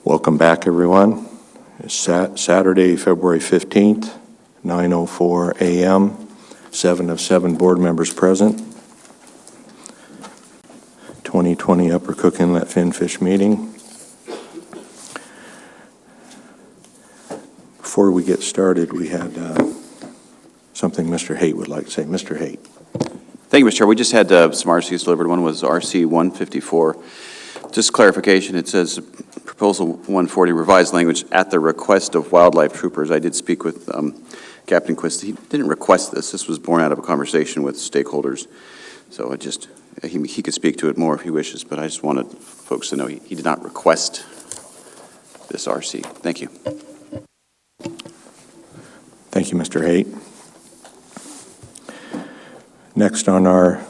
Welcome back, everyone. It's Saturday, February 15th, 9:04 a.m., 7 of 7 board members present. 2020 Upper Cook Inlet Finfish meeting. Before we get started, we had something Mr. Haight would like to say. Mr. Haight. Thank you, Mr. Chair. We just had some RCs delivered. One was RC 154. Just clarification, it says Proposal 140, revised language, at the request of wildlife troopers. I did speak with Captain Quist. He didn't request this. This was born out of a conversation with stakeholders. So he could speak to it more if he wishes, but I just wanted folks to know he did not request this RC. Thank you. Thank you, Mr. Haight. Next on our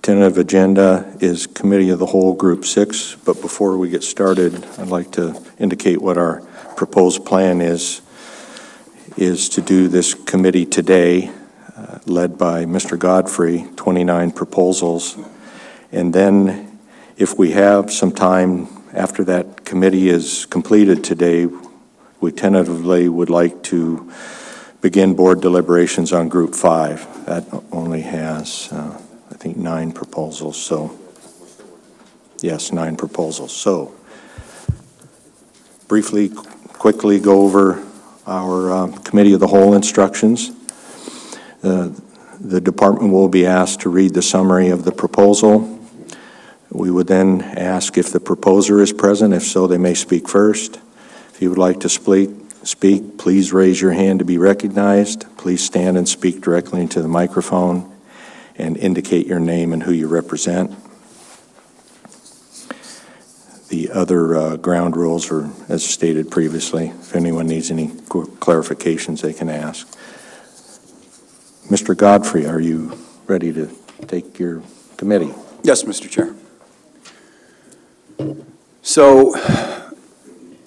tentative agenda is Committee of the Whole, Group 6. But before we get started, I'd like to indicate what our proposed plan is to do this committee today, led by Mr. Godfrey, 29 proposals. And then if we have some time after that committee is completed today, we tentatively would like to begin board deliberations on Group 5. That only has, I think, 9 proposals. So, yes, 9 proposals. So, quickly go over our Committee of the Whole instructions. The department will be asked to read the summary of the proposal. We would then ask if the proposer is present. If so, they may speak first. If you would like to speak, please raise your hand to be recognized. Please stand and speak directly into the microphone and indicate your name and who you represent. The other ground rules are as stated previously. If anyone needs any clarifications, they can ask. Mr. Godfrey, are you ready to take your committee? Yes, Mr. Chair. So,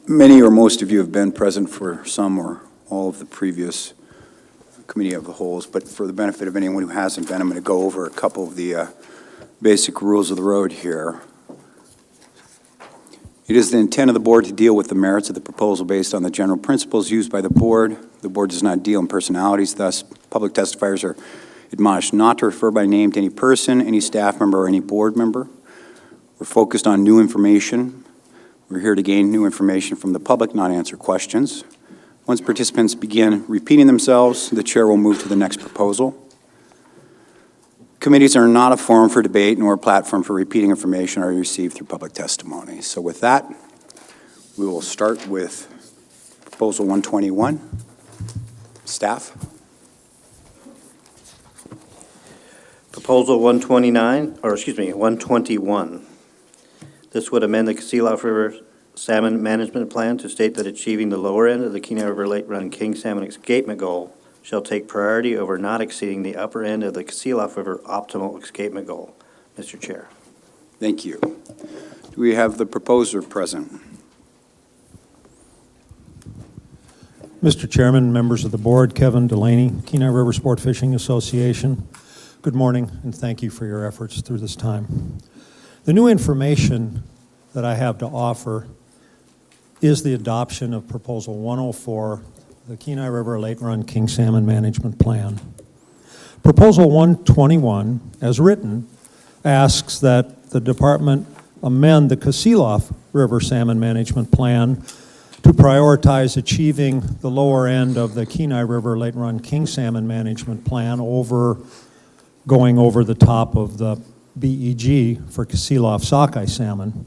many or most of you have been present for some or all of the previous Committee of the Wholes, but for the benefit of anyone who hasn't been, I'm going to go over a couple of the basic rules of the road here. It is the intent of the board to deal with the merits of the proposal based on the general principles used by the board. The board does not deal in personalities, thus public testifiers are admonished not to refer by name to any person, any staff member, or any board member. We're focused on new information. We're here to gain new information from the public, not answer questions. Once participants begin repeating themselves, the chair will move to the next proposal. Committees are not a forum for debate nor a platform for repeating information already received through public testimony. So with that, we will start with Proposal 121. Staff. Proposal 121. This would amend the Kasilof River Salmon Management Plan to state that achieving the lower end of the Kenai River Lake Run King Salmon escapement goal shall take priority over not exceeding the upper end of the Kasilof River optimal escapement goal. Mr. Chair. Thank you. Do we have the proposer present? Mr. Chairman, members of the board, Kevin Delaney, Kenai River Sport Fishing Association. Good morning, and thank you for your efforts through this time. The new information that I have to offer is the adoption of Proposal 104, the Kenai River Lake Run King Salmon Management Plan. Proposal 121, as written, asks that the department amend the Kasilof River Salmon Management Plan to prioritize achieving the lower end of the Kenai River Lake Run King Salmon Management Plan over going over the top of the BEG for Kasilof sockeye salmon.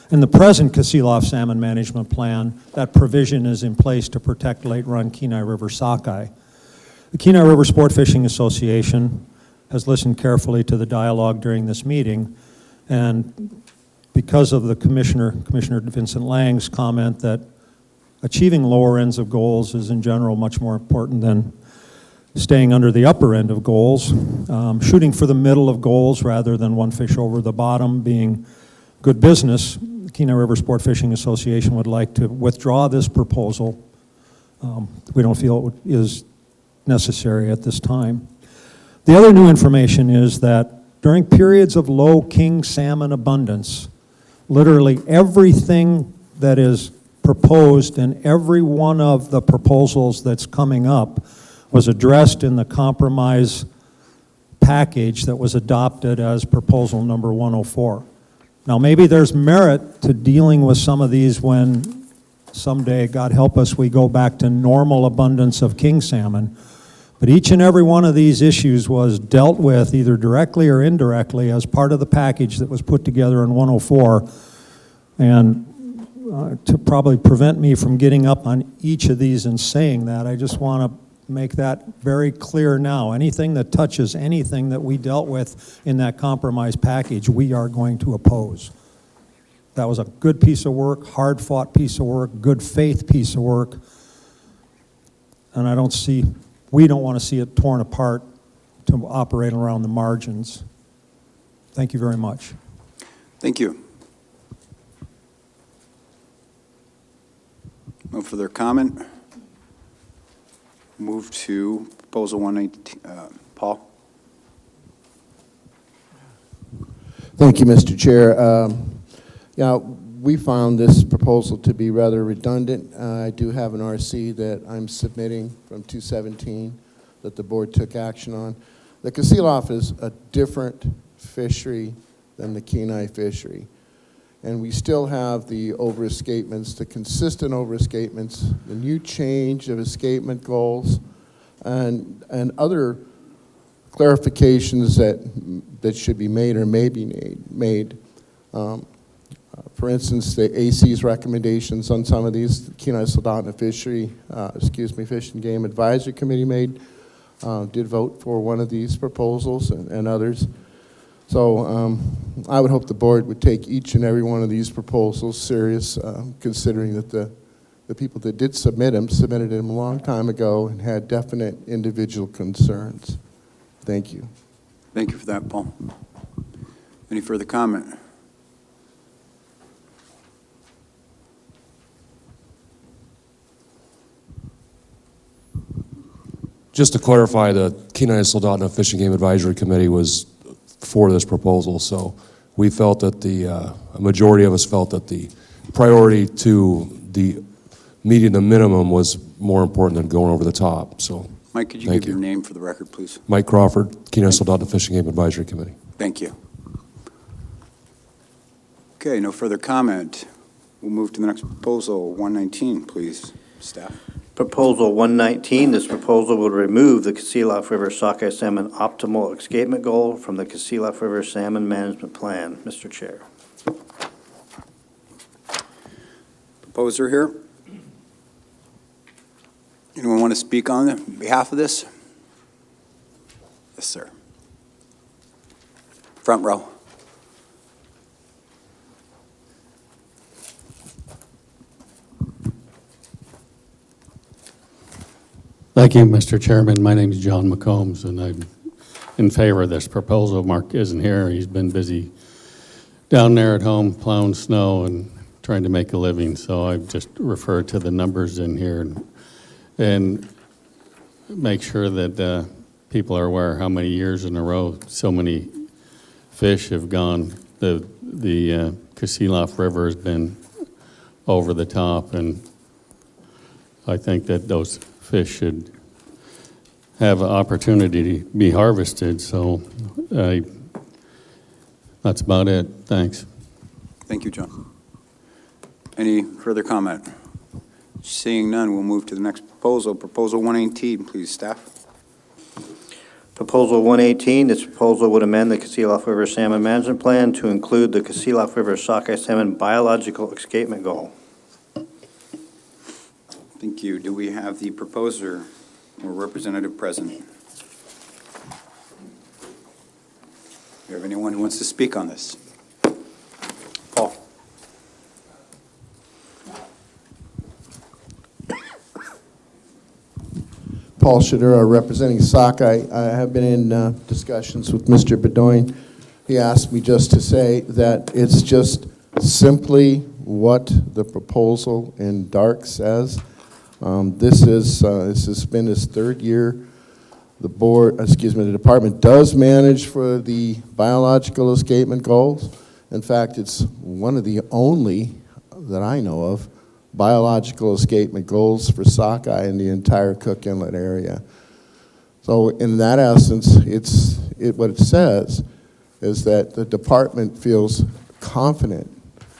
In the present Kasilof Salmon Management Plan, that provision is in place to protect late-run Kenai River sockeye. The Kenai River Sport Fishing Association has listened carefully to the dialogue during this meeting, and because of the Commissioner Vincent Lang's comment that achieving lower ends of goals is in general much more important than staying under the upper end of goals, shooting for the middle of goals rather than one fish over the bottom being good business, the Kenai River Sport Fishing Association would like to withdraw this proposal. We don't feel it is necessary at this time. The other new information is that during periods of low king salmon abundance, literally everything that is proposed in every one of the proposals that's coming up was addressed in the compromise package that was adopted as proposal number 104. Now, maybe there's merit to dealing with some of these when someday, God help us, we go back to normal abundance of king salmon. But each and every one of these issues was dealt with either directly or indirectly as part of the package that was put together in 104. And to probably prevent me from getting up on each of these and saying that, I just want to make that very clear now. Anything that touches anything that we dealt with in that compromise package, we are going to oppose. That was a good piece of work, hard-fought piece of work, good faith piece of work. And we don't want to see it torn apart to operate around the margins. Thank you very much. Thank you. No further comment. Move to proposal 119. Paul? Thank you, Mr. Chair. We found this proposal to be rather redundant. I do have an RC that I'm submitting from 217 that the board took action on. The Kasilof is a different fishery than the Kenai fishery. And we still have the overescapements, the consistent overescapements, the new change of escapement goals, and other clarifications that should be made or may be made. For instance, the AC's recommendations on some of these, the Kenai Soldotna Fish and Game Advisory Committee did vote for one of these proposals and others. So I would hope the board would take each and every one of these proposals serious, considering that the people that did submitted them a long time ago and had definite individual concerns. Thank you. Thank you for that, Paul. Any further comment? Just to clarify, the Kenai Soldotna Fish and Game Advisory Committee was for this proposal, so we felt that a majority of us felt that the priority to the meeting the minimum was more important than going over the top. So, Mike, could you give your name for the record, please? Mike Crawford, Kenai Soldotna Fish and Game Advisory Committee. Thank you. Okay, no further comment. We'll move to the next proposal, 119, please, staff. Proposal 119, this proposal would remove the Kasilof River sockeye salmon optimal escapement goal from the Kasilof River Salmon Management Plan. Mr. Chair. Proposer here. Anyone want to speak on behalf of this? Yes, sir. Front row. Thank you, Mr. Chairman. My name is John McCombs, and I'm in favor of this proposal. Mark isn't here. He's been busy down there at home plowing snow and trying to make a living, so I've just referred to the numbers in here and make sure that people are aware how many years in a row so many fish have gone. The Kasilof River has been over the top, and I think that those fish should have an opportunity to be harvested, so that's about it. Thanks. Thank you, John. Any further comment? Seeing none, we'll move to the next proposal. Proposal 118, please, staff. Proposal 118, this proposal would amend the Kasilof River Salmon Management Plan to include the Kasilof River sockeye salmon biological escapement goal. Thank you. Do we have the proposer or representative present? Do you have anyone who wants to speak on this? Paul. Paul Shadura, representing Sockeye. I have been in discussions with Mr. Bedoin. He asked me just to say that it's just simply what the proposal in dark says. This has been his third year. The department does manage for the biological escapement goals. In fact, it's one of the only that I know of biological escapement goals for sockeye in the entire Cook Inlet area. So in that essence, what it says is that the department feels confident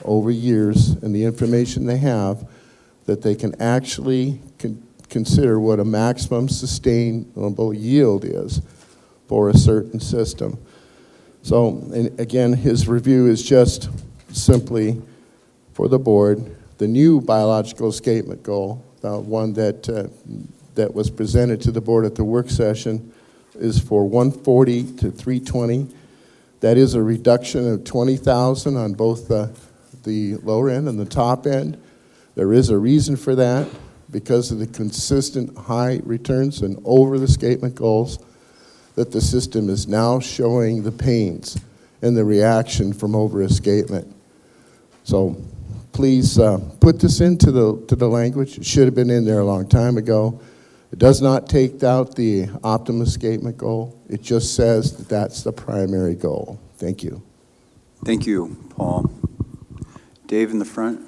over years in the information they have that they can actually consider what a maximum sustainable yield is for a certain system. So, and again, his review is just simply for the board. The new biological escapement goal, the one that was presented to the board at the work session, is for 140 to 320. That is a reduction of 20,000 on both the lower end and the top end. There is a reason for that because of the consistent high returns and over the escapement goals that the system is now showing the pains and the reaction from over escapement. So please put this into the language. It should have been in there a long time ago. It does not take out the optimum escapement goal. It just says that that's the primary goal. Thank you. Thank you, Paul. Dave in the front.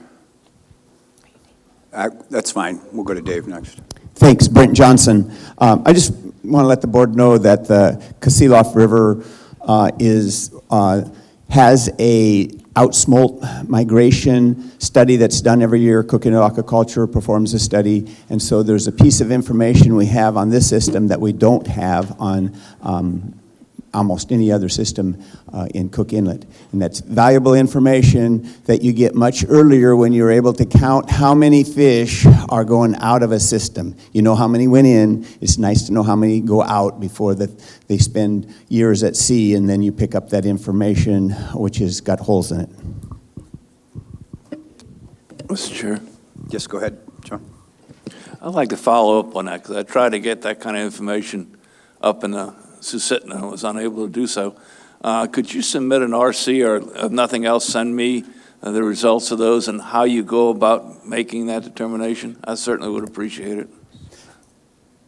That's fine. We'll go to Dave next. Thanks, Brent Johnson. I just want to let the board know that the Kasilof River has a outsmolt migration study that's done every year. Cook Inlet Aquaculture performs a study, and so there's a piece of information we have on this system that we don't have on almost any other system in Cook Inlet. And that's valuable information that you get much earlier when you're able to count how many fish are going out of a system. You know how many went in. It's nice to know how many go out before they spend years at sea, and then you pick up that information which has got holes in it. Mr. Chair, Yes, go ahead, John. I'd like to follow up on that because I tried to get that kind of information up in the Susitna and was unable to do so. Could you submit an RC or, if nothing else, send me the results of those and how you go about making that determination? I certainly would appreciate it.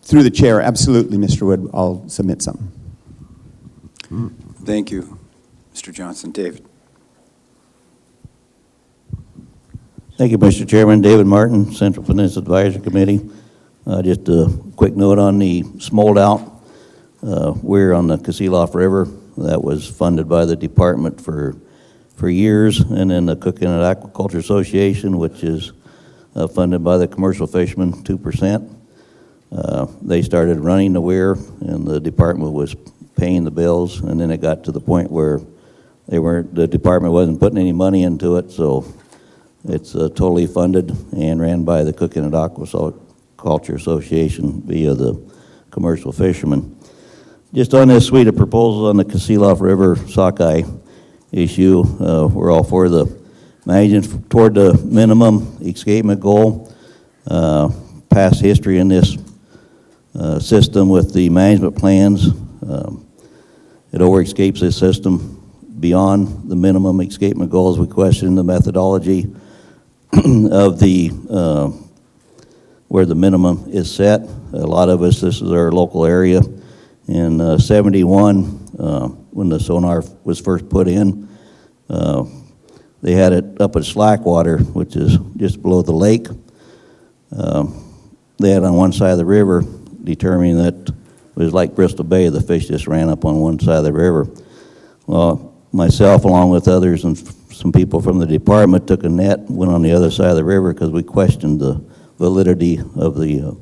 Through the chair, absolutely, Mr. Wood, I'll submit something. Thank you, Mr. Johnson. David. Thank you, Mr. Chairman. David Martin, Central Peninsula Advisory Committee. Just a quick note on the smolt out. We're on the Kasilof River. That was funded by the department for years, and then the Cook Inlet Aquaculture Association, which is funded by the commercial fishermen, 2%. They started running the weir, and the department was paying the bills, and then it got to the point where the department wasn't putting any money into it, so it's totally funded and ran by the Cook Inlet Aquaculture Association via the commercial fishermen. Just on this suite of proposals on the Kasilof River sockeye issue, we're all for the managing toward the minimum escapement goal. Past history in this system with the management plans, it over-escapes this system beyond the minimum escapement goals. We question the methodology of the where the minimum is set. A lot of us, this is our local area. In 71, when the sonar was first put in, they had it up at Slackwater, which is just below the lake. They had on one side of the river, determining that it was like Bristol Bay, the fish just ran up on one side of the river. Well, myself, along with others and some people from the department, took a net and went on the other side of the river because we questioned the validity of the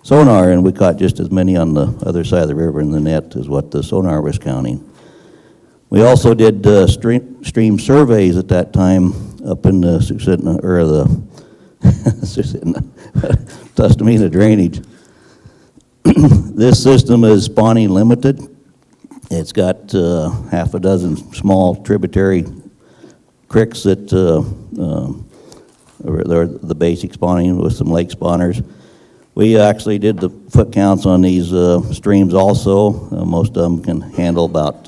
sonar, and we caught just as many on the other side of the river in the net as what the sonar was counting. We also did stream surveys at that time up in the Susitna, or the Tustamina drainage. This system is spawning limited. It's got half a dozen small tributary creeks that are the basic spawning with some lake spawners. We actually did the foot counts on these streams also. Most of them can handle about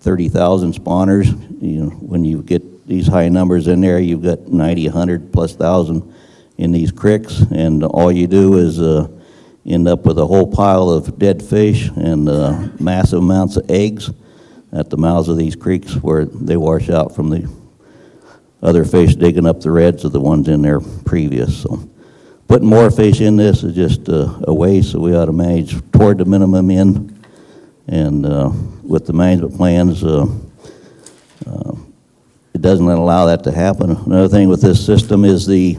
30,000 spawners. You know, when you get these high numbers in there, you've got 90, 100 plus thousand in these creeks, and all you do is end up with a whole pile of dead fish and massive amounts of eggs at the mouths of these creeks where they wash out from the other fish digging up the reds of the ones in there previous. So putting more fish in this is just a waste, so we ought to manage toward the minimum in. And with the management plans, it doesn't allow that to happen. Another thing with this system is the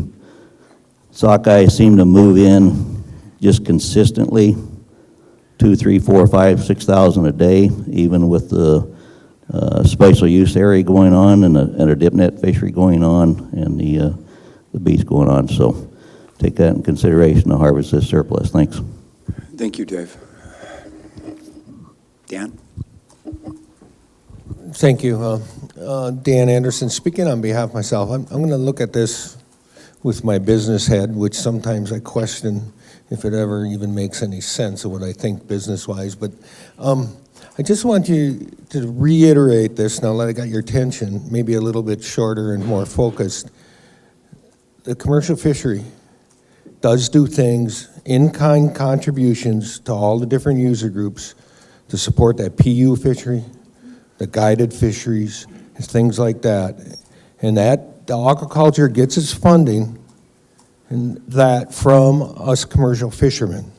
sockeye seem to move in just consistently, 2, 3, 4, 5, 6,000 a day, even with the special use area going on and a dip net fishery going on and the beach going on. So take that in consideration to harvest this surplus. Thanks. Thank you, Dave. Dan? Thank you. Dan Anderson, speaking on behalf of myself, I'm going to look at this with my business head, which sometimes I question if it ever even makes any sense of what I think business-wise. But I just want you to reiterate this now that I got your attention, maybe a little bit shorter and more focused. The commercial fishery does do things, in-kind contributions to all the different user groups to support that PU fishery, the guided fisheries, and things like that. And that the aquaculture gets its funding and that from us commercial fishermen.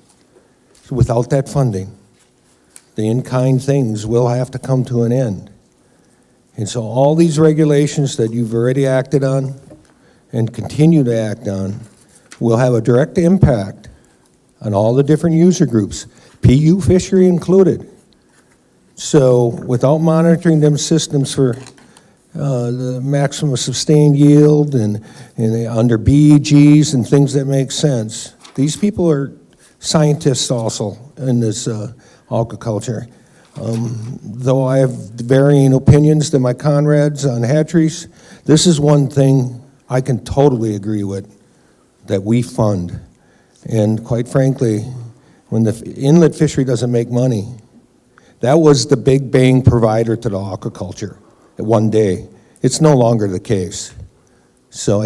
So without that funding, the in-kind things will have to come to an end. And so all these regulations that you've already acted on and continue to act on will have a direct impact on all the different user groups, PU fishery included. So without monitoring them systems for the maximum sustained yield and under BEGs and things that make sense, these people are scientists also in this aquaculture. Though I have varying opinions than my comrades on hatcheries, this is one thing I can totally agree with, that we fund. And quite frankly, when the inlet fishery doesn't make money, that was the big bang provider to the aquaculture at one day. It's no longer the case. So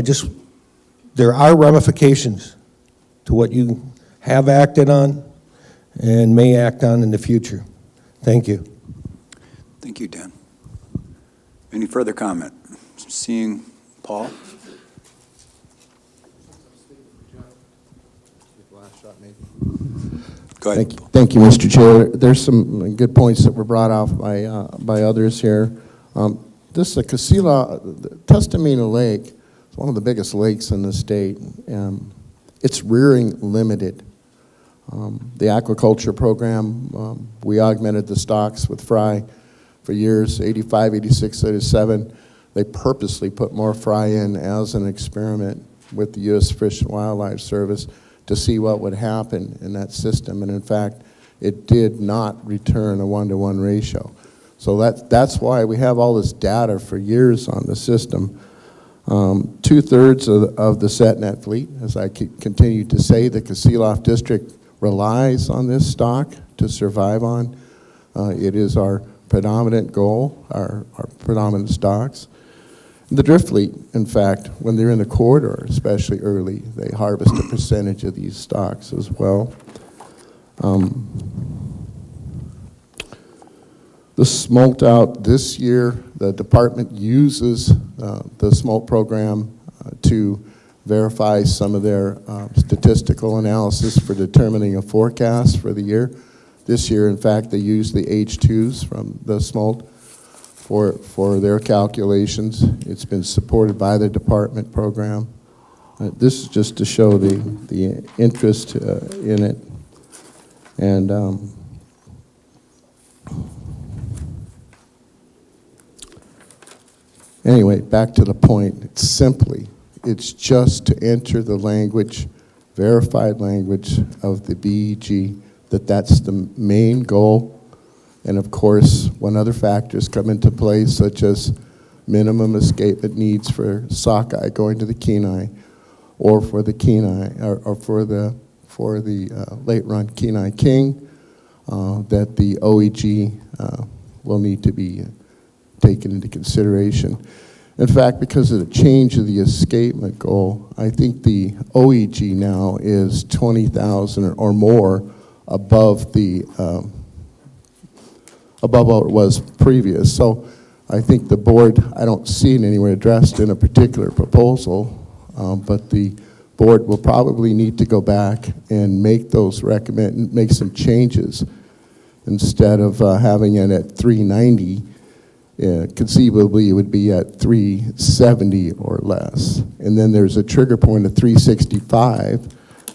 there are ramifications to what you have acted on and may act on in the future. Thank you. Thank you, Dan. Any further comment? Seeing Paul? Go ahead. Thank you, Mr. Chair. There's some good points that were brought out by others here. This Casilla, Tustamina Lake, is one of the biggest lakes in the state. It's rearing limited. The aquaculture program, we augmented the stocks with fry for years, 85, 86, 87. They purposely put more fry in as an experiment with the U.S. Fish and Wildlife Service to see what would happen in that system. And in fact, it did not return a 1-to-1 ratio. So that's why we have all this data for years on the system. 2/3 of the set net fleet, as I continue to say, the Kasilof District relies on this stock to survive on. It is our predominant goal, our predominant stocks. The drift fleet, in fact, when they're in the corridor, especially early, they harvest a percentage of these stocks as well. The smolt out this year, the department uses the smolt program to verify some of their statistical analysis for determining a forecast for the year. This year, in fact, they use the H2s from the smolt for their calculations. It's been supported by the department program. This is just to show the interest in it. And anyway, back to the point. It's just to enter the language, verified language of the BEG, that's the main goal. And of course, when other factors come into play, such as minimum escapement needs for sockeye going to the Kenai, or for the Kenai, or for the late run Kenai King, that the OEG will need to be taken into consideration. In fact, because of the change of the escapement goal, I think the OEG now is 20,000 or more above what it was previous. So I think the board, I don't see it anywhere addressed in a particular proposal, but the board will probably need to go back and make some changes. Instead of having it at 390, conceivably it would be at 370 or less. And then there's a trigger point of 365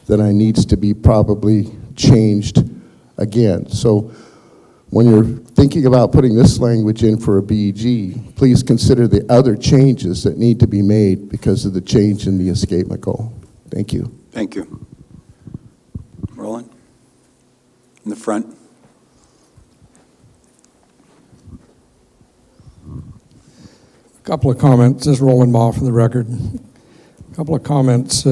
that needs to be probably changed again. So when you're thinking about putting this language in for a BEG, please consider the other changes that need to be made because of the change in the escapement goal. Thank you. Thank you. Roland? In the front. A couple of comments. This is Roland Baugh for the record. A couple of comments.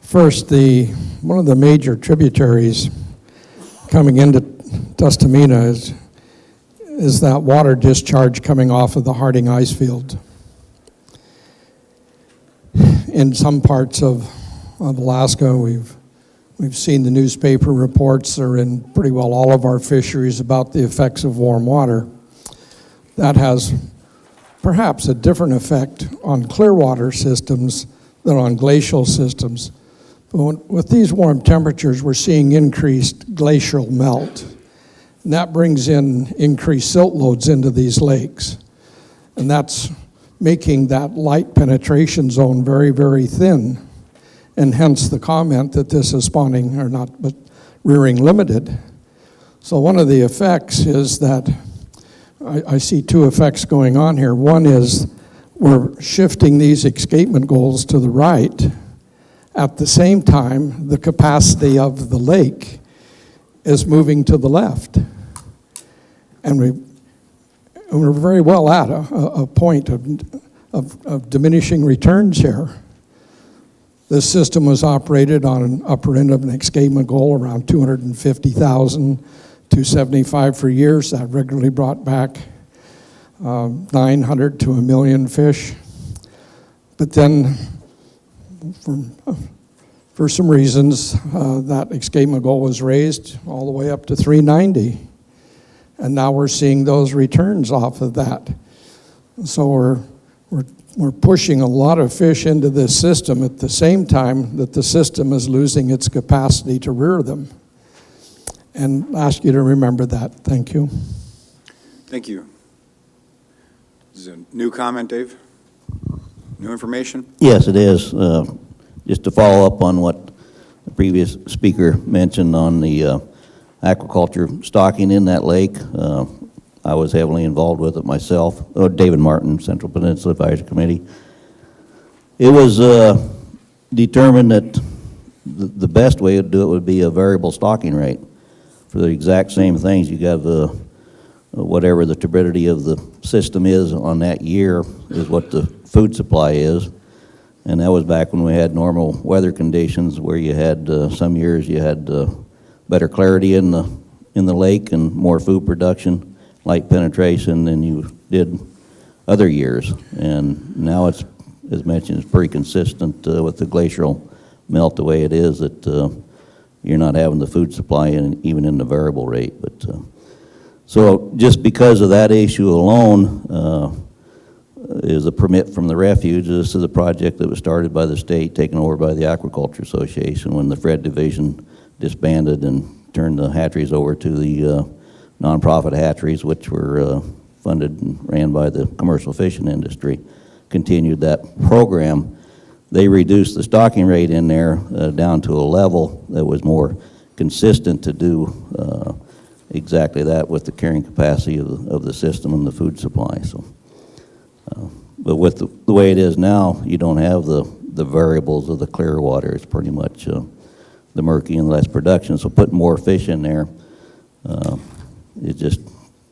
First, one of the major tributaries coming into Tustamina is that water discharge coming off of the Harding ice field. In some parts of Alaska, we've seen the newspaper reports are in pretty well all of our fisheries about the effects of warm water. That has perhaps a different effect on clear water systems than on glacial systems. But with these warm temperatures, we're seeing increased glacial melt. And that brings in increased silt loads into these lakes. And that's making that light penetration zone very, very thin. And hence the comment that this is spawning, or not, but rearing limited. So one of the effects is that I see two effects going on here. One is we're shifting these escapement goals to the right. At the same time, the capacity of the lake is moving to the left. And we're very well at a point of diminishing returns here. This system was operated on an upper end of an escapement goal around 250,000, 275 for years. That regularly brought back 900 to 1 million fish. But then, for some reasons, that escapement goal was raised all the way up to 390. And now we're seeing those returns off of that. So we're pushing a lot of fish into this system at the same time that the system is losing its capacity to rear them. And I ask you to remember that. Thank you. Thank you. Is it a new comment, Dave? New information? Yes, it is. Just to follow up on what the previous speaker mentioned on the aquaculture stocking in that lake. I was heavily involved with it myself. David Martin, Central Peninsula Advisory Committee. It was determined that the best way to do it would be a variable stocking rate for the exact same things. You got whatever the turbidity of the system is on that year is what the food supply is. And that was back when we had normal weather conditions where you had some years you had better clarity in the lake and more food production, light penetration than you did other years. And now it's, as mentioned, it's pretty consistent with the glacial melt the way it is, that you're not having the food supply even in the variable rate. But so just because of that issue alone is a permit from the refuge. This is a project that was started by the state, taken over by the Aquaculture Association when the Fred Division disbanded and turned the hatcheries over to the nonprofit hatcheries, which were funded and ran by the commercial fishing industry. Continued that program. They reduced the stocking rate in there down to a level that was more consistent to do exactly that with the carrying capacity of the system and the food supply. So, but with the way it is now, you don't have the variables of the clear water. It's pretty much the murky and less production. So putting more fish in there is just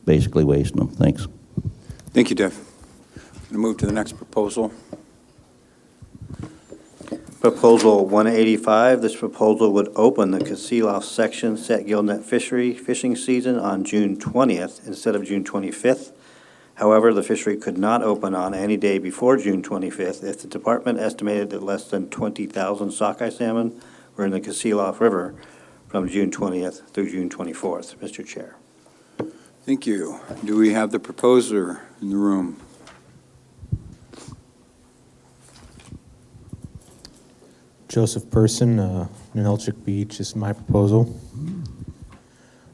basically wasting them. Thanks. Thank you, Dave. I'm going to move to the next proposal. Proposal 185, this proposal would open the Kasilof section set gillnet fishery fishing season on June 20th instead of June 25th. However, the fishery could not open on any day before June 25th if the department estimated that less than 20,000 sockeye salmon were in the Kasilof River from June 20th through June 24th. Mr. Chair. Thank you. Do we have the proposer in the room? Joseph Person, Ninilchik Beach is my proposal.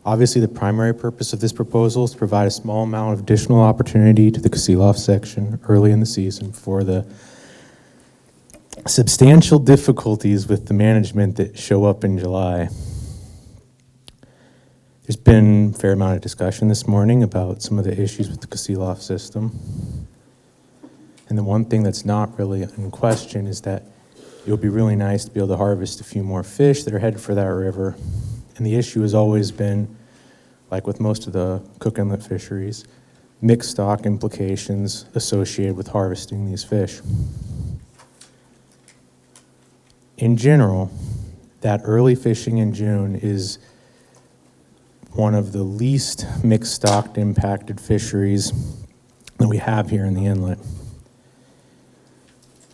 Obviously, the primary purpose of this proposal is to provide a small amount of additional opportunity to the Kasilof section early in the season for the substantial difficulties with the management that show up in July. There's been a fair amount of discussion this morning about some of the issues with the Kasilof system. And the one thing that's not really in question is that it would be really nice to be able to harvest a few more fish that are headed for that river. And the issue has always been, like with most of the Cook Inlet fisheries, mixed stock implications associated with harvesting these fish. In general, that early fishing in June is one of the least mixed stocked impacted fisheries that we have here in the inlet.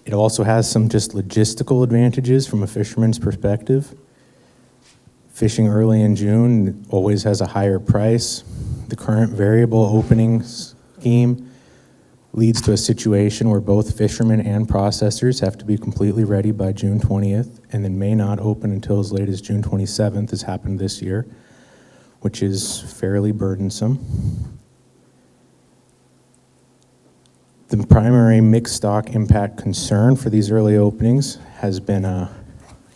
It also has some just logistical advantages from a fisherman's perspective. Fishing early in June always has a higher price. The current variable opening scheme leads to a situation where both fishermen and processors have to be completely ready by June 20th and then may not open until as late as June 27th, as happened this year, which is fairly burdensome. The primary mixed stock impact concern for these early openings has been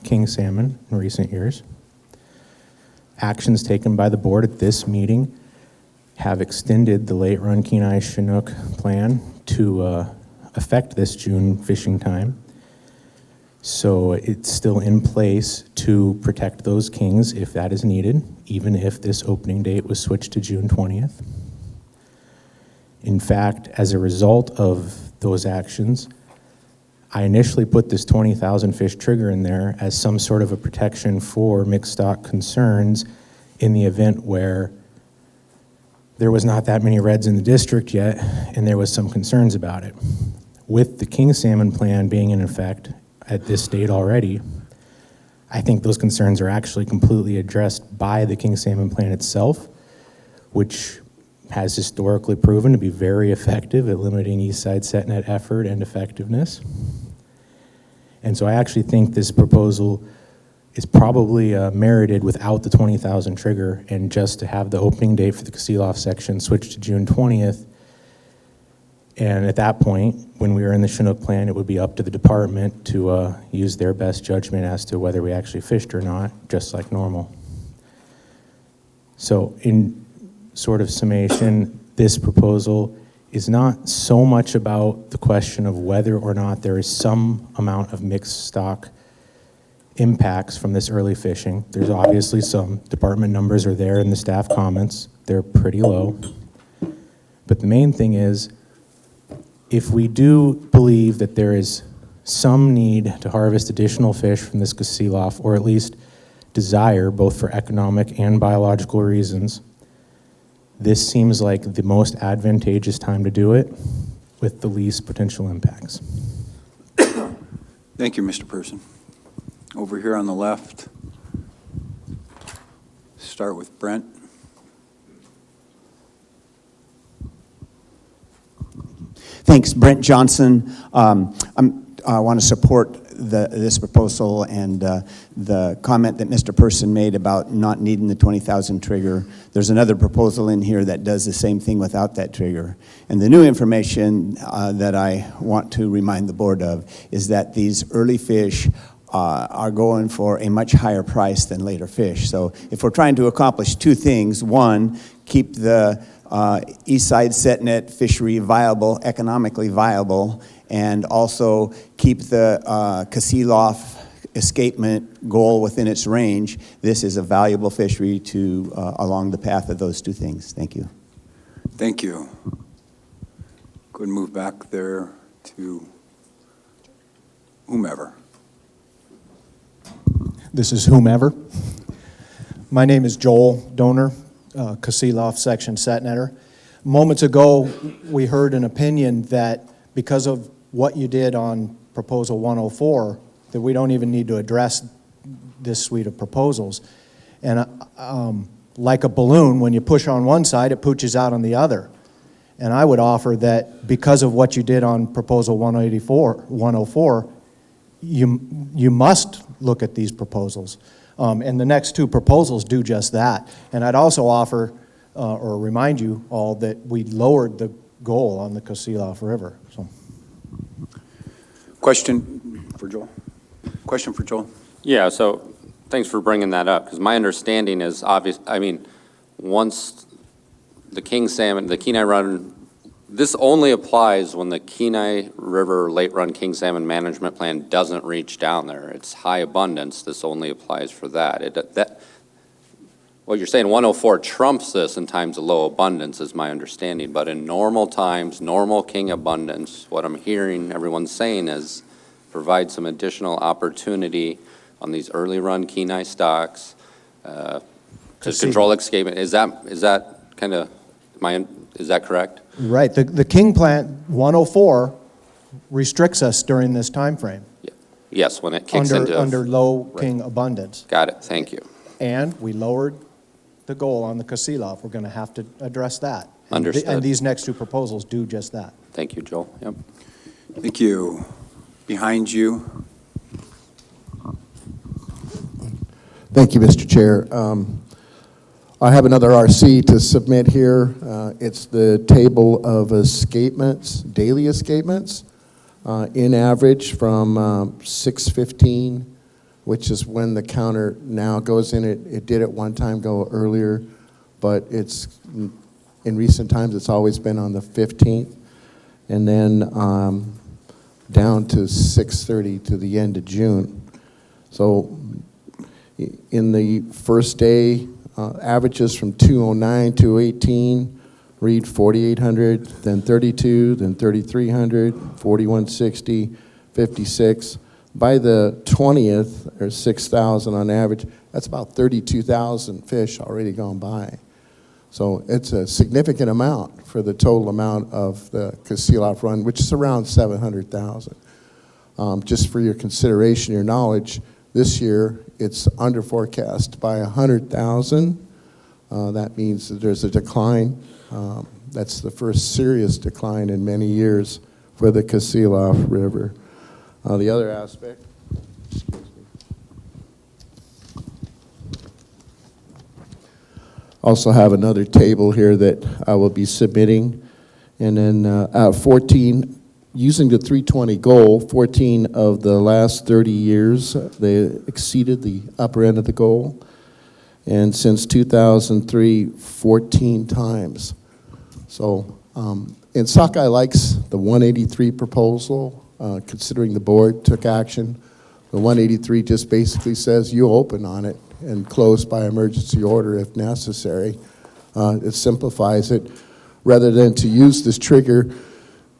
king salmon in recent years. Actions taken by the board at this meeting have extended the late run Kenai Chinook plan to affect this June fishing time. So it's still in place to protect those kings if that is needed, even if this opening date was switched to June 20th. In fact, as a result of those actions, I initially put this 20,000 fish trigger in there as some sort of a protection for mixed stock concerns in the event where there was not that many reds in the district yet and there was some concerns about it. With the king salmon plan being in effect at this date already, I think those concerns are actually completely addressed by the king salmon plan itself, which has historically proven to be very effective at limiting east side set net effort and effectiveness. And so I actually think this proposal is probably merited without the 20,000 trigger, and just to have the opening date for the Kasilof section switched to June 20th. And at that point, when we were in the Chinook plan, it would be up to the department to use their best judgment as to whether we actually fished or not, just like normal. So in sort of summation, this proposal is not so much about the question of whether or not there is some amount of mixed stock impacts from this early fishing. There's obviously some. Department numbers are there in the staff comments. They're pretty low. But the main thing is, if we do believe that there is some need to harvest additional fish from this Kasilof, or at least desire, both for economic and biological reasons, this seems like the most advantageous time to do it with the least potential impacts. Thank you, Mr. Person. Over here on the left, start with Brent. Thanks, Brent Johnson. I want to support this proposal and the comment that Mr. Person made about not needing the 20,000 trigger. There's another proposal in here that does the same thing without that trigger. And the new information that I want to remind the board of is that these early fish are going for a much higher price than later fish. So if we're trying to accomplish two things, one, keep the east side set net fishery viable, economically viable, and also keep the Kasilof escapement goal within its range, this is a valuable fishery to along the path of those two things. Thank you. Thank you. Go and move back there to whomever. This is whomever. My name is Joel Donor, Kasilof section set netter. Moments ago, we heard an opinion that because of what you did on proposal 104, that we don't even need to address this suite of proposals. And like a balloon, when you push on one side, it pooches out on the other. And I would offer that because of what you did on Proposal 104, you must look at these proposals. And the next two proposals do just that. And I'd also offer, or remind you all, that we lowered the goal on the Kasilof River. So. Question for Joel? Question for Joel? Yeah, so thanks for bringing that up, because my understanding is obvious. I mean, once the king salmon, the Kenai Run, this only applies when the Kenai River Late Run King Salmon Management Plan doesn't reach down there. It's high abundance. This only applies for that. What you're saying, 104 trumps this in times of low abundance, is my understanding. But in normal times, normal king abundance, what I'm hearing everyone saying is provide some additional opportunity on these early run Kenai stocks to control escapement. Is that kind of is that correct? Right. The King Plant 104 restricts us during this time frame. Yeah. Yes, when it kicks under low right. king abundance. Got it. Thank you. And we lowered the goal on the Kasilof. We're going to have to address that. Understood. And these next two proposals do just that. Thank you, Joel. Yep. Thank you. Behind you. Thank you, Mr. Chair. I have another RC to submit here. It's the table of escapements, daily escapements, in average from 6:15, which is when the counter now goes in. It did at one time go earlier, but it's in recent times it's always been on the 15th, and then down to 6:30 to the end of June. So in the first day, averages from 209 to 18, read 4,800, then 32, then 3,300, 4,160, 56. By the 20th, there's 6,000 on average. That's about 32,000 fish already gone by. So it's a significant amount for the total amount of the Kasilof Run, which is around 700,000. Just for your consideration, your knowledge, this year it's under forecast by 100,000. That means that there's a decline. That's the first serious decline in many years for the Kasilof River. The other aspect, also have another table here that I will be submitting. And then 14, using the 320 goal, 14 of the last 30 years, they exceeded the upper end of the goal. And since 2003, 14 times. So, and Sockeye likes the 183 proposal, considering the board took action. The 183 just basically says you open on it and close by emergency order if necessary. It simplifies it, rather than to use this trigger,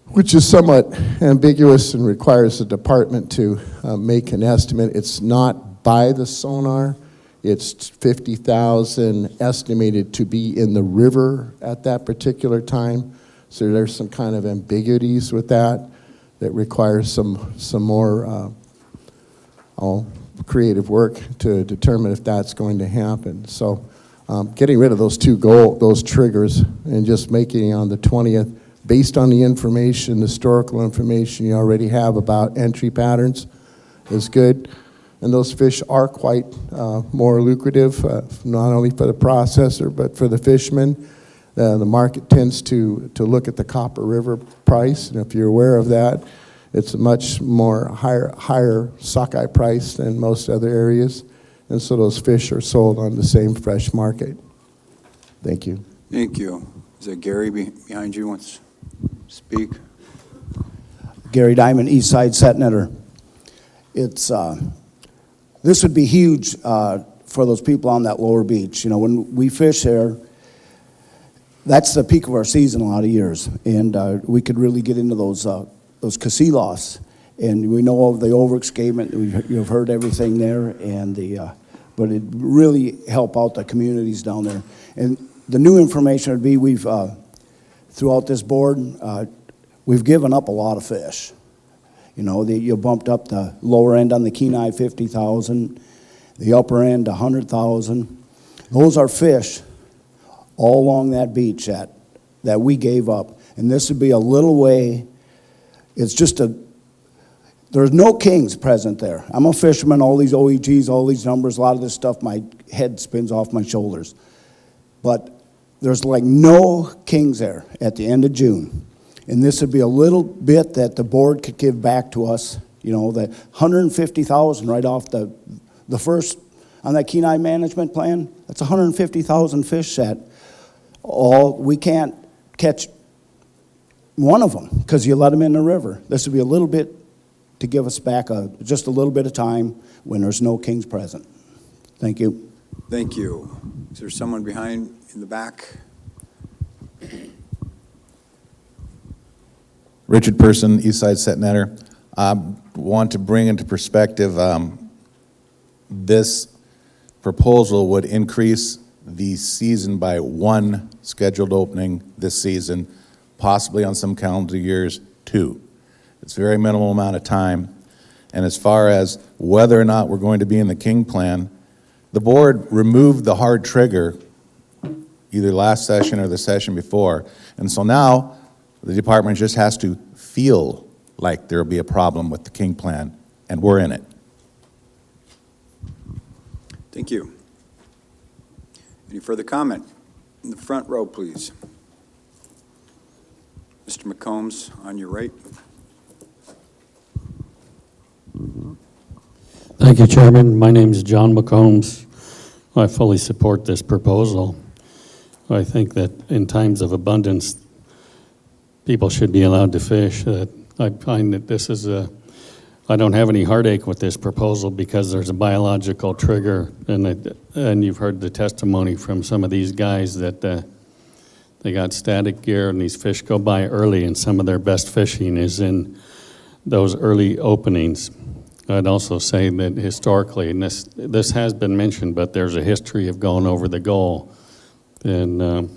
which is somewhat ambiguous and requires the department to make an estimate. It's not by the sonar. It's 50,000 estimated to be in the river at that particular time. So there's some kind of ambiguities with that requires some more creative work to determine if that's going to happen. So getting rid of those those triggers and just making it on the 20th, based on the information, historical information you already have about entry patterns, is good. And those fish are quite more lucrative, not only for the processor, but for the fishermen. The market tends to look at the Copper River price, and if you're aware of that, it's a much more higher sockeye price than most other areas. And so those fish are sold on the same fresh market. Thank you. Thank you. Is that Gary behind you wants to speak? Gary Diamond, East Side Set Netter. It's this would be huge for those people on that lower beach. You know, when we fish there, that's the peak of our season a lot of years, and we could really get into those Kasilofs. And we know of the overescapement. You've heard everything there, and but it really help out the communities down there. And the new information would be we've throughout this board, we've given up a lot of fish. You know, you bumped up the lower end on the Kenai 50,000, the upper end 100,000. Those are fish all along that beach that we gave up. And this would be a little way, it's just there's no kings present there. I'm a fisherman, all these OEGs, all these numbers, a lot of this stuff, my head spins off my shoulders. But there's like no kings there at the end of June. And this would be a little bit that the board could give back to us, you know, the 150,000 right off the first, on that Kenai management plan, that's 150,000 fish that we can't catch one of them because you let them in the river. This would be a little bit to give us back just a little bit of time when there's no kings present. Thank you. Thank you. Is there someone behind in the back? Richard Person, Eastside Set Netter. I want to bring into perspective this proposal would increase the season by one scheduled opening this season, possibly on some calendar years, 2. It's a very minimal amount of time. And as far as whether or not we're going to be in the King plan, the board removed the hard trigger either last session or the session before. And so now the department just has to feel like there'll be a problem with the King plan, and we're in it. Thank you. Any further comment? In the front row, please. Mr. McCombs, on your right. Thank you, Chairman. My name is John McCombs. I fully support this proposal. I think that in times of abundance, people should be allowed to fish. I find that this is I don't have any heartache with this proposal because there's a biological trigger, and you've heard the testimony from some of these guys that they got static gear and these fish go by early, and some of their best fishing is in those early openings. I'd also say that historically, and this has been mentioned, but there's a history of going over the goal, and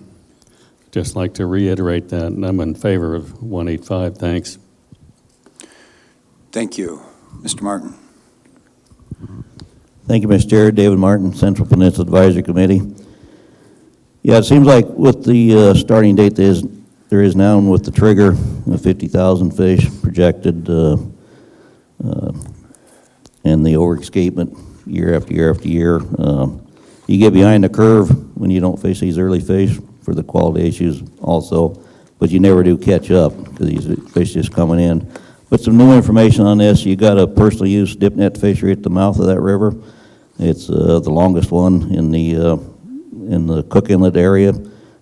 just like to reiterate that, and I'm in favor of 185. Thanks. Thank you. Mr. Martin. Thank you, Mr. Chair. David Martin, Central Peninsula Advisory Committee. Yeah, it seems like with the starting date there is now, and with the trigger of 50,000 fish projected, and the over-escapement year after year after year, you get behind the curve when you don't fish these early fish for the quality issues also, but you never do catch up because these fish just coming in. But some new information on this, you got a personal use dip net fishery at the mouth of that river. It's the longest one in the Cook Inlet area.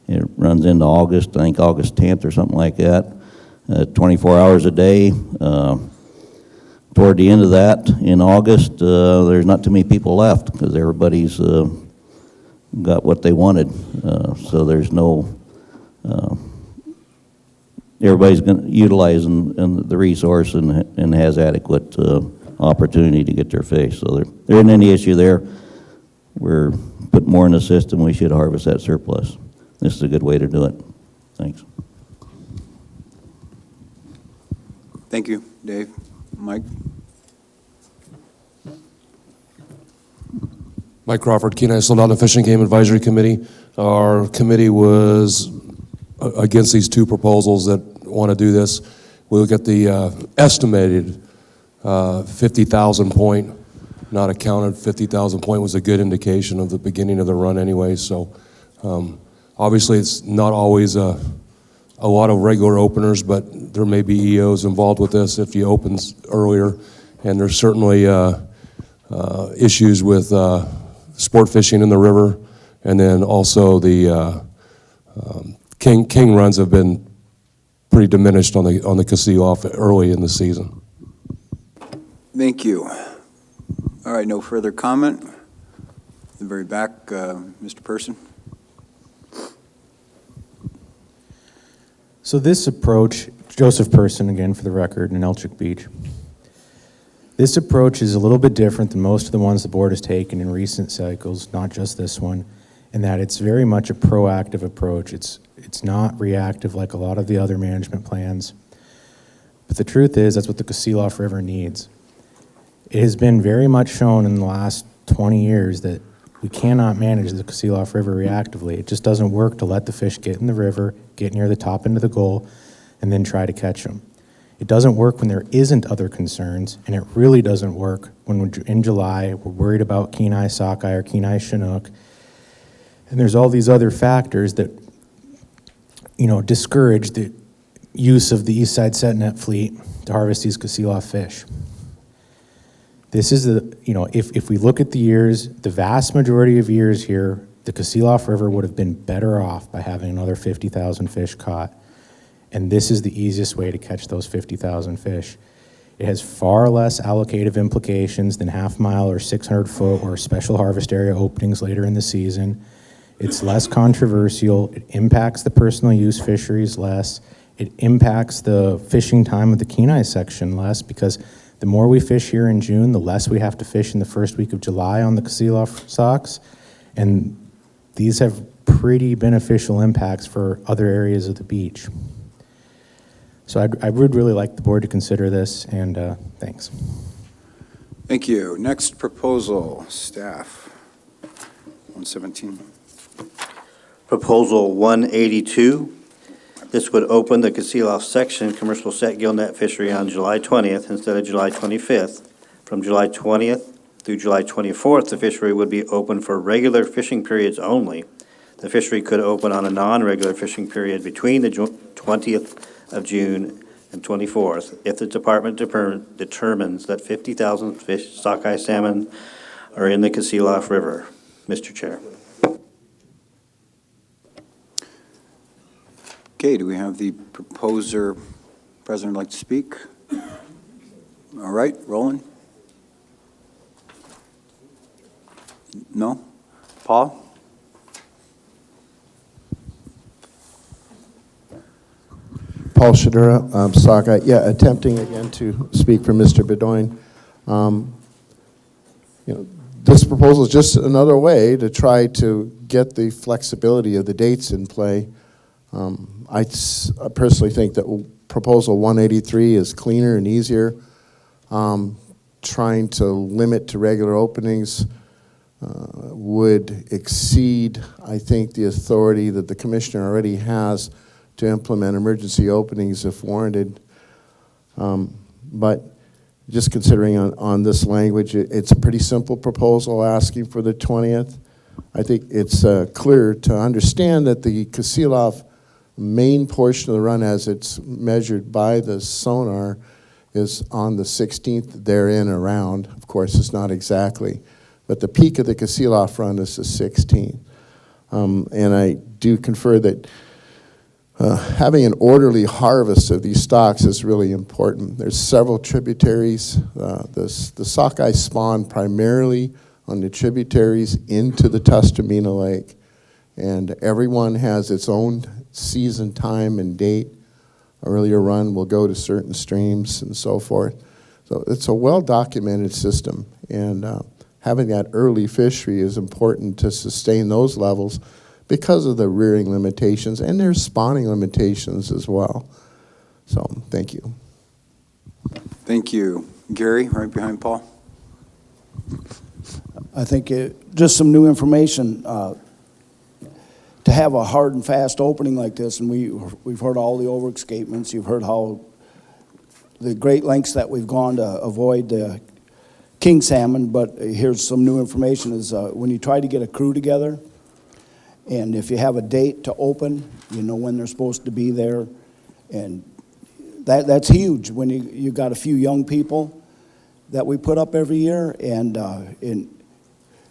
It runs into August, I think August 10th or something like that, 24 hours a day. Toward the end of that, in August, there's not too many people left because everybody's got what they wanted. So there's no, everybody's going to utilize the resource and has adequate opportunity to get their fish. So there isn't any issue there. We're putting more in the system. We should harvest that surplus. This is a good way to do it. Thanks. Thank you, Dave. Mike? Mike Crawford, Kenai Soldado Fishing Game Advisory Committee. Our committee was against these two proposals that want to do this. We look at the estimated 50,000 point, not a counted 50,000 point was a good indication of the beginning of the run anyway. So obviously it's not always a lot of regular openers, but there may be EOs involved with this if you open earlier. And there's certainly issues with sport fishing in the river, and then also the king runs have been pretty diminished on the Castillo off early in the season. Thank you. All right, no further comment. In the very back, Mr. Person. So this approach, Joseph Person again for the record, in Elchick Beach. This approach is a little bit different than most of the ones the board has taken in recent cycles, not just this one, in that it's very much a proactive approach. It's not reactive like a lot of the other management plans. But the truth is, that's what the Castillo River needs. It has been very much shown in the last 20 years that We cannot manage the Kasilof River reactively. It just doesn't work to let the fish get in the river, get near the top end of the goal, and then try to catch them. It doesn't work when there isn't other concerns, and it really doesn't work when in July we're worried about Kenai sockeye or Kenai Chinook, and there's all these other factors that, you know, discourage the use of the East Side Set Net fleet to harvest these Kasilof fish. This is the, you know, if we look at the years, the vast majority of years here, the Kasilof River would have been better off by having another 50,000 fish caught. And this is the easiest way to catch those 50,000 fish. It has far less allocative implications than half-mile or 600-foot or special harvest area openings later in the season. It's less controversial. It impacts the personal use fisheries less. It impacts the fishing time of the Kenai section less, because the more we fish here in June, the less we have to fish in the first week of July on the Kasilof socks. And these have pretty beneficial impacts for other areas of the beach. So I would really like the board to consider this, and thanks. Thank you. Next proposal, staff. 117. Proposal 182. This would open the Kasilof section commercial set gill net fishery on July 20th instead of July 25th. From July 20th through July 24th, the fishery would be open for regular fishing periods only. The fishery could open on a non-regular fishing period between the 20th of June and 24th if the department determines that 50,000 fish sockeye salmon are in the Kasilof River. Mr. Chair. Okay, do we have the proposer, president, like to speak? All right, Roland? No? Paul? Paul Shadura, sockeye. Yeah, attempting again to speak for Mr. Bedoin. You know, this proposal is just another way to try to get the flexibility of the dates in play. I personally think that proposal 183 is cleaner and easier. Trying to limit to regular openings would exceed, I think, the authority that the commissioner already has to implement emergency openings if warranted. But just considering on this language, it's a pretty simple proposal asking for the 20th. I think it's clear to understand that the Kasilof main portion of the run as it's measured by the sonar is on the 16th therein around. Of course, it's not exactly, but the peak of the Kasilof run is the 16th. And I do confer that having an orderly harvest of these stocks is really important. There's several tributaries. The sockeye spawn primarily on the tributaries into the Tustumena Lake, and everyone has its own season time and date. Earlier run will go to certain streams and so forth. So it's a well-documented system, and having that early fishery is important to sustain those levels because of the rearing limitations, and there's spawning limitations as well. So thank you. Thank you. Gary, right behind Paul. I think just some new information. To have a hard and fast opening like this, and we've heard all the over-escapements, you've heard how the great lengths that we've gone to avoid the king salmon, but here's some new information is when you try to get a crew together, and if you have a date to open, you know when they're supposed to be there, and that's huge when you got a few young people that we put up every year, and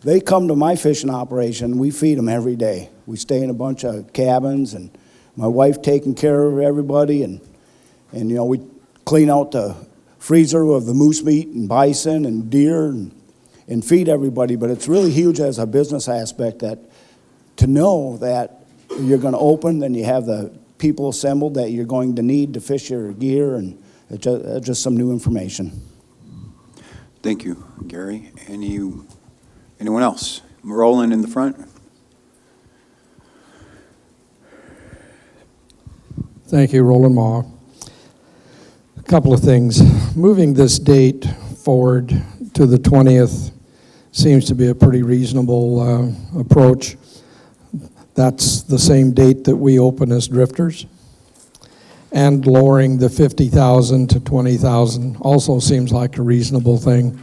they come to my fishing operation. We feed them every day. We stay in a bunch of cabins, and my wife taking care of everybody, and you know, we clean out the freezer of the moose meat and bison and deer and feed everybody. But it's really huge as a business aspect that to know that you're going to open, then you have the people assembled that you're going to need to fish your gear, and it's just some new information. Thank you, Gary. Anyone else? Roland in the front. Thank you, Roland Maw. A couple of things. Moving this date forward to the 20th seems to be a pretty reasonable approach. That's the same date that we open as drifters. And lowering the 50,000 to 20,000 also seems like a reasonable thing.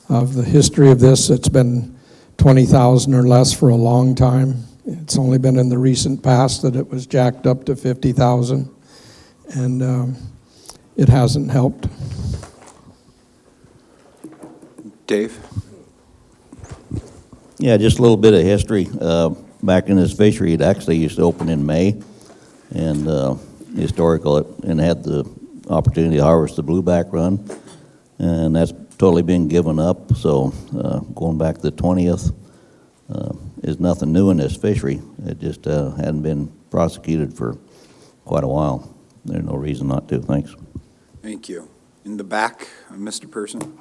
Of the history of this, it's been 20,000 or less for a long time. It's only been in the recent past that it was jacked up to 50,000, and it hasn't helped. Dave? Yeah, just a little bit of history. Back in this fishery, it actually used to open in May, and historical, and had the opportunity to harvest the blueback run, and that's totally been given up. So going back to the 20th is nothing new in this fishery. It just hadn't been prosecuted for quite a while. There's no reason not to. Thanks. Thank you. In the back, Mr. Person.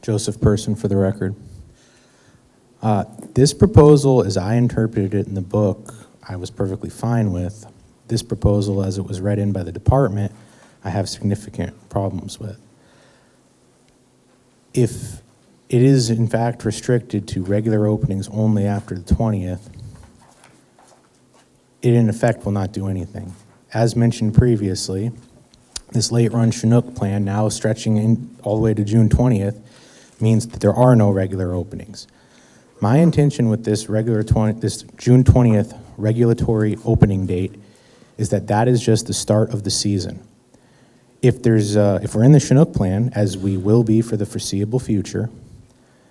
Joseph Person for the record. This proposal, as I interpreted it in the book, I was perfectly fine with. This proposal, as it was read in by the department, I have significant problems with. If it is in fact restricted to regular openings only after the 20th, it in effect will not do anything. As mentioned previously, this late run Chinook plan, now stretching in all the way to June 20th, means that there are no regular openings. My intention with this this June 20th regulatory opening date is that that is just the start of the season. If we're in the Chinook plan, as we will be for the foreseeable future,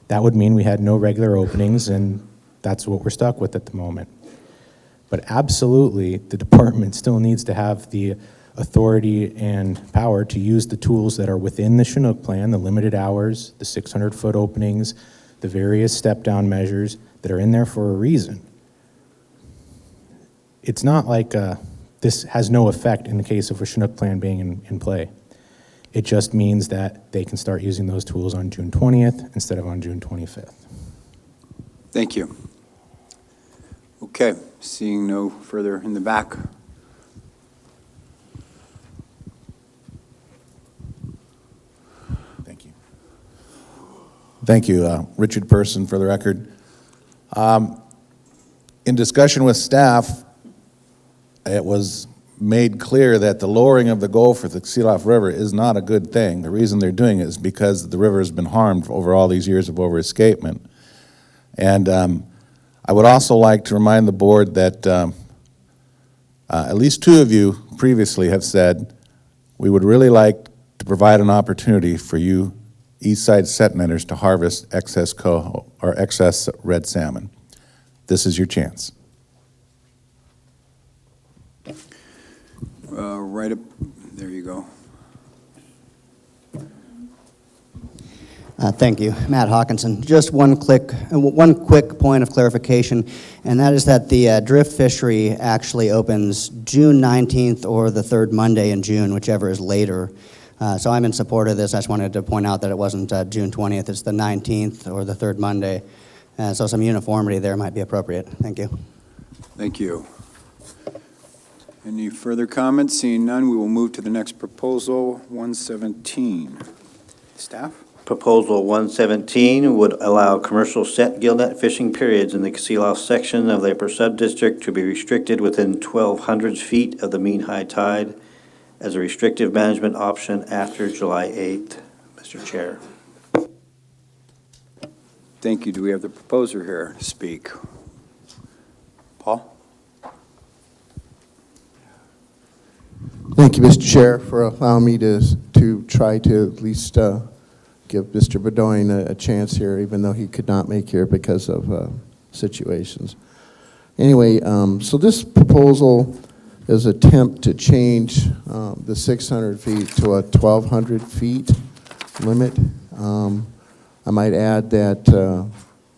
that would mean we had no regular openings, and that's what we're stuck with at the moment. But absolutely, the department still needs to have the authority and power to use the tools that are within the Chinook plan, the limited hours, the 600-foot openings, the various step-down measures that are in there for a reason. It's not like this has no effect in the case of a Chinook plan being in play. It just means that they can start using those tools on June 20th instead of on June 25th. Thank you. Okay, seeing no further in the back. Thank you, Richard Person for the record. In discussion with staff, it was made clear that the lowering of the goal for the Seeloff River is not a good thing. The reason they're doing it is because the river has been harmed over all these years of over-escapement. And I would also like to remind the board that at least two of you previously have said we would really like to provide an opportunity for you east side set netters to harvest excess coho or excess red salmon. This is your chance. Right up, there you go. Thank you. Matt Hawkinson. Just one quick point of clarification, and that is that the drift fishery actually opens June 19th or the third Monday in June, whichever is later. So I'm in support of this. I just wanted to point out that it wasn't June 20th. It's the 19th or the third Monday. So some uniformity there might be appropriate. Thank you. Thank you. Any further comments? Seeing none, we will move to the next proposal, 117. Staff? Proposal 117 would allow commercial set gillnet fishing periods in the Seeloff section of the upper sub-district to be restricted within 1,200 feet of the mean high tide as a restrictive management option after July 8th. Mr. Chair. Thank you. Do we have the proposer here to speak? Paul? Thank you, Mr. Chair, for allowing me to try to at least give Mr. Bedoin a chance here, even though he could not make here because of situations. Anyway, so this proposal is an attempt to change the 600 feet to a 1,200 feet limit. I might add that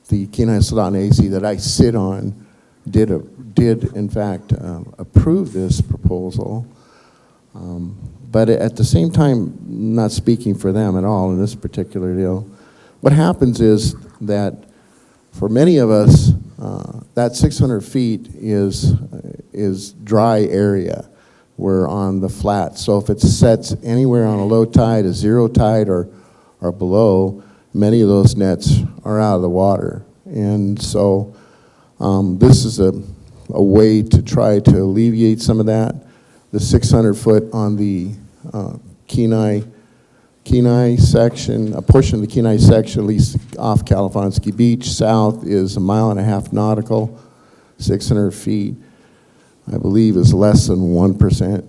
the Kenai Soldotna AC that I sit on did in fact approve this proposal. But at the same time, not speaking for them at all in this particular deal, what happens is that for many of us, that 600 feet is dry area. were on the flat. So if it sets anywhere on a low tide, a zero tide, or below, many of those nets are out of the water. And so this is a way to try to alleviate some of that. The 600 foot on the Kenai section, a portion of the Kenai section, at least off California Beach, south is 1.5 miles nautical, 600 feet. I believe is less than 1%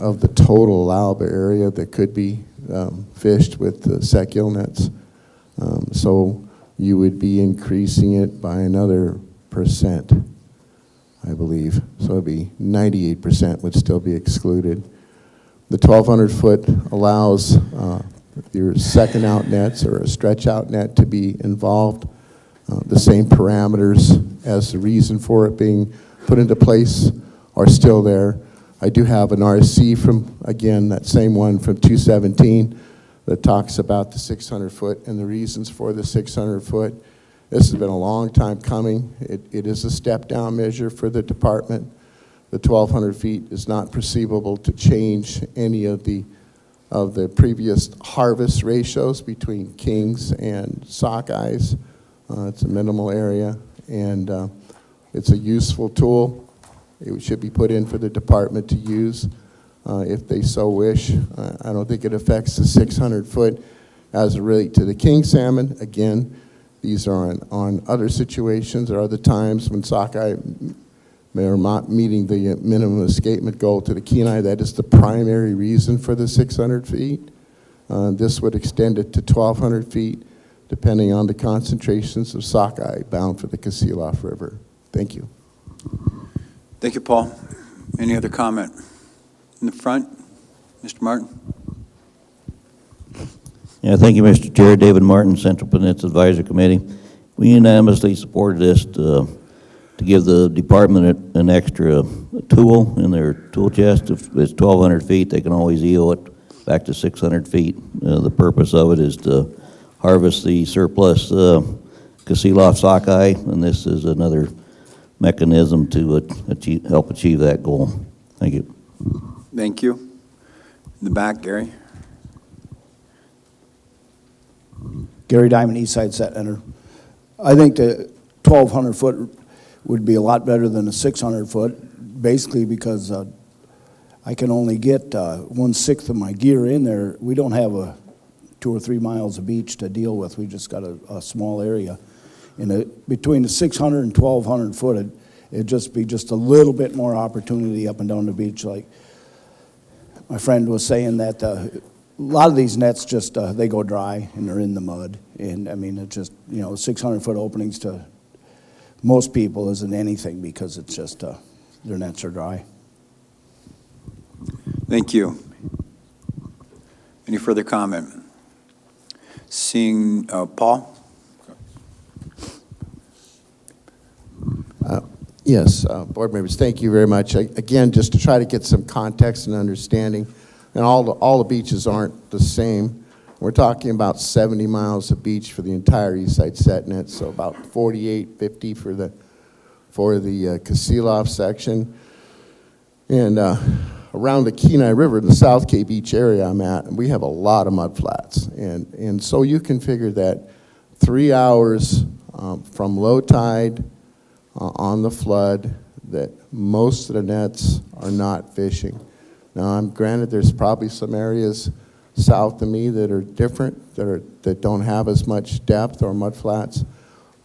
of the total allowable area that could be fished with the sec gill nets. So you would be increasing it by another percent, I believe. So it'd be 98% would still be excluded. The 1,200 foot allows your second out nets or a stretch out net to be involved. The same parameters as the reason for it being put into place are still there. I do have an RC from, again, that same one from 2017 that talks about the 600 foot and the reasons for the 600 foot. This has been a long time coming. It is a step down measure for the department. The 1,200 feet is not perceivable to change any of the previous harvest ratios between kings and sockeyes. It's a minimal area, and it's a useful tool. It should be put in for the department to use if they so wish. I don't think it affects the 600 foot as it relates to the king salmon. Again, these are on other situations or other times when sockeye are not meeting the minimum escapement goal to the Kenai. That is the primary reason for the 600 feet. This would extend it to 1,200 feet, depending on the concentrations of sockeye bound for the Kasilof River. Thank you. Thank you, Paul. Any other comment? In the front, Mr. Martin. Yeah, thank you, Mr. Chair. David Martin, Central Peninsula Advisory Committee. We unanimously supported this to give the department an extra tool in their tool chest. If it's 1,200 feet, they can always EO it back to 600 feet. The purpose of it is to harvest the surplus Kasilof sockeye, and this is another mechanism to help achieve that goal. Thank you. Thank you. In the back, Gary. Gary Diamond, Eastside Set Enter. I think the 1,200 foot would be a lot better than a 600 foot, basically because I can only get 1/6 of my gear in there. We don't have 2 or 3 miles of beach to deal with. We just got a small area. And between the 600 and 1,200 foot, it'd just be just a little bit more opportunity up and down the beach. Like my friend was saying that a lot of these nets just, they go dry and they're in the mud. And I mean, it's just, 600 foot openings to most people isn't anything because it's just, their nets are dry. Thank you. Any further comment? Seeing Paul? Yes, board members, thank you very much. Again, just to try to get some context and understanding, and all the beaches aren't the same. We're talking about 70 miles of beach for the entire Eastside Set Net, so about 48, 50 for the Kasilof section. And around the Kenai River, the South Cape Beach area I'm at, we have a lot of mud flats. And so you can figure that 3 hours from low tide on the flood, that most of the nets are not fishing. Now, I'm granted there's probably some areas south of me that are different, that don't have as much depth or mud flats.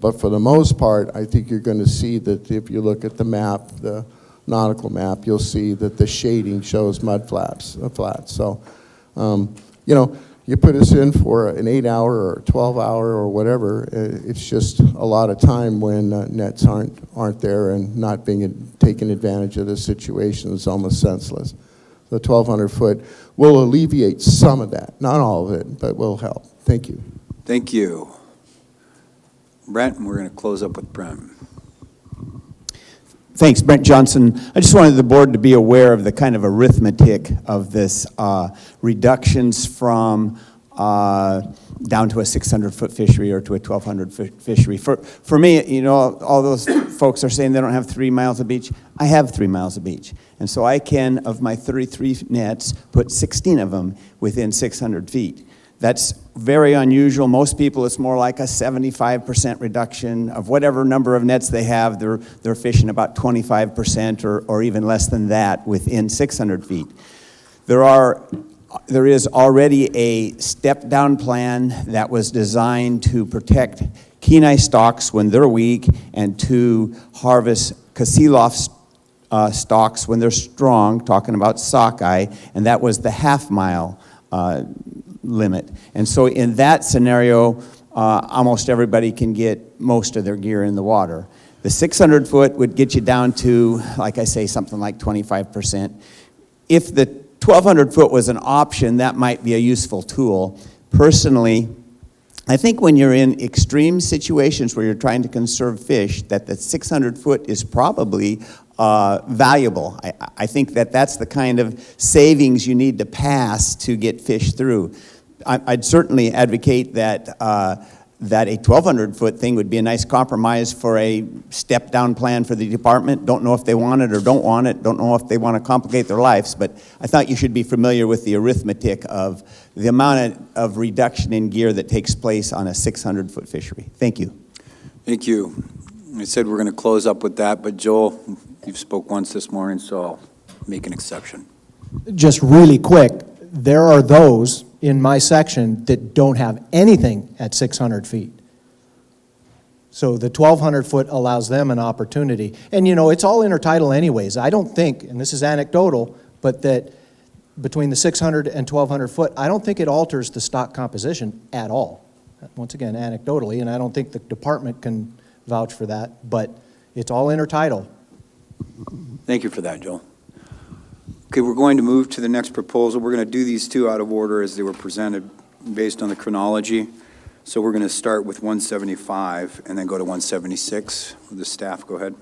But for the most part, I think you're going to see that if you look at the map, the nautical map, you'll see that the shading shows mud flats. So, you put us in for an 8 hour or 12 hour or whatever, it's just a lot of time when nets aren't there and not being taken advantage of the situation is almost senseless. The 1,200 foot will alleviate some of that, not all of it, but will help. Thank you. Thank you. Brent, and we're going to close up with Brent. Thanks, Brent Johnson. I just wanted the board to be aware of the kind of arithmetic of this reductions from down to a 600-foot fishery or to a 1,200-foot fishery. For me, you know, all those folks are saying they don't have 3 miles of beach. I have 3 miles of beach. And so I can, of my 33 nets, put 16 of them within 600 feet. That's very unusual. Most people, it's more like a 75% reduction of whatever number of nets they have. They're fishing about 25% or even less than that within 600 feet. There is already a step-down plan that was designed to protect Kenai stocks when they're weak and to harvest Kasilof stocks when they're strong, talking about sockeye, and that was the half-mile limit. And so in that scenario, almost everybody can get most of their gear in the water. The 600-foot would get you down to, like I say, something like 25%. If the 1,200-foot was an option, that might be a useful tool. Personally, I think when you're in extreme situations where you're trying to conserve fish, that the 600-foot is probably valuable. I think that that's the kind of savings you need to pass to get fish through. I'd certainly advocate that that a 1,200-foot thing would be a nice compromise for a step-down plan for the department. Don't know if they want it or don't want it. Don't know if they want to complicate their lives, but I thought you should be familiar with the arithmetic of the amount of reduction in gear that takes place on a 600-foot fishery. Thank you. Thank you. I said we're going to close up with that, but Joel, you've spoke once this morning, so I'll make an exception. Just really quick, there are those in my section that don't have anything at 600 feet. So the 1,200-foot allows them an opportunity. And, you know, it's all intertidal anyways. I don't think, and this is anecdotal, but that between the 600 and 1,200-foot, I don't think it alters the stock composition at all. Once again, anecdotally, and I don't think the department can vouch for that, but it's all intertidal. Thank you for that, Joel. Okay, we're going to move to the next proposal. We're going to do these two out of order as they were presented based on the chronology. So we're going to start with 175 and then go to 176. Will the staff go ahead?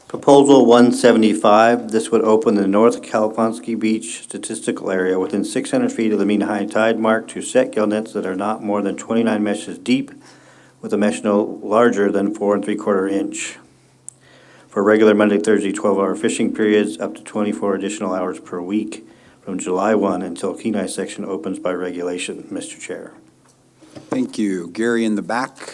Proposal 175, this would open the North Kalaponsky Beach statistical area within 600 feet of the mean high tide mark to set gill nets that are not more than 29 meshes deep with a mesh no larger than 4 3/4 inch. For regular Monday, Thursday, 12-hour fishing periods, up to 24 additional hours per week from July 1 until Kenai section opens by regulation, Mr. Chair. Thank you. Gary in the back.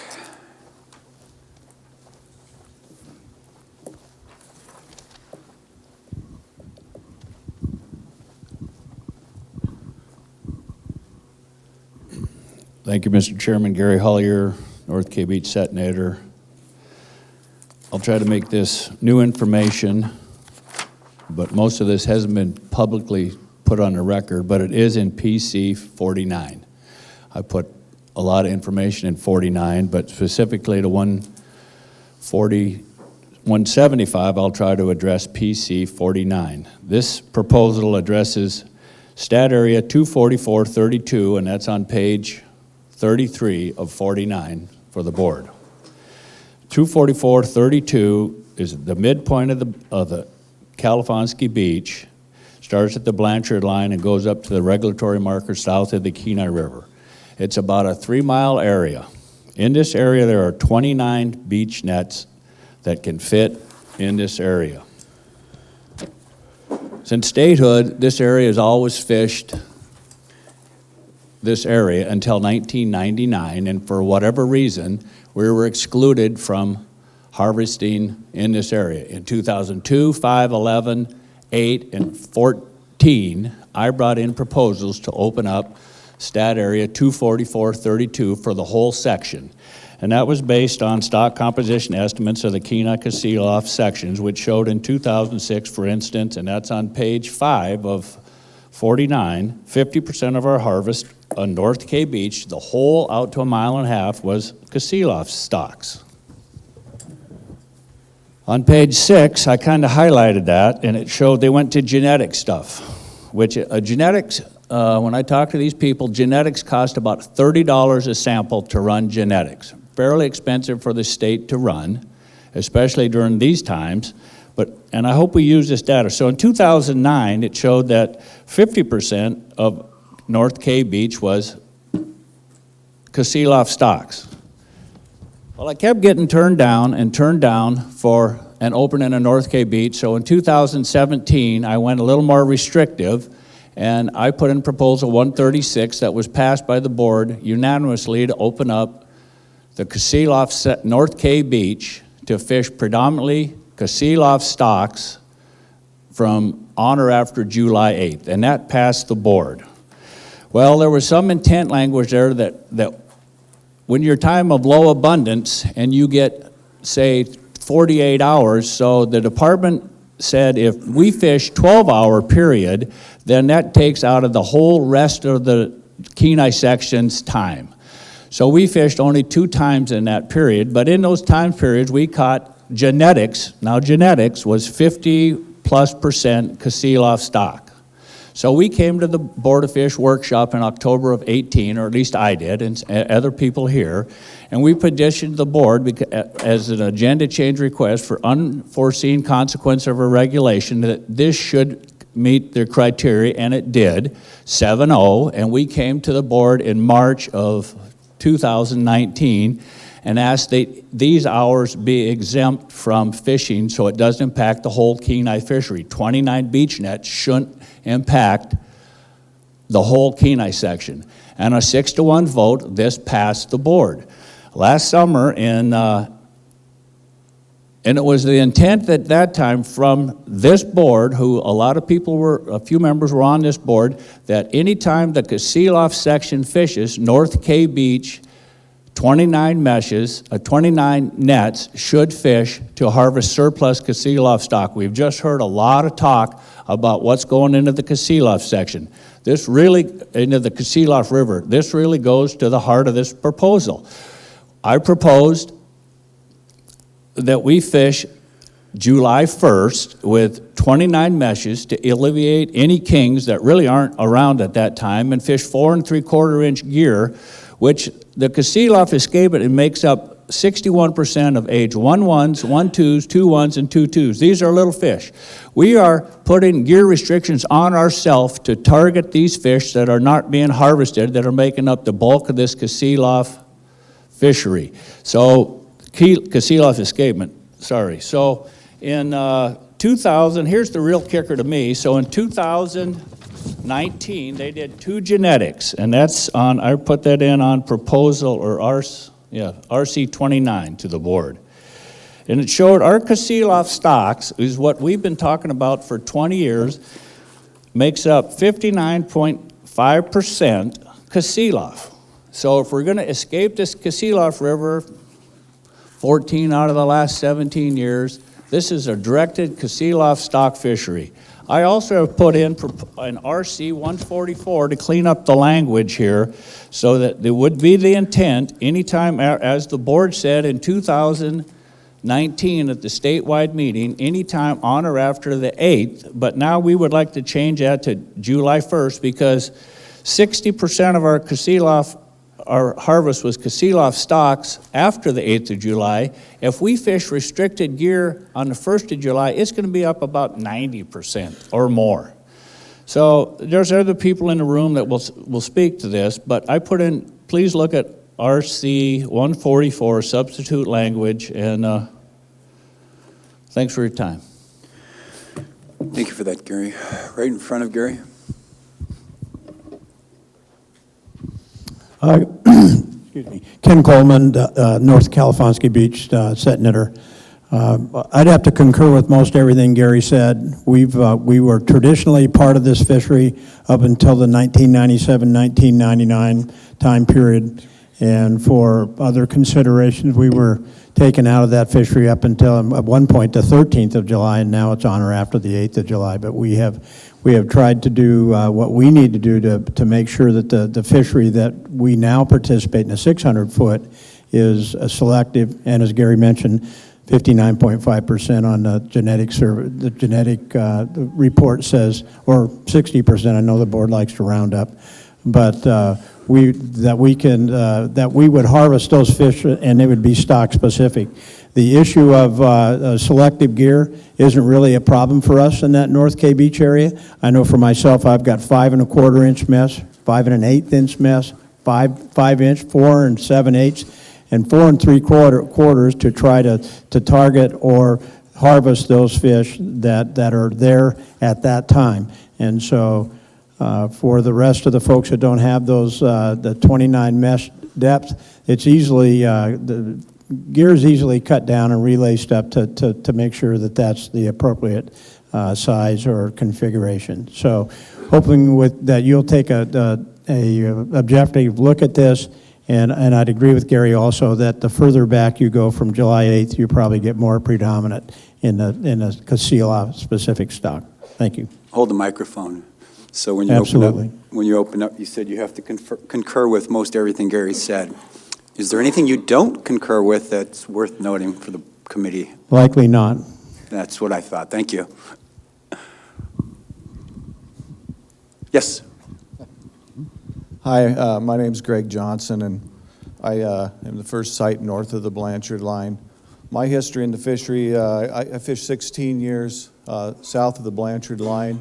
Thank you, Mr. Chairman. Gary Hollier, North K Beach Set Netter. I'll try to make this new information, but most of this hasn't been publicly put on the record, but it is in PC 49. I put a lot of information in 49, but specifically to 175, I'll try to address PC 49. This proposal addresses stat area 24432, and that's on page 33 of 49 for the board. 244.32 is the midpoint of the Kalaponsky Beach, starts at the Blanchard line and goes up to the regulatory marker south of the Kenai River. It's about a 3-mile area. In this area, there are 29 beach nets that can fit in this area. Since statehood, this area has always fished this area until 1999, and for whatever reason, we were excluded from harvesting in this area. In 2002, 5, 11, 8, and 14, I brought in proposals to open up stat area 244.32 for the whole section. And that was based on stock composition estimates of the Kenai Kasilof sections, which showed in 2006, for instance, and that's on page 5 of 49, 50% of our harvest on North K Beach, the whole out to 1.5 miles, was Kasilof stocks. On page 6, I kind of highlighted that, and it showed they went to genetic stuff, which genetics, when I talk to these people, genetics cost about $30 a sample to run genetics. Fairly expensive for the state to run, especially during these times. And I hope we use this data. So in 2009, it showed that 50% of North K Beach was Kasilof stocks. Well, I kept getting turned down for an opening in North K Beach, so in 2017, I went a little more restrictive, and I put in proposal 136 that was passed by the board unanimously to open up the Kasilof North K Beach to fish predominantly Kasilof stocks from on or after July 8th, and that passed the board. Well, there was some intent language there that when your time of low abundance and you get, say, 48 hours, so the department said if we fish 12-hour period, then that takes out of the whole rest of the Kenai section's time. So we fished only 2 times in that period, but in those time periods we caught genetics. Now genetics was 50+% Kasilof stock. So we came to the Board of Fish workshop in October of 18, or at least I did, and other people here, and we petitioned the board as an agenda change request for unforeseen consequence of a regulation that this should meet their criteria, and it did, 7-0, and we came to the board in March of 2019 and asked that these hours be exempt from fishing so it doesn't impact the whole Kenai fishery. 29 beach nets shouldn't impact the whole Kenai section. And a 6-1 vote, this passed the board. Last summer, and it was the intent at that time from this board, who a lot of people were, a few members were on this board, that anytime the Kasilof section fishes North K Beach, 29 meshes, 29 nets should fish to harvest surplus Kasilof stock. We've just heard a lot of talk about what's going into the Kasilof section. This really, into the Kasilof River, this really goes to the heart of this proposal. I proposed that we fish July 1st with 29 meshes to alleviate any kings that really aren't around at that time, and fish 4 3/4 inch gear, which the Kasilof escapement, it makes up 61% of age 1-1s, 1-2s, 2-1s, and 2-2s. These are little fish. We are putting gear restrictions on ourselves to target these fish that are not being harvested, that are making up the bulk of this Kasilof fishery. So, Kasilof escapement, sorry. So in 2000, here's the real kicker to me. So in 2019, they did 2 genetics, and that's on, I put that in on proposal, or RC 29 to the board. And it showed our Kasilof stocks, is what we've been talking about for 20 years, makes up 59.5% Kasilof. So if we're gonna escape this Kasilof River, 14 out of the last 17 years, this is a directed Kasilof stock fishery. I also have put in an RC 144 to clean up the language here so that there would be the intent anytime, as the board said in 2019 at the statewide meeting, anytime on or after the 8th, but now we would like to change that to July 1st because 60% of our Kasilof, our harvest was Kasilof stocks after the 8th of July. If we fish restricted gear on the 1st of July, it's going to be up about 90% or more. So there's other people in the room that will speak to this, but I put in, please look at RC 144, substitute language, and thanks for your time. Thank you for that, Gary. Right in front of Gary. Excuse me. Ken Coleman, North California Beach set netter. I'd have to concur with most everything Gary said. We were traditionally part of this fishery up until the 1997-1999 time period, and for other considerations, we were taken out of that fishery up until at one point the 13th of July, and now it's on or after the 8th of July. But we have tried to do what we need to do to make sure that the fishery that we now participate in, a 600-foot, is selective, and as Gary mentioned, 59.5% on the genetic survey. The genetic report says, or 60%. I know the board likes to round up, but we would harvest those fish and they would be stock specific. The issue of selective gear isn't really a problem for us in that North K Beach area. I know for myself, I've got 5 1/4 inch mesh 5 1/8 inch mesh, 5 inch, 4 7/8, and 4 3/4 to try to target or harvest those fish that are there at that time. And so for the rest of the folks that don't have those, the 29 mesh depth, it's easily, the gear's easily cut down and relaced up to make sure that that's the appropriate size or configuration. So hoping that you'll take a objective look at this, and I'd agree with Gary also that the further back you go from July 8th, you probably get more predominant in the Casila specific stock. Thank you. Hold the microphone. So when you open up, you said you have to concur with most everything Gary said. Is there anything you don't concur with that's worth noting for the committee? Likely not. That's what I thought. Thank you. Yes. Hi, my name's Greg Johnson, and I am the first site north of the Blanchard line. My history in the fishery, I fished 16 years south of the Blanchard line,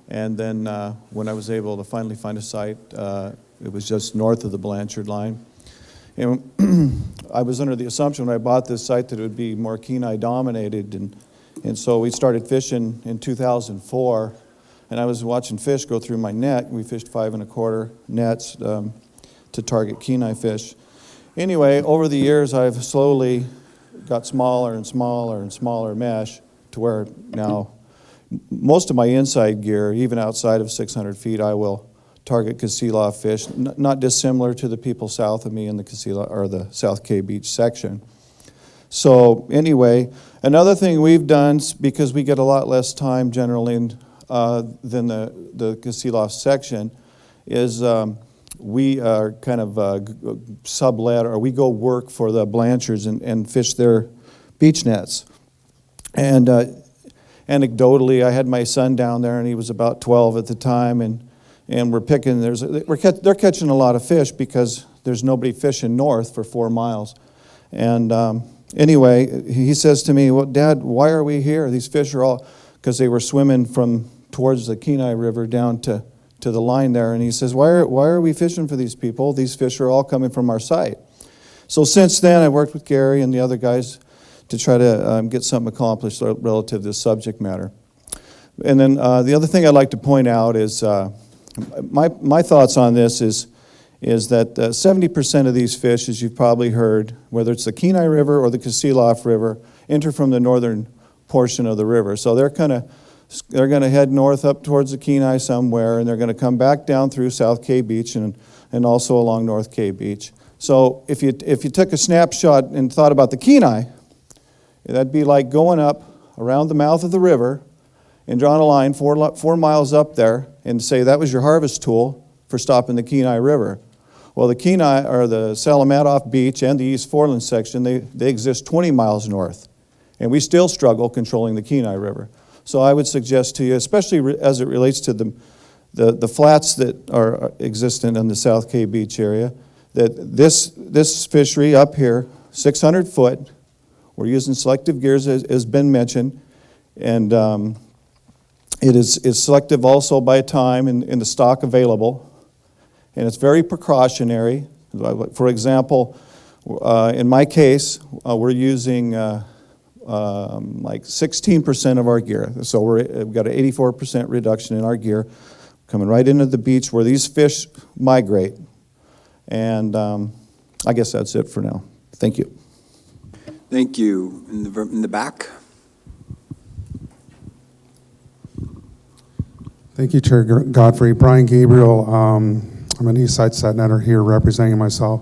and then when I was able to finally find a site, it was just north of the Blanchard line. And I was under the assumption when I bought this site that it would be more Kenai dominated, and so we started fishing in 2004, and I was watching fish go through my net. We fished 5 1/4 nets to target Kenai fish. Anyway, over the years, I've slowly got smaller and smaller and smaller mesh to where now most of my inside gear, even outside of 600 feet, I will target Casila fish, not dissimilar to the people south of me in the Casila or the South K Beach section. So anyway, another thing we've done, because we get a lot less time generally than the Casila section, is we are kind of sublet, or we go work for the Blanchards and fish their beach nets. And anecdotally, I had my son down there, and he was about 12 at the time, and we're picking. They're catching a lot of fish because there's nobody fishing north for 4 miles. And anyway, he says to me, "Well, Dad, why are we here? These fish are all," because they were swimming from towards the Kenai River down to the line there. And he says, "Why are we fishing for these people? These fish are all coming from our site." So since then, I worked with Gary and the other guys to try to get something accomplished relative to this subject matter. And then the other thing I'd like to point out is my thoughts on this is that 70% of these fish, as you've probably heard, whether it's the Kenai River or the Casila River, enter from the northern portion of the river. So they're going to head north up towards the Kenai somewhere, and they're going to come back down through South K Beach and also along North K Beach. So if you took a snapshot and thought about the Kenai, that'd be like going up around the mouth of the river and drawing a line 4 miles up there and say that was your harvest tool for stopping the Kenai River. Well, the Kenai, or the Salamatoff Beach and the East Foreland section, they exist 20 miles north, and we still struggle controlling the Kenai River. So I would suggest to you, especially as it relates to the flats that are existent in the South K Beach area, that this fishery up here, 600 foot, we're using selective gears as has been mentioned, and it is selective also by time in the stock available, and it's very precautionary. For example, in my case, we're using like 16% of our gear. So we've got an 84% reduction in our gear coming right into the beach where these fish migrate. And I guess that's it for now. Thank you. Thank you. In the back. Thank you, Chair Godfrey. Brian Gabriel. I'm an Eastside Sat Netter here representing myself.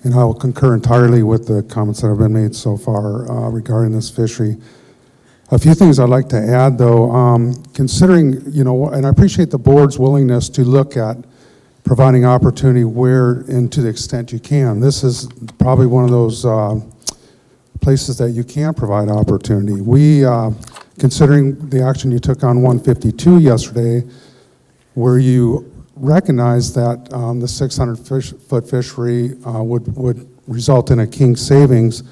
And I will concur entirely with the comments that have been made so far regarding this fishery. A few things I'd like to add, though, considering, and I appreciate the board's willingness to look at providing opportunity where and to the extent you can. This is probably one of those places that you can provide opportunity. We, considering the action you took on 152 yesterday, where you recognize that the 600-foot fishery would result in a king savings,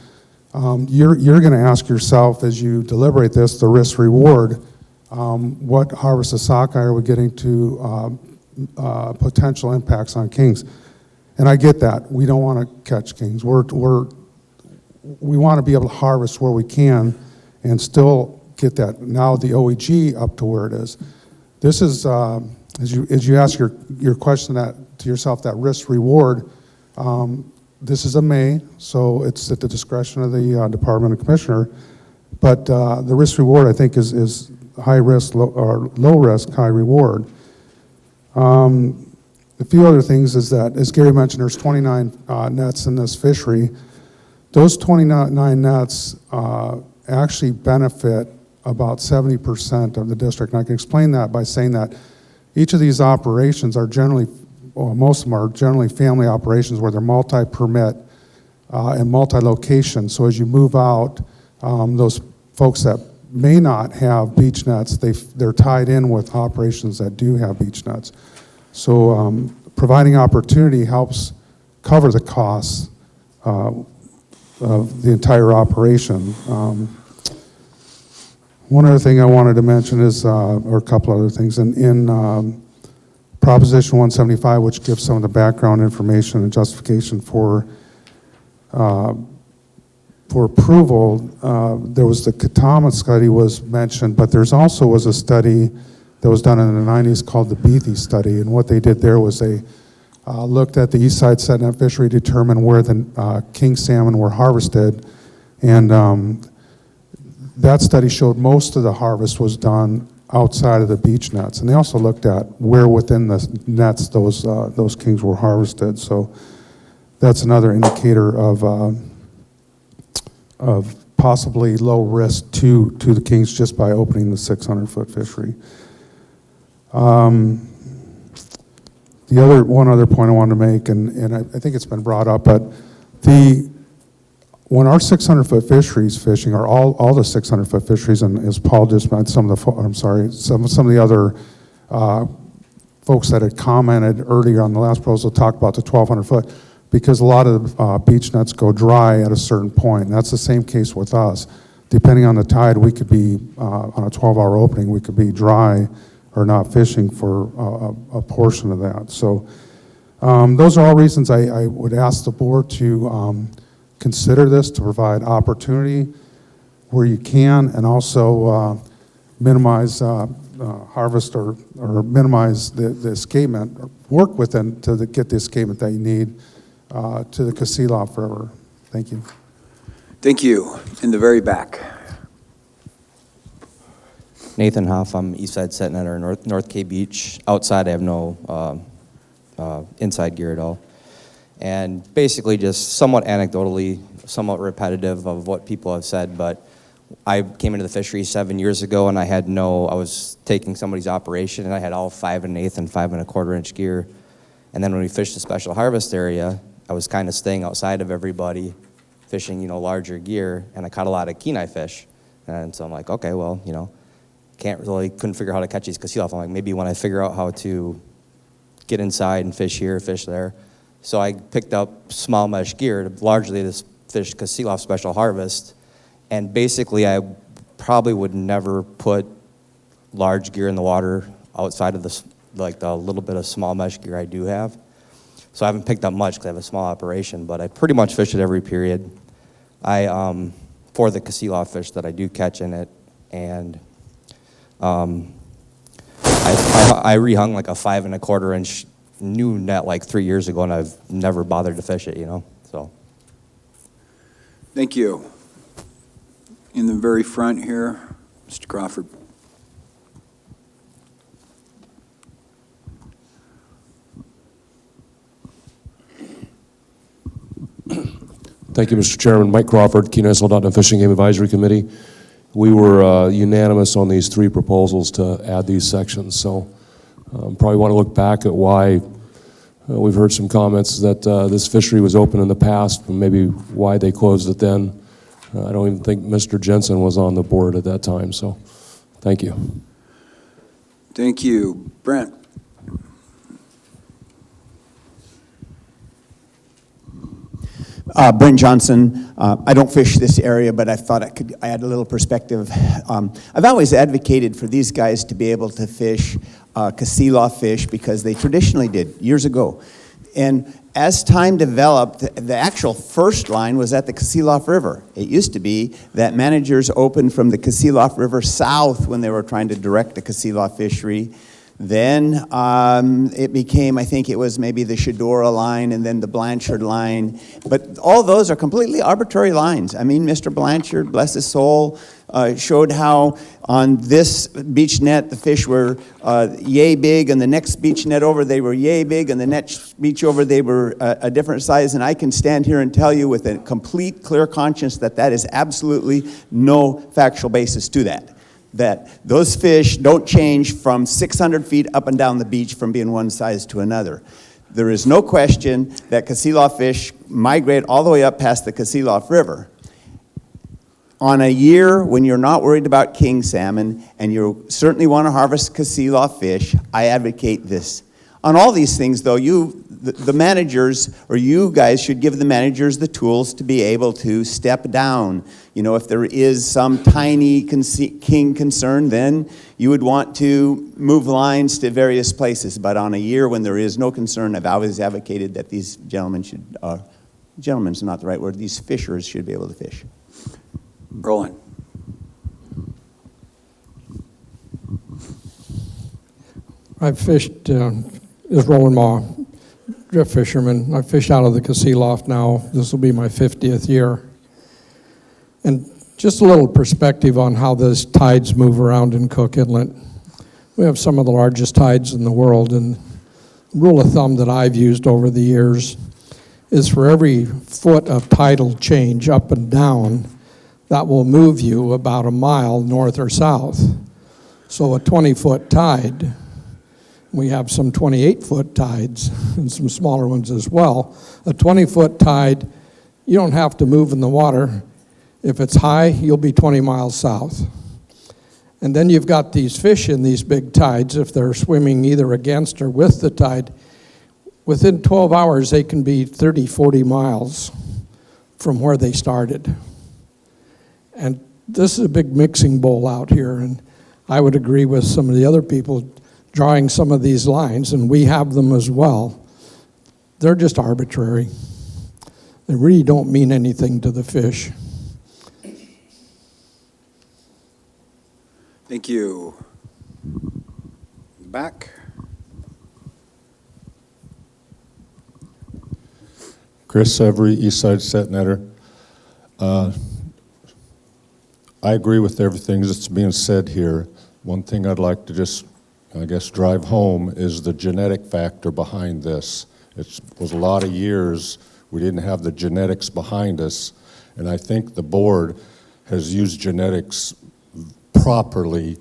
you're going to ask yourself as you deliberate this, the risk-reward, what harvest of sockeye are we getting to potential impacts on kings. And I get that. We don't want to catch kings. We want to be able to harvest where we can and still get that, now the OEG up to where it is. This is, as you ask your question to yourself, that risk reward, this is a may, so it's at the discretion of the Department of Commissioner. But the risk reward, I think, is high risk or low risk, high reward. A few other things is that, as Gary mentioned, there's 29 nets in this fishery. Those 29 nets actually benefit about 70% of the district. And I can explain that by saying that each of these operations are generally, well, most of them are generally family operations where they're multi-permit and multi-location. So as you move out, those folks that may not have beach nets, they're tied in with operations that do have beach nets. So providing opportunity helps cover the costs of the entire operation. One other thing I wanted to mention is, or a couple other things, in Proposition 175, which gives some of the background information and justification for approval, there was the Katama study was mentioned, but there's also was a study that was done in the 90s called the Beatty study, and what they did there was they looked at the east side set net fishery, determined where the king salmon were harvested, and that study showed most of the harvest was done outside of the beach nets, and they also looked at where within the nets those kings were harvested. So that's another indicator of possibly low risk to the kings just by opening the 600-foot fishery. One other point I wanted to make, and I think it's been brought up, but when our 600-foot fisheries fishing, or all the 600-foot fisheries, and as Paul just mentioned, some of the other folks that had commented earlier on the last proposal talked about the 1,200-foot, because a lot of beach nets go dry at a certain point, and that's the same case with us. Depending on the tide, we could be, on a 12-hour opening, we could be dry or not fishing for a portion of that. So those are all reasons I would ask the board to consider this, to provide opportunity where you can, and also minimize harvest or minimize the escapement, or work with them to get the escapement that you need to the Kasilof River. Thank you. Thank you. In the very back. Nathan Hoff, I'm Eastside Set Netter, North Cape Beach. Outside, I have no inside gear at all. And basically just somewhat anecdotally, somewhat repetitive of what people have said, but I came into the fishery 7 years ago, and I was taking somebody's operation, and I had all 5 1/8 and 5 1/4 inch gear. And then when we fished the special harvest area, I was kind of staying outside of everybody, fishing, larger gear, and I caught a lot of Kenai fish. And so I'm like, okay, well, couldn't figure out how to catch these Kasilof. I'm like, maybe when I figure out how to get inside and fish here, fish there. So I picked up small mesh gear to largely this fish Kasilof special harvest. And basically, I probably would never put large gear in the water outside of the little bit of small mesh gear I do have. So I haven't picked up much because I have a small operation, but I pretty much fish it every period. For the Kasilof fish that I do catch in it, and I rehung like a 5 1/4 inch new net like 3 years ago, and I've never bothered to fish it, so. Thank you. In the very front here, Mr. Crawford. Thank you, Mr. Chairman. Mike Crawford, Kenai Soldotna Fishing Game Advisory Committee. We were unanimous on these 3 proposals to add these sections, so probably want to look back at why we've heard some comments that this fishery was open in the past, and maybe why they closed it then. I don't even think Mr. Jensen was on the board at that time, so thank you. Thank you. Brent. Brent Johnson. I don't fish this area, but I thought I could add a little perspective. I've always advocated for these guys to be able to fish Casila fish because they traditionally did years ago. And as time developed, the actual first line was at the Casila River. It used to be that managers opened from the Casila River south when they were trying to direct the Casila fishery. Then it became, I think it was maybe the Shedora line and then the Blanchard line. But all those are completely arbitrary lines. I mean, Mr. Blanchard, bless his soul, showed how on this beach net the fish were yay big, and the next beach net over they were yay big, and the next beach over they were a different size. And I can stand here and tell you with a complete clear conscience that that is absolutely no factual basis to that. That those fish don't change from 600 feet up and down the beach from being one size to another. There is no question that Casila fish migrate all the way up past the Casila River. On a year when you're not worried about king salmon and you certainly want to harvest Casila fish, I advocate this. On all these things, though, the managers, or you guys should give the managers the tools to be able to step down. You know, if there is some tiny king concern, then you would want to move lines to various places. But on a year when there is no concern, I've always advocated that these gentlemen should, gentlemen's not the right word, these fishers should be able to fish. Roland. I've fished, as Roland Maw, drift fisherman. I fish out of the Casila now. This will be my 50th year. And just a little perspective on how those tides move around in Cook Inlet. We have some of the largest tides in the world, and the rule of thumb that I've used over the years is for every foot of tidal change up and down, that will move you about a mile north or south. So a 20-foot tide, we have some 28-foot tides and some smaller ones as well. A 20-foot tide, you don't have to move in the water. If it's high, you'll be 20 miles south. And then you've got these fish in these big tides, if they're swimming either against or with the tide, within 12 hours they can be 30, 40 miles from where they started. And this is a big mixing bowl out here, and I would agree with some of the other people drawing some of these lines, and we have them as well. They're just arbitrary. They really don't mean anything to the fish. Thank you. Back. Chris Severy, Eastside Set Netter. I agree with everything that's being said here. One thing I'd like to just, I guess, drive home is the genetic factor behind this. It was a lot of years we didn't have the genetics behind us, and I think the board has used genetics properly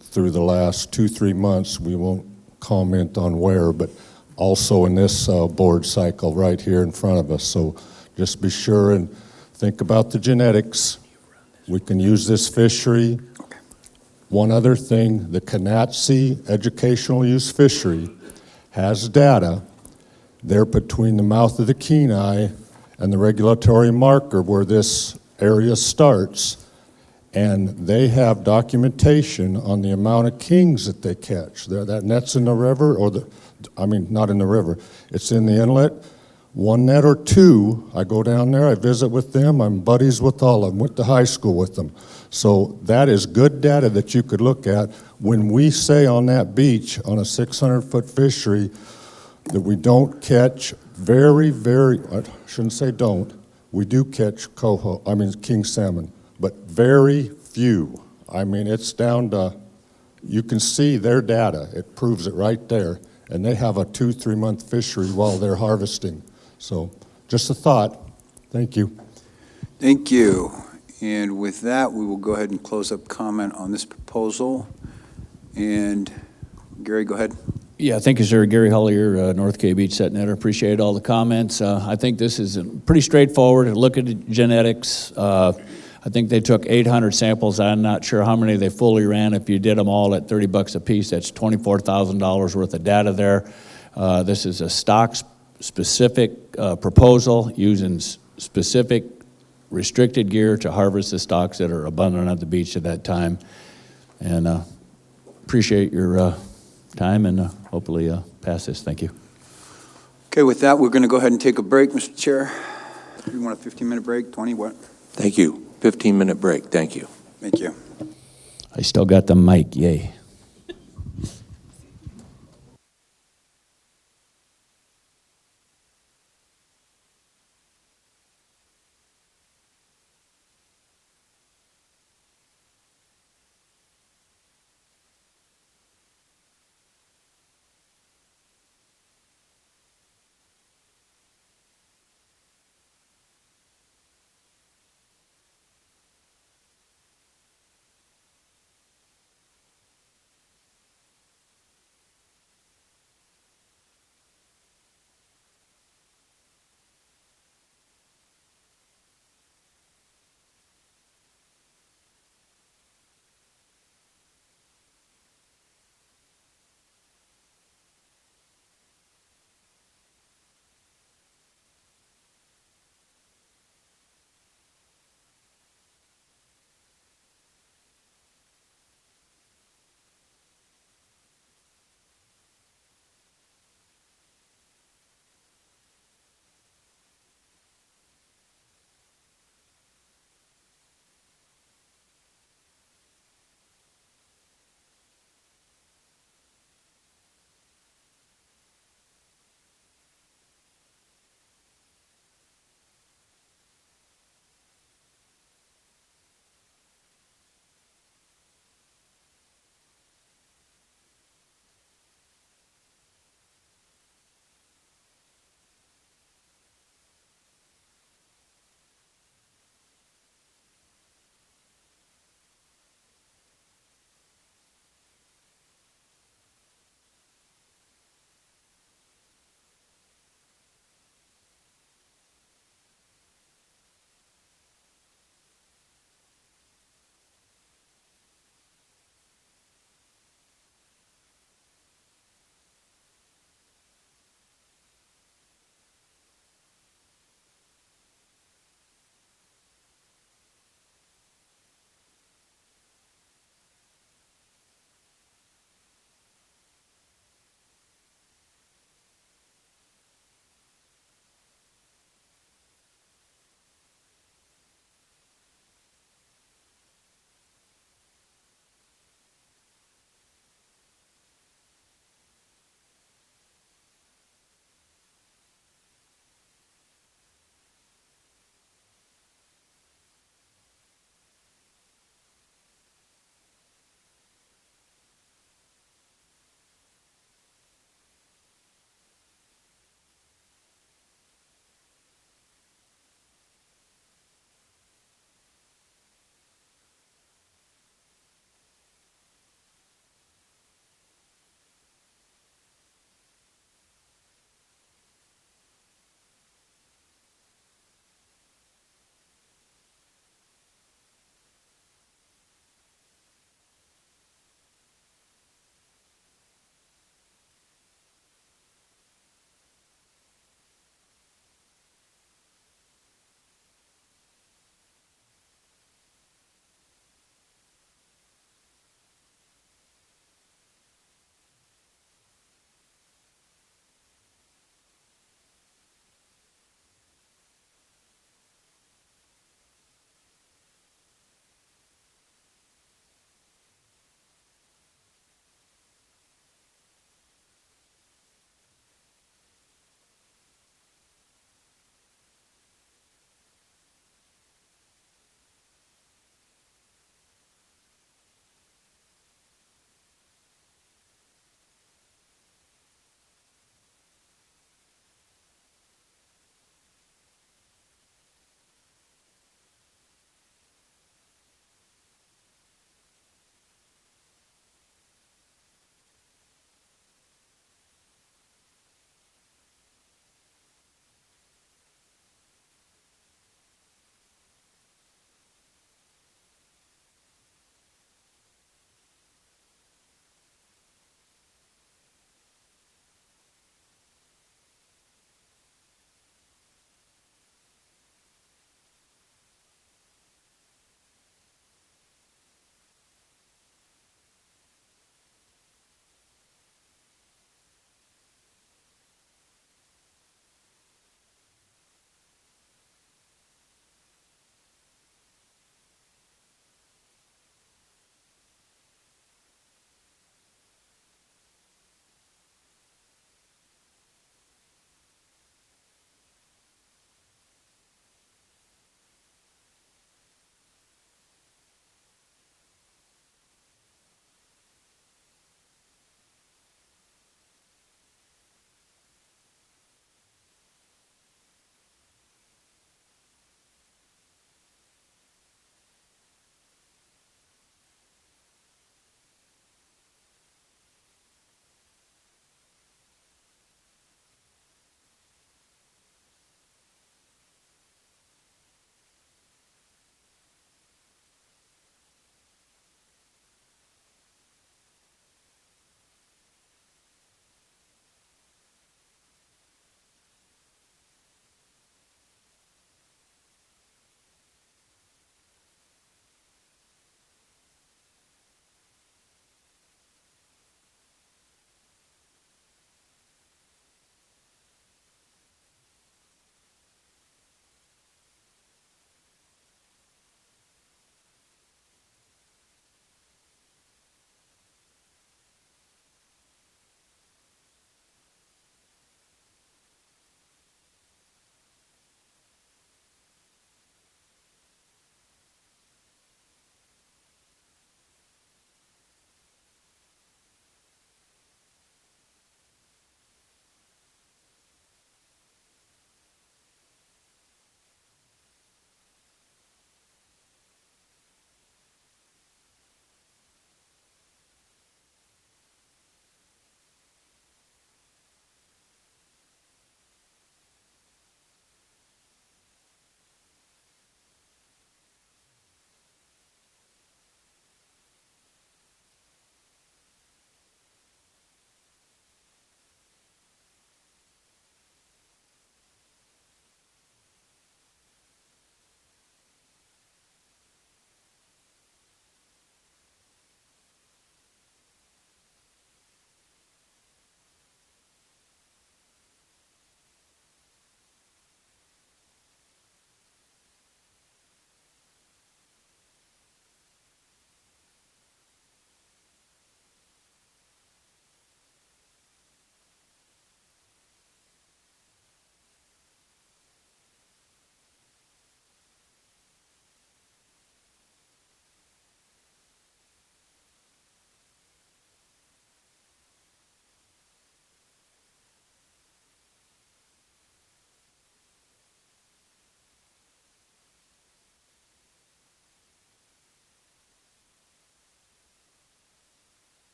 through the last 2-3 months. We won't comment on where, but also in this board cycle right here in front of us. So just be sure and think about the genetics. We can use this fishery. One other thing, the Canatsie Educational Use Fishery has data there between the mouth of the Kenai and the regulatory marker where this area starts, and they have documentation on the amount of kings that they catch. That net's in the river, or not in the river, it's in the inlet. One net or two, I go down there, I visit with them, I'm buddies with all of them, went to high school with them. So that is good data that you could look at when we say on that beach, on a 600-foot fishery, that we don't catch I shouldn't say don't, we do catch king salmon, but very few. I mean, it's down to, you can see their data, it proves it right there, and they have a 2-3 month fishery while they're harvesting. So just a thought. Thank you. Thank you. And with that, we will go ahead and close up comment on this proposal. And Gary, go ahead. Yeah, thank you, sir. Gary Hollier, North K Beach Set Netter. Appreciate all the comments. I think this is pretty straightforward. Look at the genetics. I think they took 800 samples. I'm not sure how many they fully ran. If you did them all at $30 a piece, that's $24,000 worth of data there. This is a stock-specific proposal using specific restricted gear to harvest the stocks that are abundant at the beach at that time. And appreciate your time, and hopefully pass this. Thank you. Okay, with that, we're going to go ahead and take a break, Mr. Chair. You want a 15-minute break? 20, what? Thank you. 15-minute break. Thank you. Thank you. I still got the mic, yay.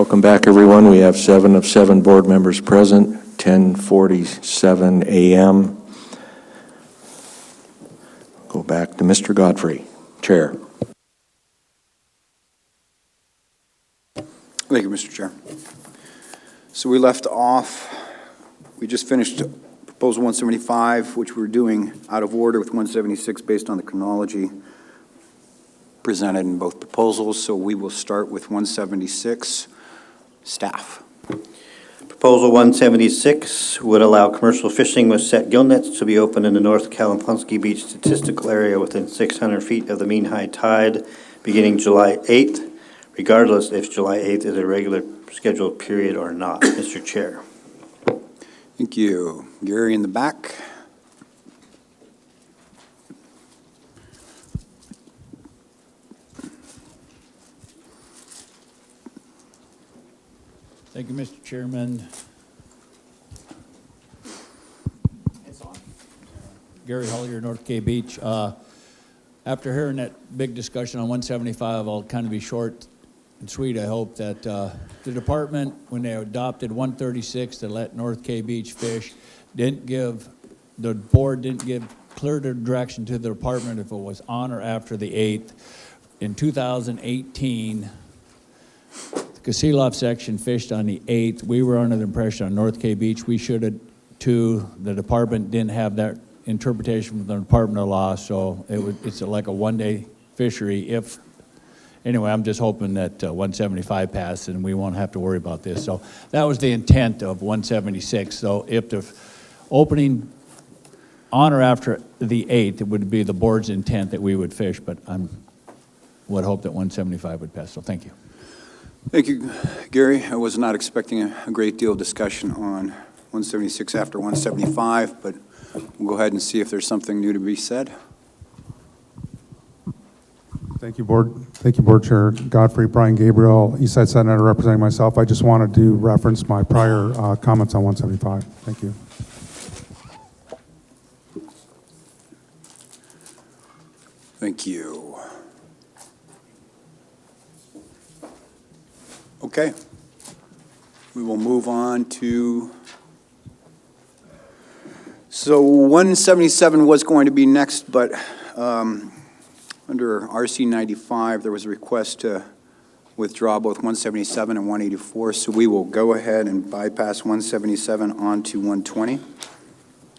Welcome back, everyone. We have 7 of 7 board members present, 10:47 a.m. Go back to Mr. Godfrey, Chair. Thank you, Mr. Chair. So we left off, we just finished Proposal 175, which we're doing out of order with 176 based on the chronology presented in both proposals. So we will start with 176. Staff. Proposal 176 would allow commercial fishing with set gill nets to be open in the North Kalamponsky Beach statistical area within 600 feet of the mean high tide beginning July 8th, regardless if July 8th is a regular scheduled period or not. Mr. Chair. Thank you. Gary in the back. Thank you, Mr. Chairman. It's on. Gary Hollier, North K Beach. After hearing that big discussion on 175, I'll kind of be short and sweet. I hope that the department, when they adopted 136 to let North K Beach fish, the board didn't give clear direction to the department if it was on or after the 8th. In 2018, Kasilof section fished on the 8th. We were under the impression on North K Beach we should have too. The department didn't have that interpretation from the Department of Law, so it's like a one-day fishery. Anyway, I'm just hoping that 175 passed and we won't have to worry about this. So that was the intent of 176. So if the opening on or after the 8th, it would be the board's intent that we would fish, but I would hope that 175 would pass. So thank you. Thank you, Gary. I was not expecting a great deal of discussion on 176 after 175, but we'll go ahead and see if there's something new to be said. Thank you, Board. Thank you, Board Chair Godfrey. Brian Gabriel, Eastside Senator, representing myself. I just wanted to reference my prior comments on 175. Thank you. Thank you. Okay. We will move on to, so 177 was going to be next, but under RC 95, there was a request to withdraw both 177 and 184, so we will go ahead and bypass 177 on to 120.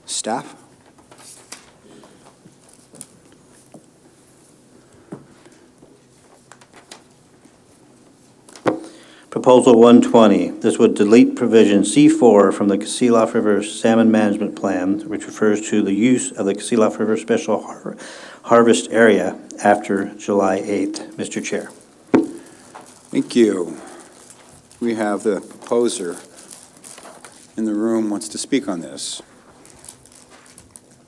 Staff? Proposal 120. This would delete provision C4 from the Kasilof River Salmon Management Plan, which refers to the use of the Kasilof River Special Harvest Area after July 8th. Mr. Chair. Thank you. We have the proposer in the room wants to speak on this.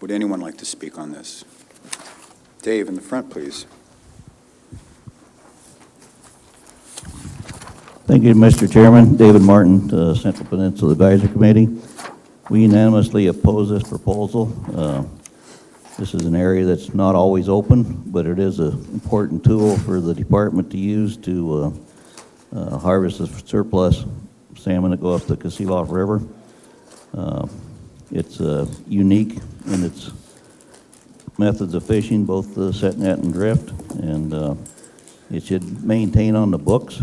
Would anyone like to speak on this? Dave, in the front, please. Thank you, Mr. Chairman. David Martin, Central Peninsula Advisory Committee. We unanimously oppose this proposal. This is an area that's not always open, but it is an important tool for the department to use to harvest the surplus salmon that go up the Kasilof River. It's unique in its methods of fishing, both the set net and drift, and it should maintain on the books.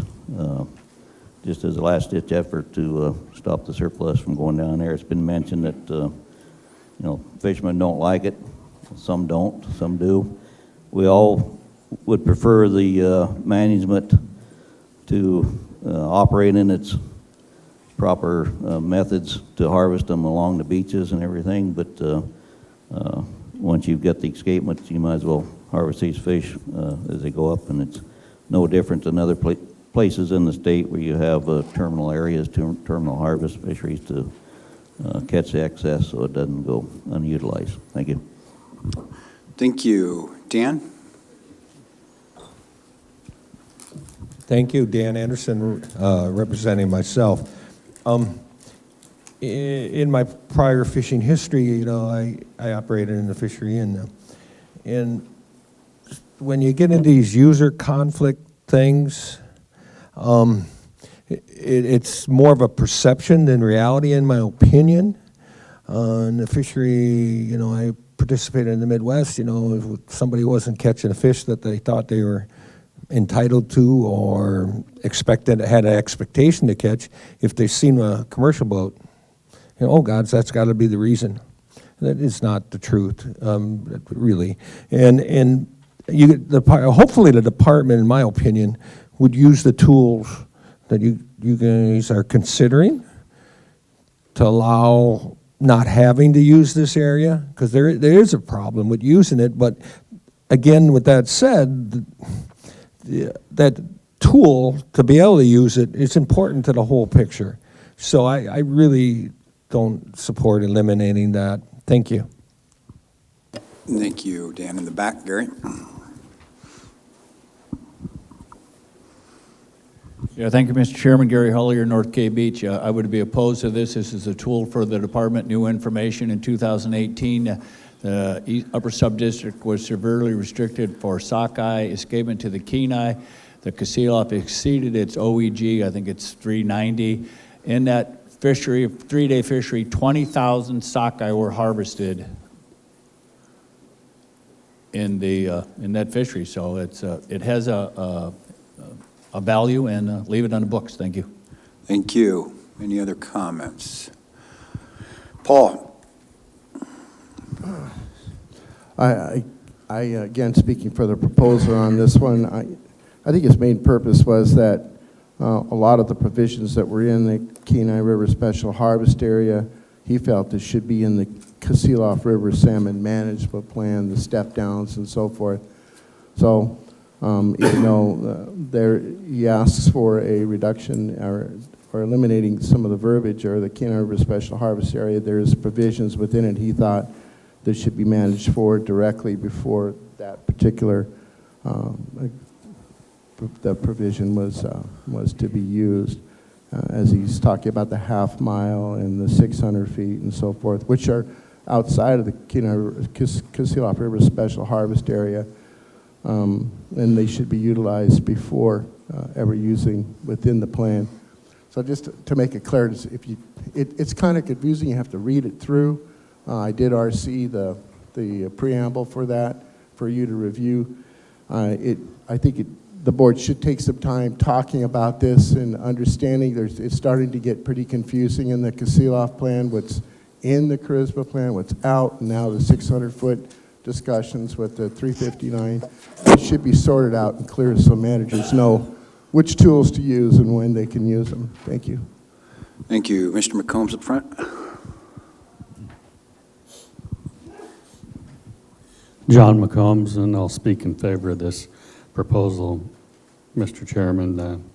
Just as a last-ditch effort to stop the surplus from going down there. It's been mentioned that fishermen don't like it. Some don't, some do. We all would prefer the management to operate in its proper methods to harvest them along the beaches and everything, but once you've got the escapement, you might as well harvest these fish as they go up, and it's no different than other places in the state where you have terminal areas, terminal harvest fisheries to catch the excess so it doesn't go unutilized. Thank you. Thank you. Dan? Thank you, Dan Anderson, representing myself. In my prior fishing history, I operated in the fishery, and when you get into these user conflict things, it's more of a perception than reality, in my opinion. In the fishery, you know, I participated in the Midwest, you know, if somebody wasn't catching a fish that they thought they were entitled to or had an expectation to catch, if they've seen a commercial boat, you know, oh God, that's got to be the reason. That is not the truth, really. And hopefully the department, in my opinion, would use the tools that you guys are considering to allow not having to use this area, because there is a problem with using it. But again, with that said, that tool, to be able to use it, is important to the whole picture. So I really don't support eliminating that. Thank you. Thank you, Dan. In the back, Gary. Yeah, thank you, Mr. Chairman. Gary Hollier, North K Beach. I would be opposed to this. This is a tool for the department. New information in 2018. The upper subdistrict was severely restricted for sockeye escapement to the Kenai. The Kasilof exceeded its OEG. I think it's 390. In that fishery, 3-day fishery, 20,000 sockeye were harvested in that fishery. So it has a value, and leave it on the books. Thank you. Thank you. Any other comments? Paul. I again, speaking for the proposer on this one, I think his main purpose was that a lot of the provisions that were in the Kenai River Special Harvest Area, he felt this should be in the Kasilof River Salmon Management Plan, the step downs and so forth. So even though he asks for a reduction or eliminating some of the verbiage or the Kenai River Special Harvest Area, there's provisions within it he thought that should be managed for directly before that particular the provision was to be used, as he's talking about the half mile and the 600 feet and so forth, which are outside of the Kasilof River Special Harvest Area, and they should be utilized before ever using within the plan. So just to make it clear, it's kind of confusing. You have to read it through. I did RC the preamble for that for you to review. I think the board should take some time talking about this and understanding. It's starting to get pretty confusing in the Kasilof plan, what's in the Charisma plan, what's out, and now the 600-foot discussions with the 359. It should be sorted out and clear so managers know which tools to use and when they can use them. Thank you. Thank you. Mr. McCombs up front. John McCombs, and I'll speak in favor of this proposal, Mr. Chairman.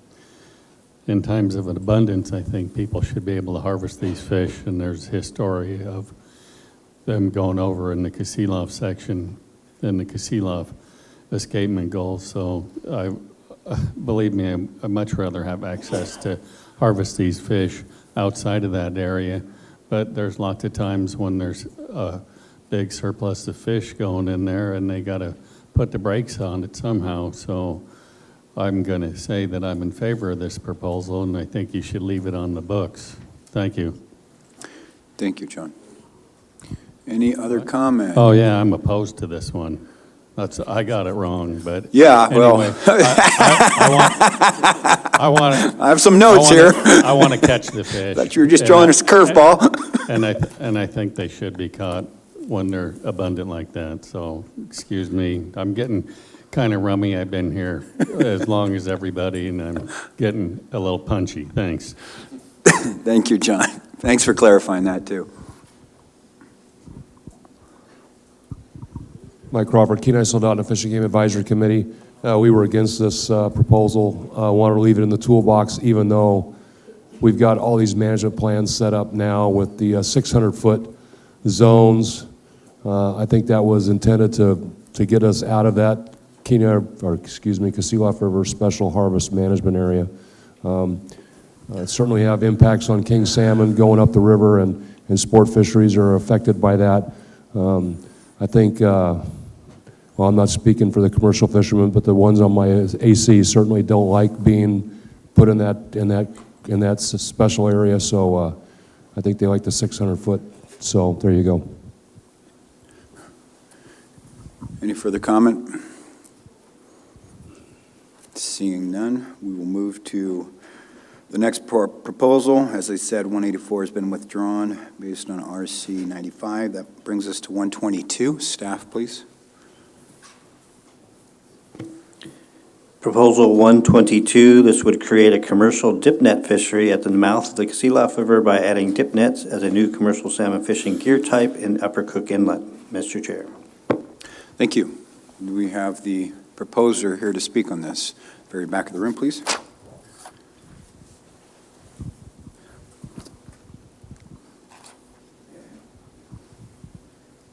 In times of an abundance, I think people should be able to harvest these fish, and there's history of them going over in the Kasilof section and the Kasilof escapement goals. So believe me, I'd much rather have access to harvest these fish outside of that area. But there's lots of times when there's a big surplus of fish going in there, and they got to put the brakes on it somehow. So I'm going to say that I'm in favor of this proposal, and I think you should leave it on the books. Thank you. Thank you, John. Any other comments? Oh yeah, I'm opposed to this one. I got it wrong, but yeah. Anyway, well, I have some notes here. I want to catch the fish. Thought you were just throwing us a curveball. and I think they should be caught when they're abundant like that. So excuse me, I'm getting kind of rummy. I've been here as long as everybody, and I'm getting a little punchy. Thanks. Thank you, John. Thanks for clarifying that too. Mike Crawford, Kenai Soldotna Fishing Game Advisory Committee. We were against this proposal. Wanted to leave it in the toolbox, even though we've got all these management plans set up now with the 600-foot zones. I think that was intended to get us out of that Kasilof River Special Harvest Management Area. Certainly have impacts on king salmon going up the river, and sport fisheries are affected by that. I think, well, I'm not speaking for the commercial fishermen, but the ones on my AC certainly don't like being put in that and that's a special area, so I think they like the 600-foot, so there you go. Any further comment? Seeing none, we will move to the next proposal. As I said, 184 has been withdrawn based on RC 95. That brings us to 122. Staff, please. Proposal 122, this would create a commercial dip net fishery at the mouth of the Kasilof River by adding dip nets as a new commercial salmon fishing gear type in Upper Cook Inlet. Mr. Chair. Thank you. Do we have the proposer here to speak on this? Very back of the room, please.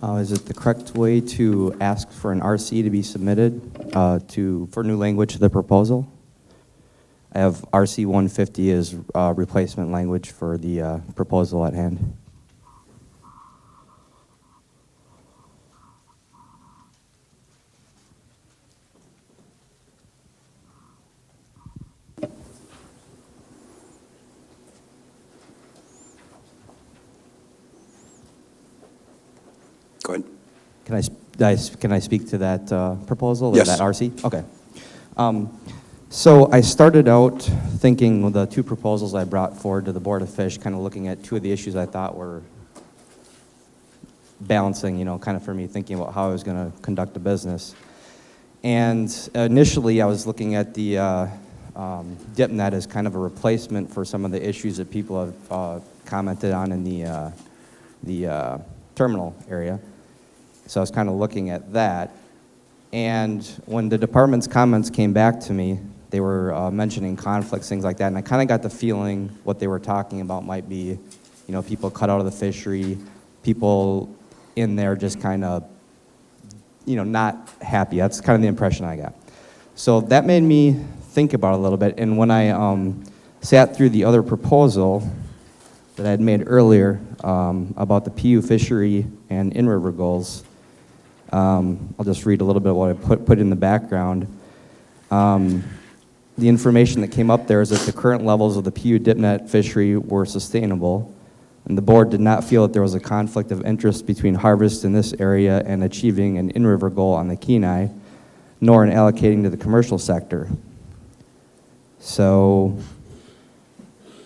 Is it the correct way to ask for an RC to be submitted for new language to the proposal? I have RC 150 as replacement language for the proposal at hand. Go ahead. Can I speak to that proposal? Yes. Or that RC? Okay. So I started out thinking the two proposals I brought forward to the Board of Fish, kind of looking at two of the issues I thought were balancing, kind of for me thinking about how I was going to conduct a business. And initially I was looking at the dip net as kind of a replacement for some of the issues that people have commented on in the terminal area. So I was kind of looking at that. And when the department's comments came back to me, they were mentioning conflicts, things like that. And I kind of got the feeling what they were talking about might be, people cut out of the fishery, people in there just kind of, not happy. That's kind of the impression I got. So that made me think about it a little bit. And when I sat through the other proposal that I had made earlier about the PU fishery and in-river goals, I'll just read a little bit of what I put in the background. The information that came up there is that the current levels of the PU dip net fishery were sustainable, and the board did not feel that there was a conflict of interest between harvest in this area and achieving an in-river goal on the Kenai, nor in allocating to the commercial sector. So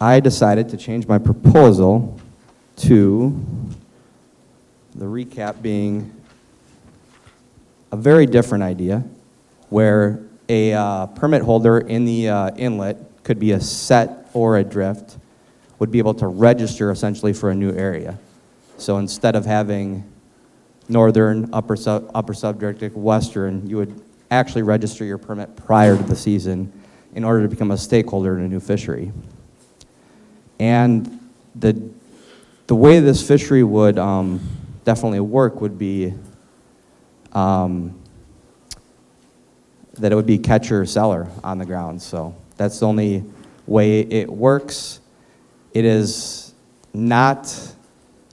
I decided to change my proposal to the recap being a very different idea, where a permit holder in the inlet, could be a set or a drift, would be able to register essentially for a new area. So instead of having northern, upper subdistrict, western, you would actually register your permit prior to the season in order to become a stakeholder in a new fishery. And the way this fishery would definitely work would be that it would be catcher-seller on the ground. So that's the only way it works. It is not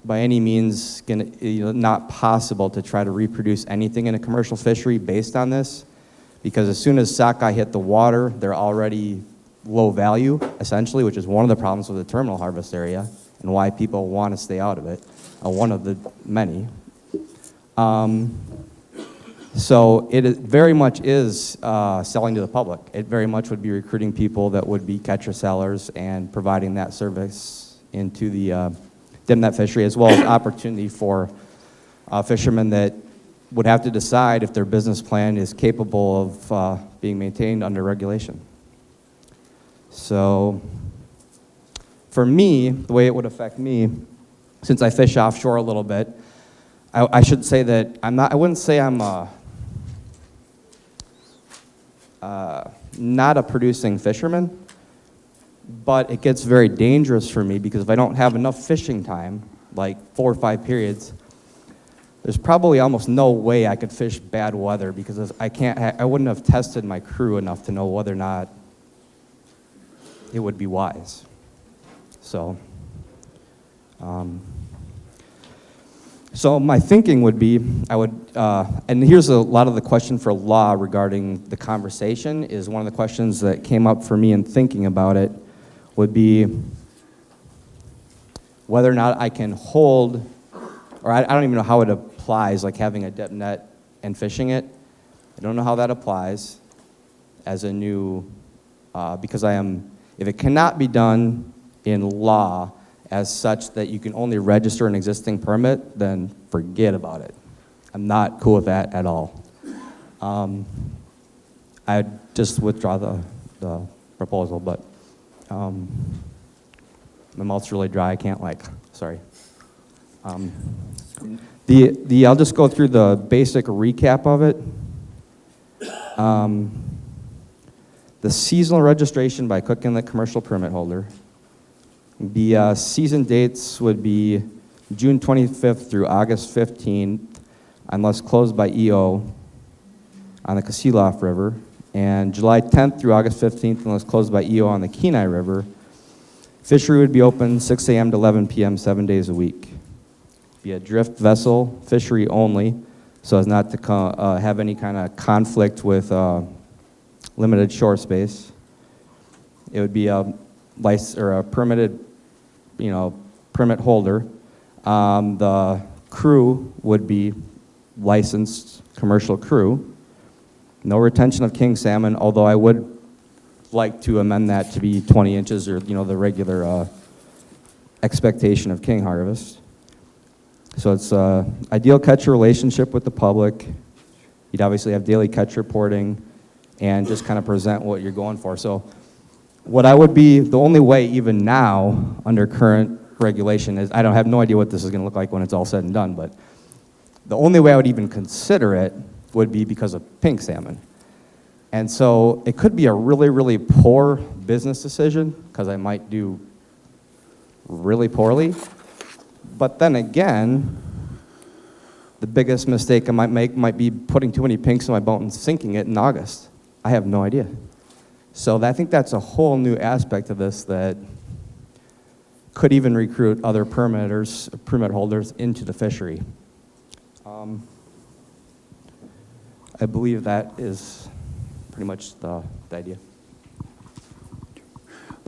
by any means not possible to try to reproduce anything in a commercial fishery based on this, because as soon as sockeye hit the water, they're already low value, essentially, which is one of the problems with the terminal harvest area and why people want to stay out of it, one of the many. So it very much is selling to the public. It very much would be recruiting people that would be catcher sellers and providing that service into the dip net fishery, as well as opportunity for fishermen that would have to decide if their business plan is capable of being maintained under regulation. So for me, the way it would affect me, since I fish offshore a little bit, I should say that I wouldn't say I'm not a producing fisherman, but it gets very dangerous for me because if I don't have enough fishing time, like 4 or 5 periods, there's probably almost no way I could fish bad weather because I wouldn't have tested my crew enough to know whether or not it would be wise. So, so my thinking would be, and here's a lot of the question for law regarding the conversation, is one of the questions that came up for me in thinking about it would be whether or not I can hold, or I don't even know how it applies, like having a depth net and fishing it. I don't know how that applies as a new, because if it cannot be done in law as such that you can only register an existing permit, then forget about it. I'm not cool with that at all. I'd just withdraw the proposal, but my mouth's really dry, I can't sorry. I'll just go through the basic recap of it. The seasonal registration by Cook Inlet commercial permit holder. The season dates would be June 25th through August 15th, unless closed by EO on the Kasilof River, and July 10th through August 15th, unless closed by EO on the Kenai River. Fishery would be open 6 a.m. to 11 p.m. 7 days a week. Be a drift vessel, fishery only, so as not to have any kind of conflict with limited shore space. It would be a permitted, permit holder. The crew would be licensed commercial crew. No retention of king salmon, although I would like to amend that to be 20 inches or the regular expectation of king harvest. So it's ideal catch relationship with the public. You'd obviously have daily catch reporting and just kind of present what you're going for. So what I would be, the only way even now under current regulation is, I have no idea what this is going to look like when it's all said and done, but the only way I would even consider it would be because of pink salmon. And so it could be a really, really poor business decision because I might do really poorly. But then again, the biggest mistake I might make might be putting too many pinks in my boat and sinking it in August. I have no idea. So I think that's a whole new aspect of this that could even recruit other permit holders into the fishery. I believe that is pretty much the idea.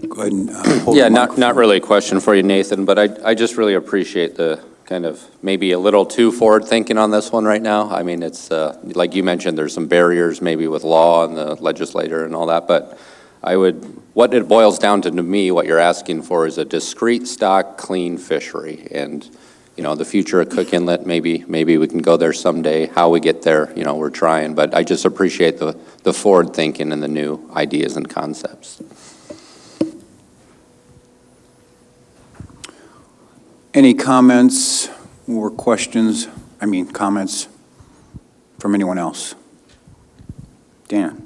Go ahead and hold Yeah, the not really a question for you, Nathan, but I just really appreciate the kind of maybe a little too forward thinking on this one right now. I mean, it's like you mentioned, there's some barriers maybe with law and the legislator and all that, but what it boils down to me, what you're asking for is a discrete stock, clean fishery. And, the future of Cook Inlet, maybe we can go there someday. How we get there, we're trying, but I just appreciate the forward thinking and the new ideas and concepts. Any comments or comments from anyone else? Dan?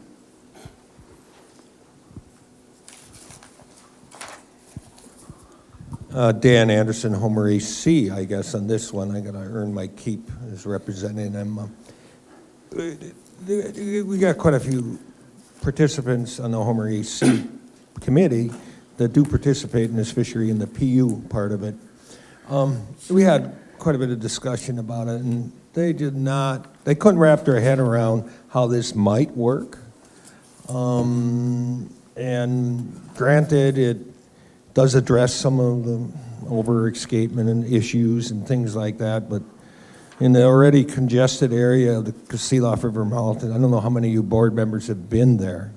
Dan Anderson, Homer AC, I guess, on this one. I got to earn my keep as representing them. We got quite a few participants on the Homer AC committee that do participate in this fishery in the PU part of it. We had quite a bit of discussion about it, and they couldn't wrap their head around how this might work. And granted, it does address some of the over-escapement and issues and things like that, but in the already congested area of the Kasilof River mouth, and I don't know how many of you board members have been there,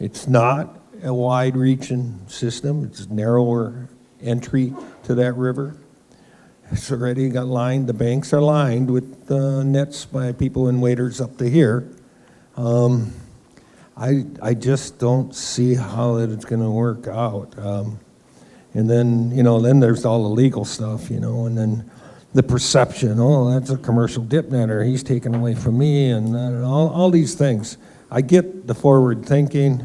it's not a wide-reaching system. It's a narrower entry to that river. It's already got lined, the banks are lined with nets by people and waders up to here. I just don't see how it's going to work out. And then, then there's all the legal stuff, and then the perception, that's a commercial dip netter, he's taken away from me, and all these things. I get the forward thinking.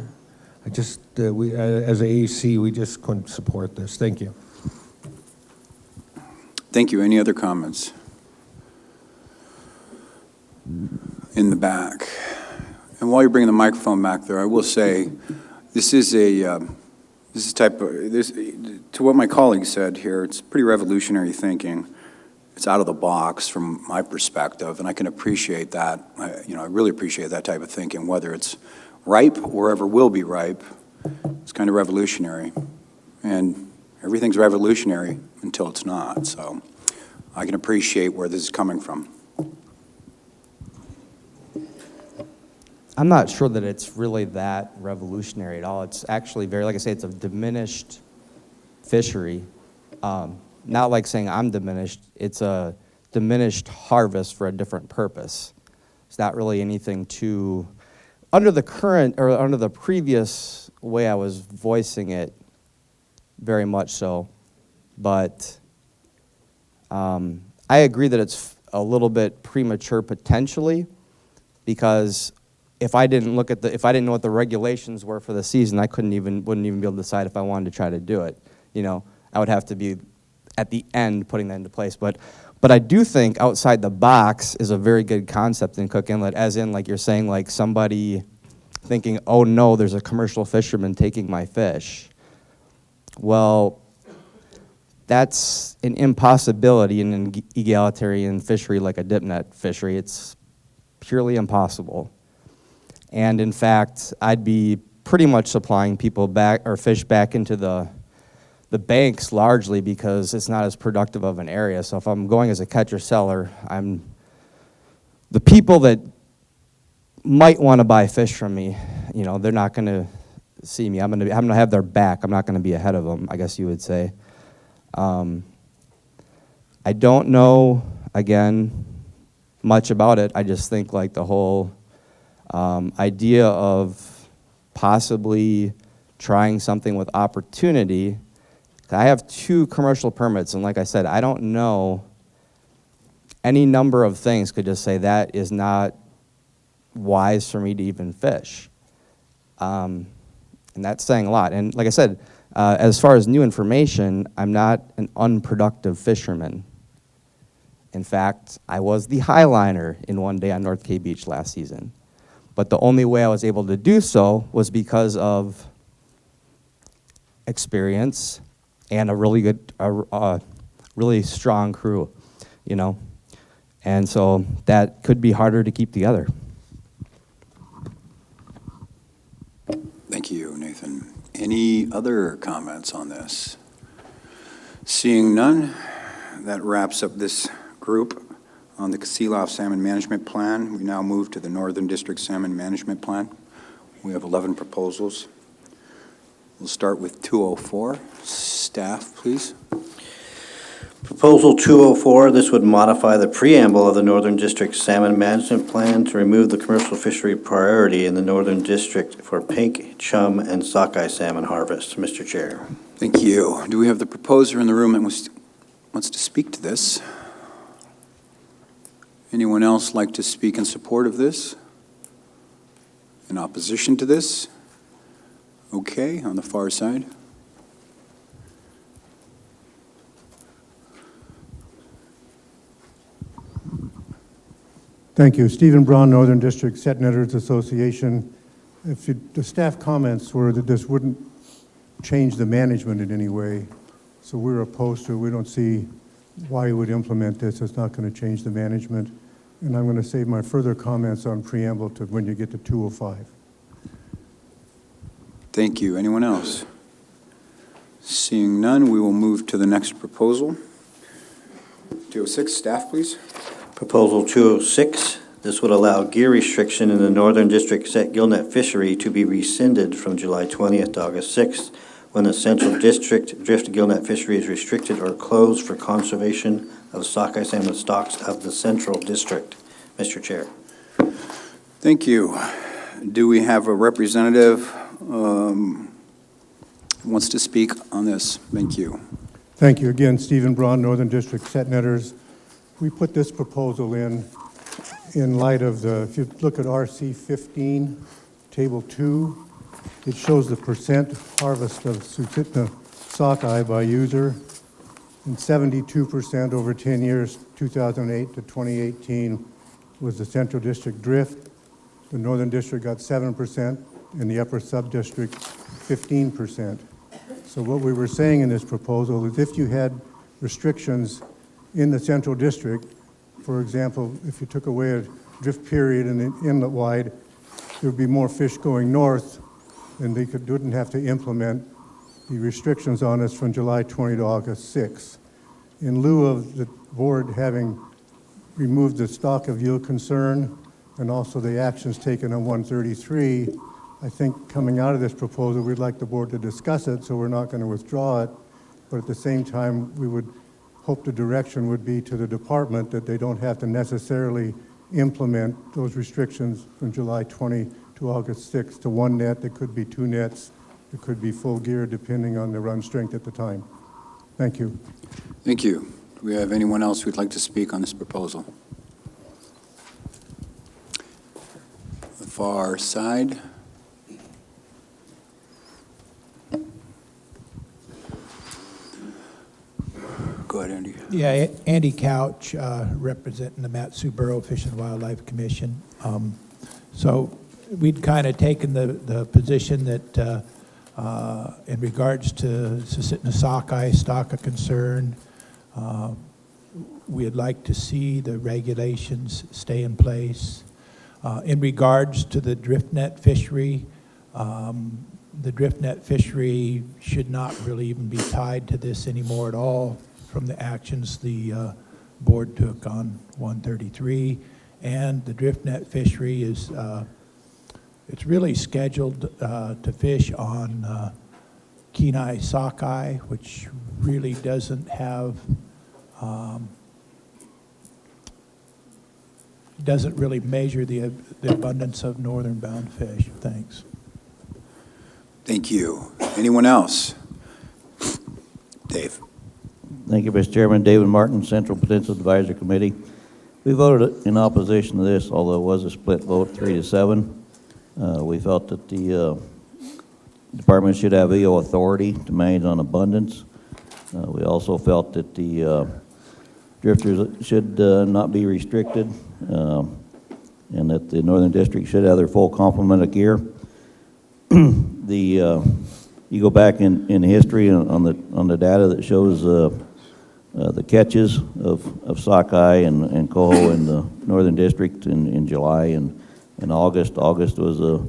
I just, we as AAC, we just couldn't support this. Thank you. Thank you. Any other comments? In the back. And while you're bringing the microphone back there, I will say this is to what my colleague said here, it's pretty revolutionary thinking. It's out of the box from my perspective, and I can appreciate that. I really appreciate that type of thinking, whether it's ripe or ever will be ripe. It's kind of revolutionary. And everything's revolutionary until it's not. So I can appreciate where this is coming from. I'm not sure that it's really that revolutionary at all. It's actually very, like I say, it's a diminished fishery. Not like saying I'm diminished, it's a diminished harvest for a different purpose. It's not really anything too, under the current, or under the previous way I was voicing it, very much so. But I agree that it's a little bit premature potentially, because if I didn't know what the regulations were for the season, I wouldn't even be able to decide if I wanted to try to do it. You know, I would have to be at the end putting that into place. But I do think outside the box is a very good concept in Cook Inlet, as in, like you're saying, like somebody thinking, oh no, there's a commercial fisherman taking my fish. Well, that's an impossibility in an egalitarian fishery like a dip net fishery. It's purely impossible. And in fact, I'd be pretty much supplying people back, or fish back into the banks largely, because it's not as productive of an area. So if I'm going as a catcher-seller, the people that might want to buy fish from me, you know, they're not going to see me. I'm going to have their back. I'm not going to be ahead of them, I guess you would say. I don't know, again, much about it. I just think like the whole idea of possibly trying something with opportunity. I have 2 commercial permits, and like I said, I don't know, any number of things could just say that is not wise for me to even fish. And that's saying a lot. And like I said, as far as new information, I'm not an unproductive fisherman. In fact, I was the highliner in one day on North K Beach last season. But the only way I was able to do so was because of experience and a really good, really strong crew, you know. And so that could be harder to keep together. Thank you, Nathan. Any other comments on this? Seeing none, that wraps up this group on the Kasilof Salmon Management Plan. We now move to the Northern District Salmon Management Plan. We have 11 proposals. We'll start with 204. Staff, please. Proposal 204, this would modify the preamble of the Northern District Salmon Management Plan to remove the commercial fishery priority in the Northern District for pink, chum, and sockeye salmon harvest. Mr. Chair. Thank you. Do we have the proposer in the room that wants to speak to this? Anyone else like to speak in support of this? In opposition to this? Okay, on the far side. Thank you. Stephen Braun, Northern District Set Netters Association. The staff comments were that this wouldn't change the management in any way, so we're opposed to it. We don't see why you would implement this. It's not going to change the management. And I'm going to save my further comments on preamble to when you get to 205. Thank you. Anyone else? Seeing none, we will move to the next proposal. 206, staff, please. Proposal 206, this would allow gear restriction in the Northern District set gillnet fishery to be rescinded from July 20th to August 6th, when the Central District drift gillnet fishery is restricted or closed for conservation of sockeye salmon stocks of the Central District. Mr. Chair. Thank you. Do we have a representative who wants to speak on this? Thank you. Thank you again, Stephen Braun, Northern District Set Netters. We put this proposal in light of if you look at RC 15, Table 2, it shows the percent harvest of Susitna sockeye by user, and 72% over 10 years, 2008 to 2018, was the Central District drift. The Northern District got 7%, and the Upper Sub-District 15%. So what we were saying in this proposal is if you had restrictions in the Central District, for example, if you took away a drift period in the inlet wide, there would be more fish going north and they wouldn't have to implement the restrictions on us from July 20 to August 6. In lieu of the board having removed the stock of yield concern and also the actions taken on 133, I think coming out of this proposal, we'd like the board to discuss it, so we're not going to withdraw it. But at the same time, we would hope the direction would be to the department that they don't have to necessarily implement those restrictions from July 20 to August 6 to one net. It could be two nets. It could be full gear, depending on the run strength at the time. Thank you. Thank you. Do we have anyone else who'd like to speak on this proposal? The far side. Go ahead, Andy. Yeah, Andy Couch, representing the Mat-Su-Borough Fish and Wildlife Commission. So we'd kind of taken the position that in regards to Susitna sockeye, stock of concern, we'd like to see the regulations stay in place. In regards to the drift net fishery, the drift net fishery should not really even be tied to this anymore at all from the actions the board took on 133. And the drift net fishery is, it's really scheduled to fish on Kenai sockeye, which really doesn't have, doesn't really measure the abundance of northern bound fish. Thanks. Thank you. Anyone else? Dave. Thank you, Mr. Chairman. David Martin, Central Peninsula Advisory Committee. We voted in opposition to this, although it was a split vote, 3-7. We felt that the department should have EO authority to manage on abundance. We also felt that the drifters should not be restricted, and that the Northern District should have their full complement of gear. You go back in history on the data that shows the catches of sockeye and coho in the Northern District in July and August. August was a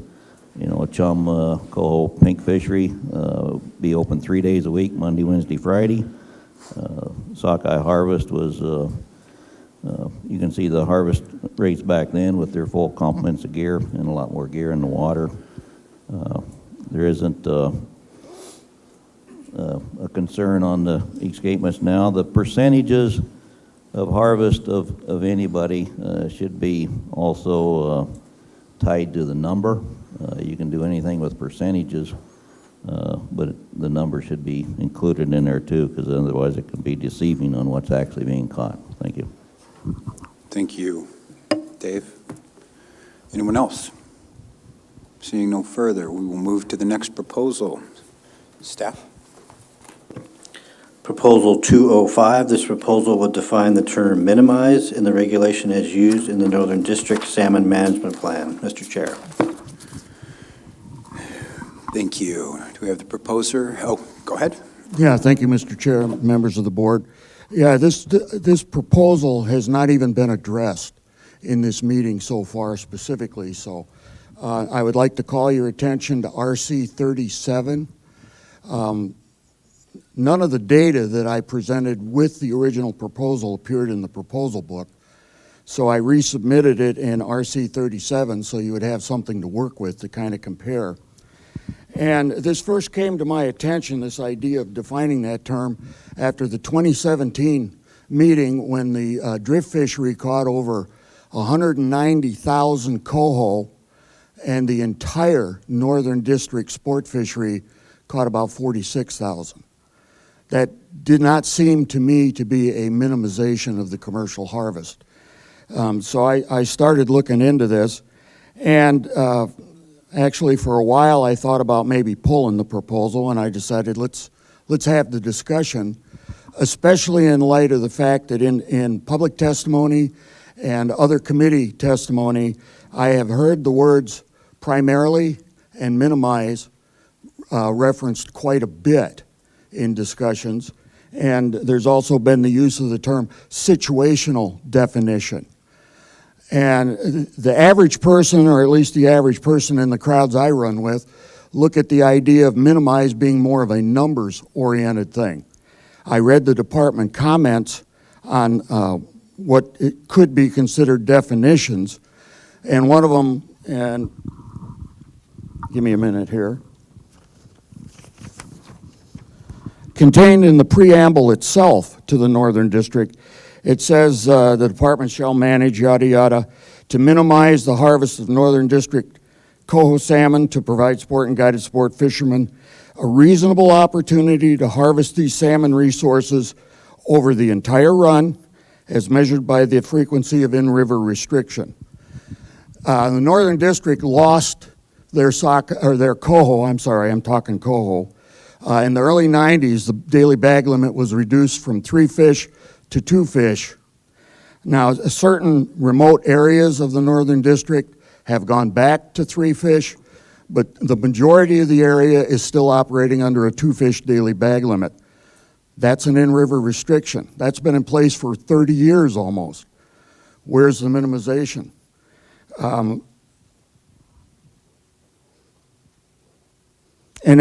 chum coho pink fishery, be open 3 days a week, Monday, Wednesday, Friday. Sockeye harvest was, you can see the harvest rates back then with their full complements of gear and a lot more gear in the water. There isn't a concern on the escapements now. The percentages of harvest of anybody should be also tied to the number. You can do anything with percentages, but the number should be included in there too, because otherwise it can be deceiving on what's actually being caught. Thank you. Thank you. Dave? Anyone else? Seeing no further, we will move to the next proposal. Staff? Proposal 205, this proposal would define the term minimize in the regulation as used in the Northern District Salmon Management Plan. Mr. Chair. Thank you. Do we have the proposer? Oh, go ahead. Yeah, thank you, Mr. Chair, members of the board. Yeah, this proposal has not even been addressed in this meeting so far specifically, so I would like to call your attention to RC 37. None of the data that I presented with the original proposal appeared in the proposal book, so I resubmitted it in RC 37 so you would have something to work with to kind of compare. And this first came to my attention, this idea of defining that term, after the 2017 meeting when the drift fishery caught over 190,000 coho and the entire Northern District sport fishery caught about 46,000. That did not seem to me to be a minimization of the commercial harvest. So I started looking into this, and actually for a while I thought about maybe pulling the proposal, and I decided let's have the discussion, especially in light of the fact that in public testimony and other committee testimony, I have heard the words primarily and minimize referenced quite a bit in discussions, and there's also been the use of the term situational definition. And the average person, or at least the average person in the crowds I run with, look at the idea of minimize being more of a numbers-oriented thing. I read the department comments on what it could be considered definitions, and one of them, and give me a minute here, contained in the preamble itself to the Northern District, it says the department shall manage, yada, yada, to minimize the harvest of Northern District coho salmon to provide sport and guided sport fishermen a reasonable opportunity to harvest these salmon resources over the entire run as measured by the frequency of in-river restriction. The Northern District lost their coho, I'm sorry, I'm talking coho. In the early 90s, the daily bag limit was reduced from 3 fish to 2 fish. Now, certain remote areas of the Northern District have gone back to 3 fish, but the majority of the area is still operating under a 2 fish daily bag limit. That's an in-river restriction. That's been in place for 30 years almost. Where's the minimization? And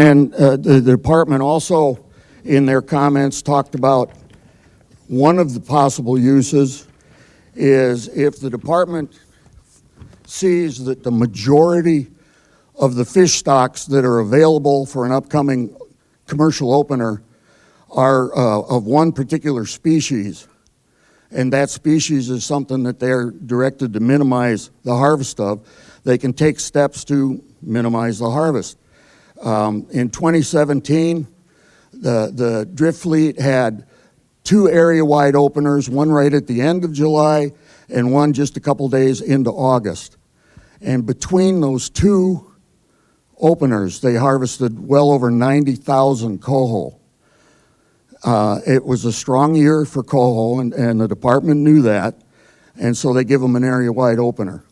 then the department also, in their comments, talked about one of the possible uses is if the department sees that the majority of the fish stocks that are available for an upcoming commercial opener are of one particular species, and that species is something that they're directed to minimize the harvest of, they can take steps to minimize the harvest. In 2017, the drift fleet had 2 area-wide openers, one right at the end of July and one just a couple days into August. And between those 2 openers, they harvested well over 90,000 coho. It was a strong year for coho, and the department knew that, and so they give them an area-wide opener.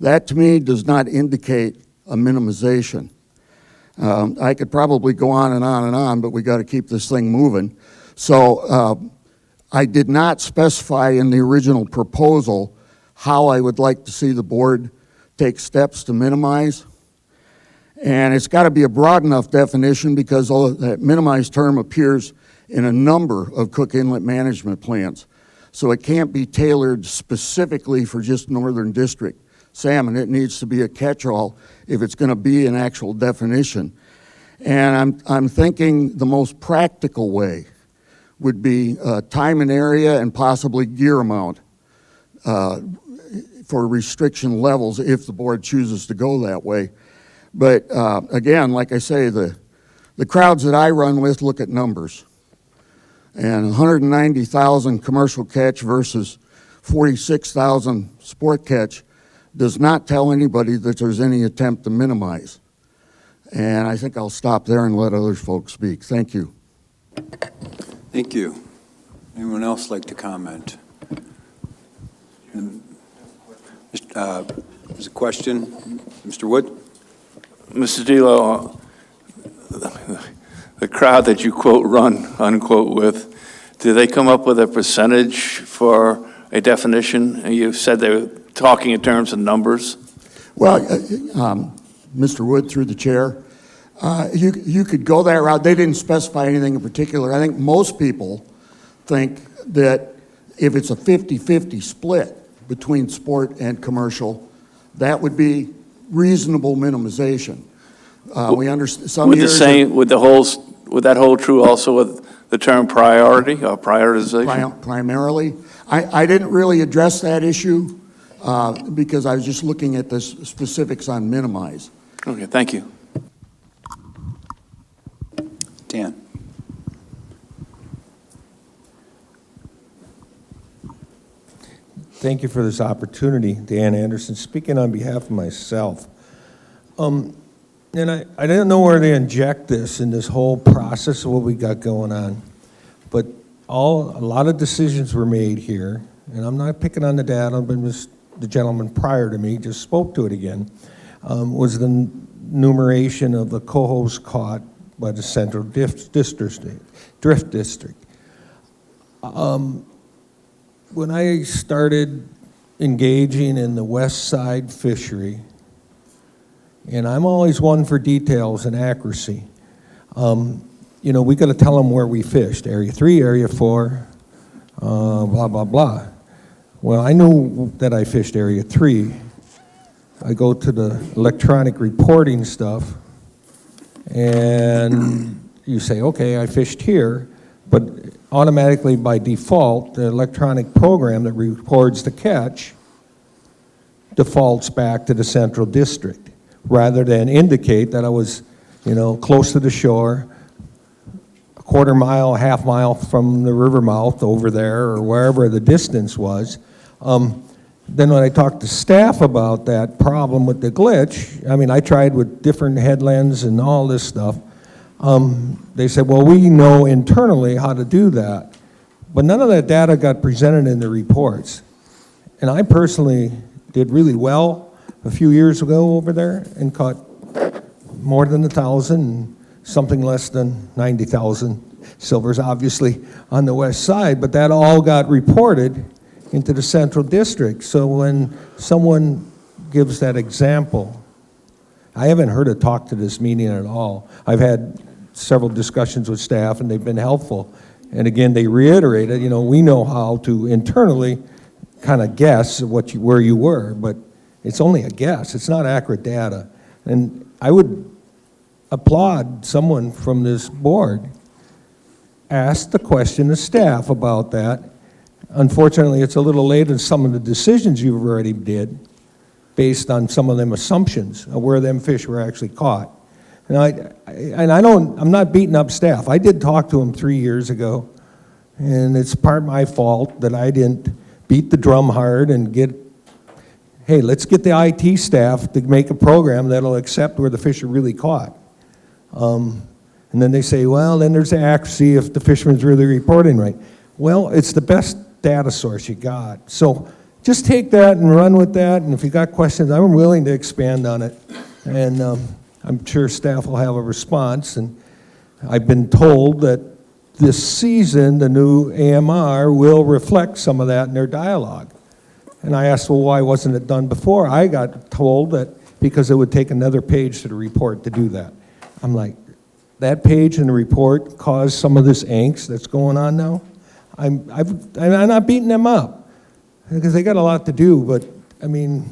That, to me, does not indicate a minimization. I could probably go on and on and on, but we got to keep this thing moving. So I did not specify in the original proposal how I would like to see the board take steps to minimize. And it's got to be a broad enough definition because that minimized term appears in a number of Cook Inlet management plans. So it can't be tailored specifically for just Northern District salmon. It needs to be a catch-all if it's going to be an actual definition. And I'm thinking the most practical way would be time and area and possibly gear amount for restriction levels if the board chooses to go that way. But again, like I say, the crowds that I run with look at numbers. And 190,000 commercial catch versus 46,000 sport catch does not tell anybody that there's any attempt to minimize. And I think I'll stop there and let other folks speak. Thank you. Thank you. Anyone else like to comment? There's a question. Mr. Wood? Mr. Delo, the crowd that you quote run, unquote, with, do they come up with a percentage for a definition? You said they were talking in terms of numbers. Well, Mr. Wood, through the chair, you could go that route. They didn't specify anything in particular. I think most people think that if it's a 50-50 split between sport and commercial, that would be reasonable minimization. We understand some Would years would that hold true also with the term priority or prioritization? Primarily, I didn't really address that issue because I was just looking at the specifics on minimize. Okay, thank you. Dan. Thank you for this opportunity, Dan Anderson, speaking on behalf of myself. And I didn't know where to inject this in this whole process of what we got going on, but a lot of decisions were made here, and I'm not picking on the data, but the gentleman prior to me just spoke to it again, was the numeration of the cohos caught by the Central Drift District. When I started engaging in the West Side fishery And I'm always one for details and accuracy. You know, we got to tell them where we fished, Area 3, Area 4, blah, blah, blah. Well, I knew that I fished Area 3. I go to the electronic reporting stuff, and you say, okay, I fished here, but automatically by default, the electronic program that records the catch defaults back to the central district, rather than indicate that I was, you know, close to the shore, a quarter mile, half mile from the river mouth over there, or wherever the distance was. Then when I talked to staff about that problem with the glitch, I mean, I tried with different headlands and all this stuff. They said, well, we know internally how to do that. But none of that data got presented in the reports. And I personally did really well a few years ago over there and caught more than 1,000 and something less than 90,000 silvers, obviously, on the west side. But that all got reported into the central district. So when someone gives that example, I haven't heard it talk to this meeting at all. I've had several discussions with staff, and they've been helpful. And again, they reiterated, you know, we know how to internally kind of guess where you were, but it's only a guess. It's not accurate data. And I would applaud someone from this board ask the question of staff about that. Unfortunately, it's a little late in some of the decisions you've already did based on some of them assumptions of where them fish were actually caught. And I'm not beating up staff. I did talk to them 3 years ago, and it's part my fault that I didn't beat the drum hard and hey, let's get the IT staff to make a program that'll accept where the fish are really caught. And then they say, well, then there's the accuracy if the fisherman's really reporting right. Well, it's the best data source you got. So just take that and run with that, and if you got questions, I'm willing to expand on it. And I'm sure staff will have a response, and I've been told that this season, the new AMR will reflect some of that in their dialogue. And I asked, well, why wasn't it done before? I got told that because it would take another page to the report to do that. I'm like, that page in the report caused some of this angst that's going on now? I'm not beating them up, because they got a lot to do, but, I mean,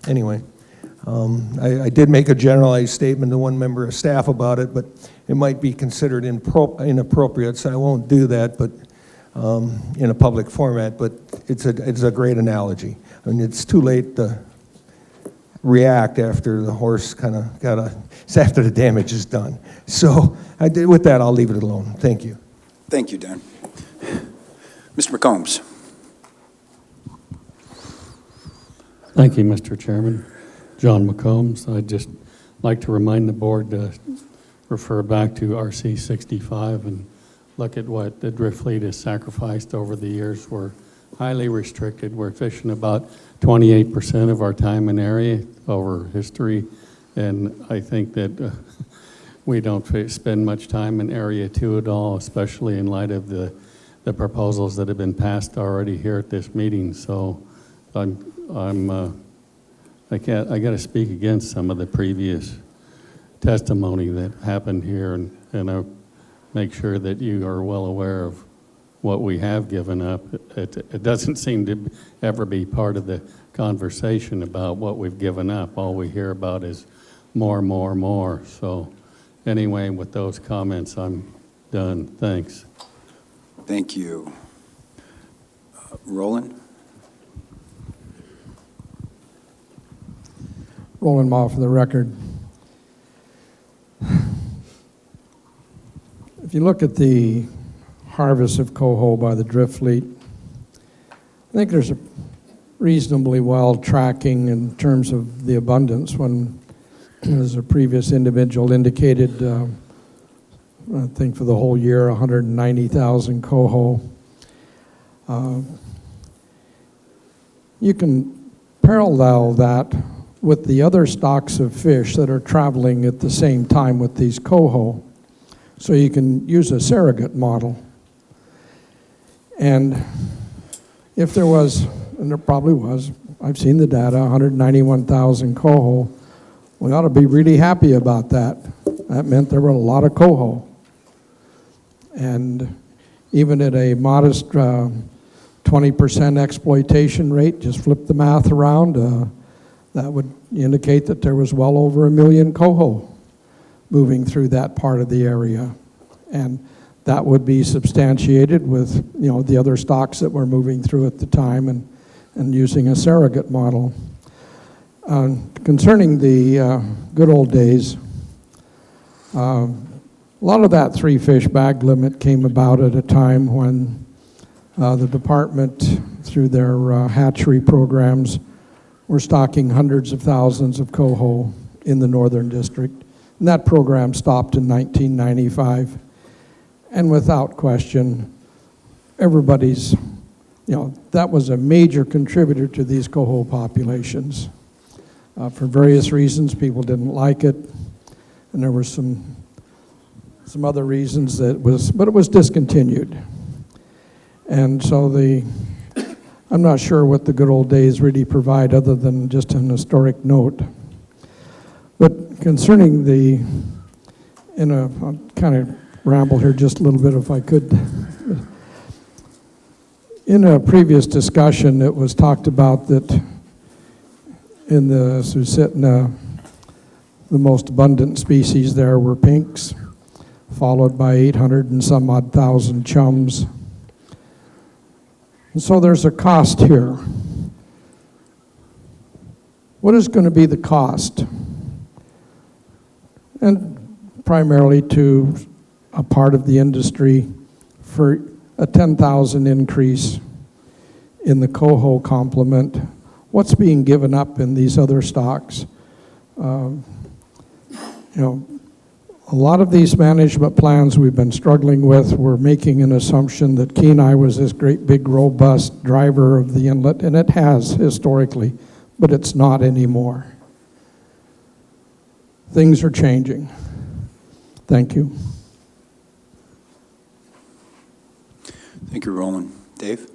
anyway. I did make a generalized statement to one member of staff about it, but it might be considered inappropriate, so I won't do that, but in a public format, but it's a great analogy. I mean, it's too late to react after the horse kind of it's after the damage is done. So with that, I'll leave it alone. Thank you. Thank you, Dan. Mr. McCombs. Thank you, Mr. Chairman. John McCombs. I'd just like to remind the board to refer back to RC 65 and look at what the drift fleet has sacrificed over the years. We're highly restricted. We're fishing about 28% of our time in area over history, and I think that we don't spend much time in Area 2 at all, especially in light of the proposals that have been passed already here at this meeting. So I got to speak against some of the previous testimony that happened here, and I'll make sure that you are well aware of what we have given up. It doesn't seem to ever be part of the conversation about what we've given up. All we hear about is more, more, more. So anyway, with those comments, I'm done. Thanks. Thank you. Roland? Roland Ma for the record. If you look at the harvest of coho by the drift fleet, I think there's a reasonably well tracking in terms of the abundance. When, as a previous individual indicated, I think for the whole year, 190,000 coho. You can parallel that with the other stocks of fish that are traveling at the same time with these coho. So you can use a surrogate model. And if there was, and there probably was, I've seen the data, 191,000 coho, We ought to be really happy about that. That meant there were a lot of coho. And even at a modest 20% exploitation rate, just flip the math around, that would indicate that there was well over 1 million coho moving through that part of the area. And that would be substantiated with, you know, the other stocks that were moving through at the time and using a surrogate model. Concerning the good old days, a lot of that 3-fish bag limit came about at a time when the department, through their hatchery programs, were stocking hundreds of thousands of coho in the Northern District. And that program stopped in 1995. And without question, everybody's, you know, that was a major contributor to these coho populations. For various reasons, people didn't like it, and there were some other reasons that but it was discontinued. And so I'm not sure what the good old days really provide other than just an historic note. But concerning I'll kind of ramble here just a little bit if I could. In a previous discussion, it was talked about that in the Susitna, the most abundant species there were pinks, followed by 800 and some odd thousand chums. And so there's a cost here. What is going to be the cost? And primarily to a part of the industry for a 10,000 increase in the coho complement. What's being given up in these other stocks? You know, a lot of these management plans we've been struggling with, we're making an assumption that Kenai was this great big robust driver of the inlet, and it has historically, but it's not anymore. Things are changing. Thank you. Thank you, Roland. Dave?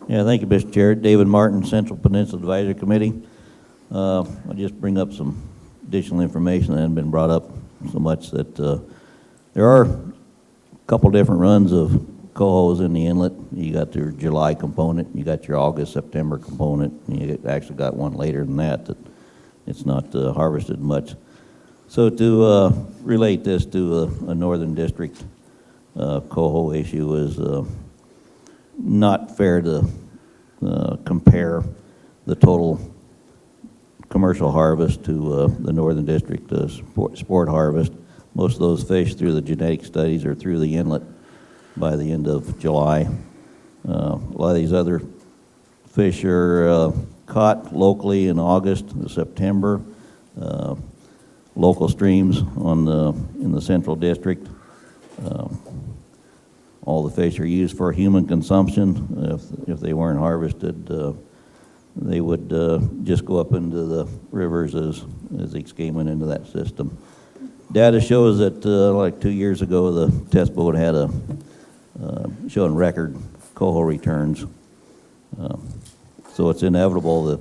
Yeah, thank you, Mr. Chair. David Martin, Central Peninsula Advisory Committee. I'll just bring up some additional information that hasn't been brought up so much that there are a couple different runs of cohos in the inlet. You got your July component, you got your August, September component, and you actually got one later than that it's not harvested much. So to relate this to a Northern District coho issue is not fair to compare the total commercial harvest to the Northern District sport harvest. Most of those fish through the genetic studies are through the inlet by the end of July. A lot of these other fish are caught locally in August and September. Local streams in the Central District. All the fish are used for human consumption. If they weren't harvested, they would just go up into the rivers as they came into that system. Data shows that like 2 years ago, the test boat had showing record coho returns. So it's inevitable that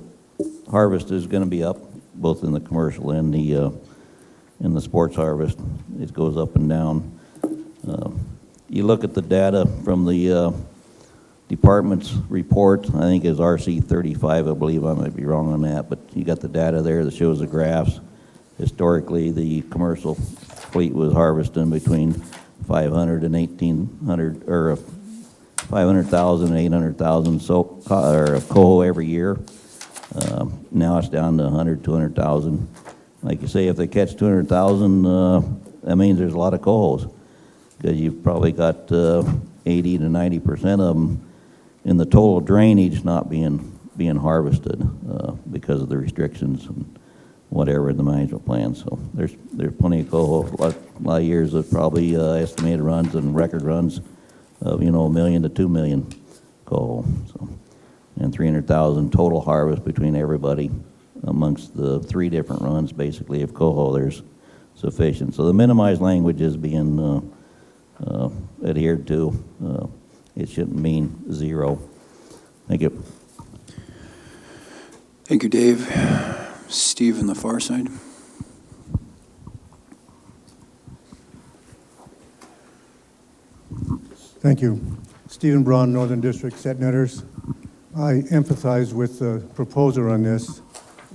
harvest is going to be up, both in the commercial and the sports harvest. It goes up and down. You look at the data from the department's report, I think it's RC 35, I believe, I might be wrong on that, but you got the data there that shows the graphs. Historically, the commercial fleet was harvesting between 500 and 1,800, or 500,000 and 800,000 coho every year. Now it's down to 100, 200,000. Like you say, if they catch 200,000, that means there's a lot of cohos, because you've probably got 80 to 90% of them in the total drainage not being harvested because of the restrictions and whatever in the management plan. So there's plenty of coho. A lot of years of probably estimated runs and record runs of 1 million to 2 million coho. So, and 300,000 total harvest between everybody amongst the 3 different runs, basically, of coho. There's sufficient. So the minimized language is being adhered to. It shouldn't mean 0. Thank you. Thank you, Dave. Steve on the far side. Thank you. Stephen Braun, Northern District Set Netters. I empathize with the proposer on this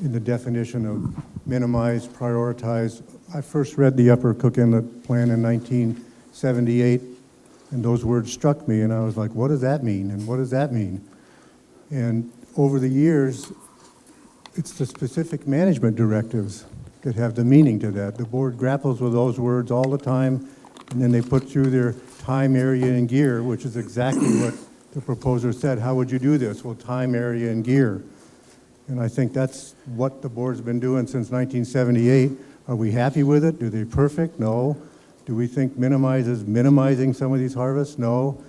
in the definition of minimize, prioritize. I first read the Upper Cook Inlet Plan in 1978, and those words struck me, and I was like, what does that mean, and what does that mean? And over the years, it's the specific management directives that have the meaning to that. The board grapples with those words all the time, and then they put through their time, area, and gear, which is exactly what the proposer said. How would you do this? Well, time, area, and gear. And I think that's what the board's been doing since 1978. Are we happy with it? Do they perfect? No. Do we think minimizing some of these harvests? No.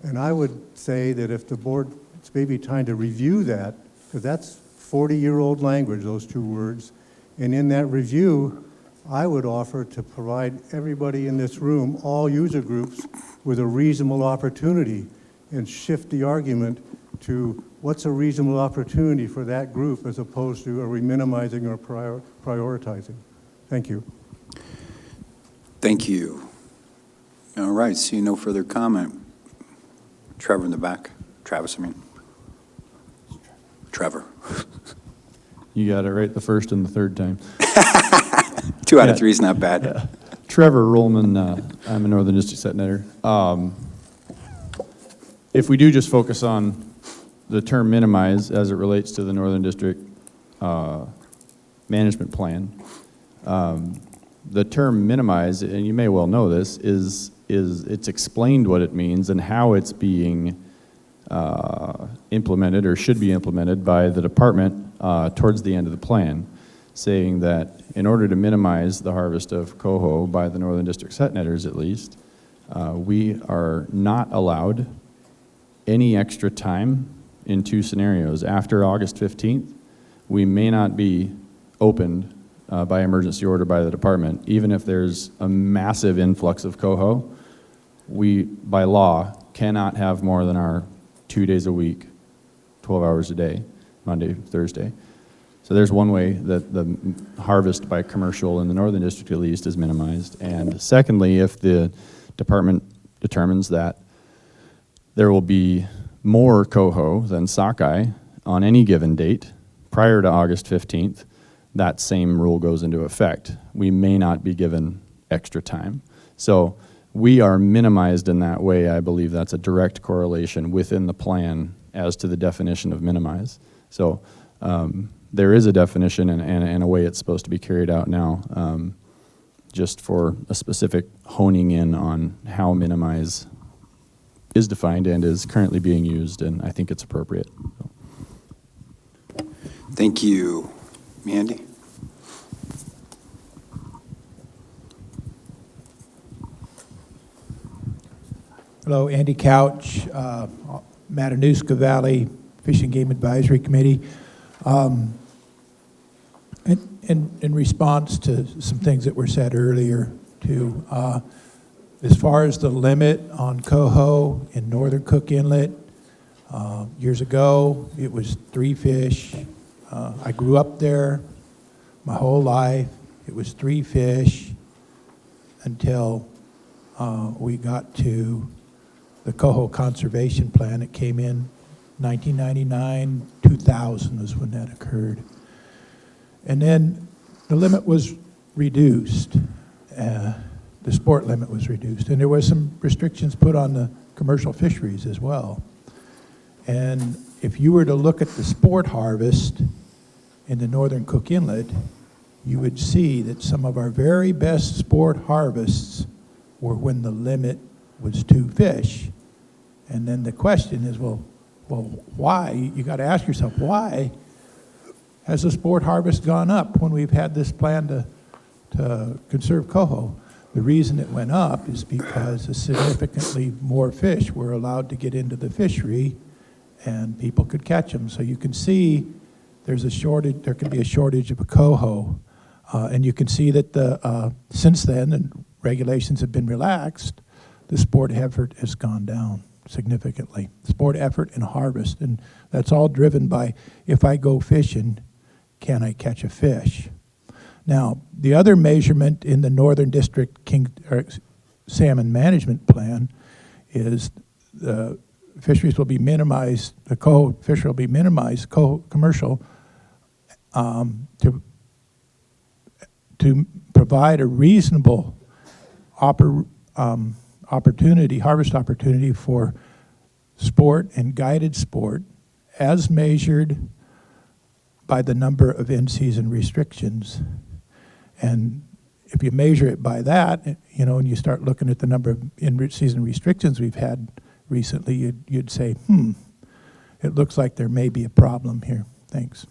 And I would say that if the board, it's maybe time to review that, because that's 40-year-old language, those two words. And in that review, I would offer to provide everybody in this room, all user groups, with a reasonable opportunity and shift the argument to what's a reasonable opportunity for that group as opposed to are we minimizing or prioritizing. Thank you. Thank you. All right, see no further comment. Trevor in the back. Travis, I mean. Trevor. You got it right the first and the third time. 2 out of 3 is not bad. Yeah. Trevor Rollman, I'm a Northern District Set Netter. If we do just focus on the term minimize as it relates to the Northern District management plan, the term minimize, and you may well know this, is it's explained what it means and how it's being implemented or should be implemented by the department towards the end of the plan, saying that in order to minimize the harvest of coho by the Northern District Set Netters at least, we are not allowed any extra time in 2 scenarios. After August 15th, we may not be opened by emergency order by the department, even if there's a massive influx of coho. We, by law, cannot have more than our 2 days a week, 12 hours a day, Monday, Thursday. So there's one way that the harvest by commercial in the Northern District at least is minimized. And secondly, if the department determines that there will be more coho than sockeye on any given date prior to August 15th, that same rule goes into effect. We may not be given extra time. So we are minimized in that way. I believe that's a direct correlation within the plan as to the definition of minimize. So there is a definition and a way it's supposed to be carried out now, just for a specific honing in on how minimize is defined and is currently being used, and I think it's appropriate. Thank you. Mandy? Hello, Andy Couch, Matanuska Valley Fish and Game Advisory Committee. In response to some things that were said earlier, too, as far as the limit on coho in Northern Cook Inlet, years ago, it was 3 fish. I grew up there my whole life. It was 3 fish until we got to the coho conservation plan. It came in 1999, 2000 is when that occurred. And then the limit was reduced. The sport limit was reduced. And there was some restrictions put on the commercial fisheries as well. And if you were to look at the sport harvest in the Northern Cook Inlet, you would see that some of our very best sport harvests were when the limit was 2 fish. And then the question is, well, why? You got to ask yourself, why has the sport harvest gone up when we've had this plan to conserve coho? The reason it went up is because significantly more fish were allowed to get into the fishery and people could catch them. So you can see there's a shortage, there can be a shortage of a coho. And you can see that since then, and regulations have been relaxed, the sport effort has gone down significantly. Sport effort and harvest, and that's all driven by, if I go fishing can I catch a fish? Now, the other measurement in the Northern District Salmon Management Plan is the fisheries will be minimized, the coho fishery will be minimized, commercial, to provide a reasonable opportunity, harvest opportunity for sport and guided sport as measured by the number of in-season restrictions. And if you measure it by that, you know, and you start looking at the number of in-season restrictions we've had recently, you'd say, it looks like there may be a problem here. Thanks.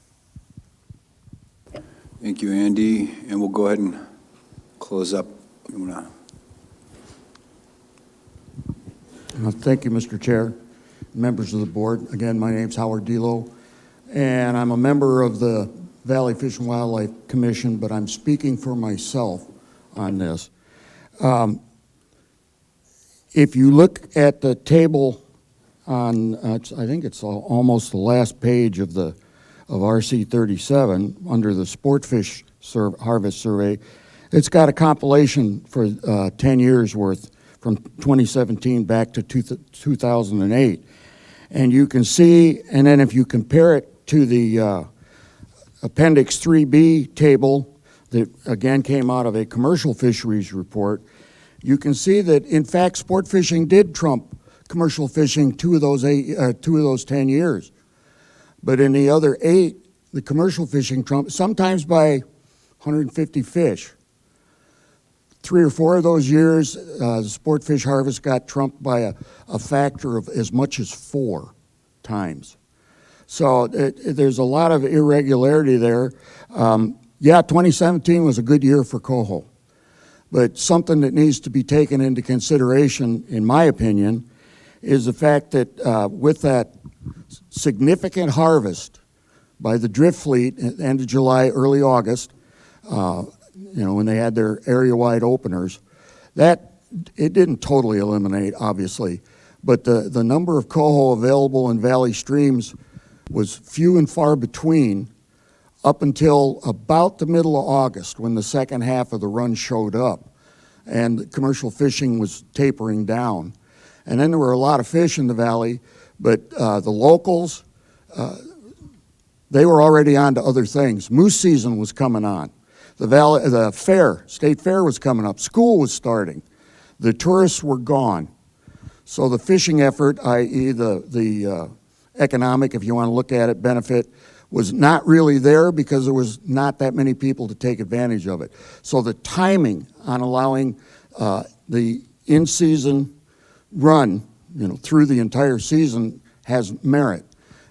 Thank you, Andy. And we'll go ahead and close up. Thank you, Mr. Chair, members of the board. Again, my name's Howard Delo, and I'm a member of the Valley Fish and Wildlife Commission, but I'm speaking for myself on this. If you look at the table on, I think it's almost the last page of RC 37 under the sport fish harvest survey, it's got a compilation for 10 years worth from 2017 back to 2008. And you can see, and then if you compare it to the Appendix 3B table that again came out of a commercial fisheries report, you can see that in fact sport fishing did trump commercial fishing two of those 10 years. But in the other 8, the commercial fishing trumped, sometimes by 150 fish. 3 or 4 of those years, the sport fish harvest got trumped by a factor of as much as 4 times. So there's a lot of irregularity there. Yeah, 2017 was a good year for coho, but something that needs to be taken into consideration, in my opinion, is the fact that with that significant harvest by the drift fleet at the end of July, early August, you know, when they had their area-wide openers, that it didn't totally eliminate, obviously, but the number of coho available in valley streams was few and far between up until about the middle of August when the second half of the run showed up and commercial fishing was tapering down. And then there were a lot of fish in the valley, but the locals, they were already on to other things. Moose season was coming on. The fair, state fair was coming up. School was starting. The tourists were gone. So the fishing effort, i.e. the economic, if you want to look at it, benefit, was not really there because there was not that many people to take advantage of it. So the timing on allowing the in-season run, you know, through the entire season has merit,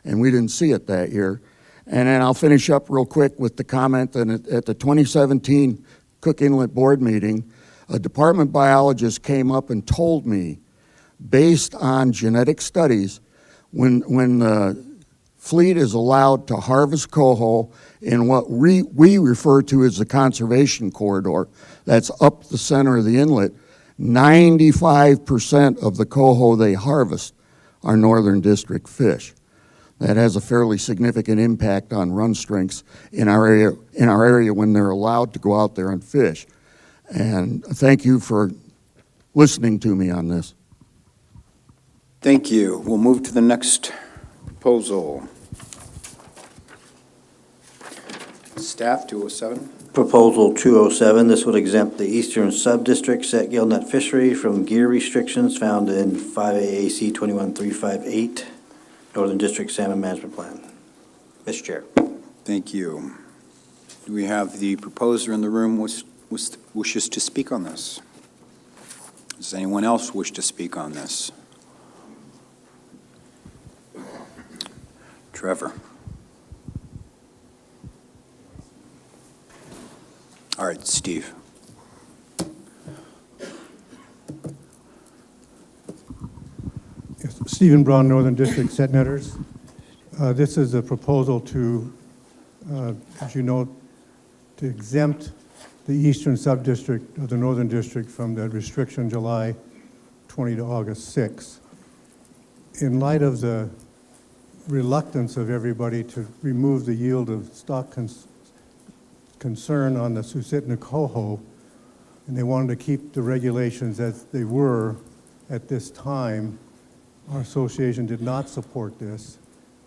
and we didn't see it that year. And then I'll finish up real quick with the comment that at the 2017 Cook Inlet Board meeting, a department biologist came up and told me, based on genetic studies, when the fleet is allowed to harvest coho in what we refer to as the conservation corridor, that's up the center of the inlet, 95% of the coho they harvest are Northern District fish. That has a fairly significant impact on run strengths in our area when they're allowed to go out there and fish. And thank you for listening to me on this. Thank you. We'll move to the next proposal. Staff 207. Proposal 207, this would exempt the eastern sub-district set gillnet fishery from gear restrictions found in 5AAC 21358. Northern District Salmon Management Plan. Mr. Chair. Thank you. Do we have the proposer in the room wishes to speak on this? Does anyone else wish to speak on this? Trevor. All right, Steve. Stephen Brown, Northern District Set Netters. This is a proposal to, as you know, to exempt the eastern sub-district of the Northern District from the restriction July 20 to August 6. In light of the reluctance of everybody to remove the yield of stock concern on the Susitna coho, and they wanted to keep the regulations as they were at this time. Our association did not support this.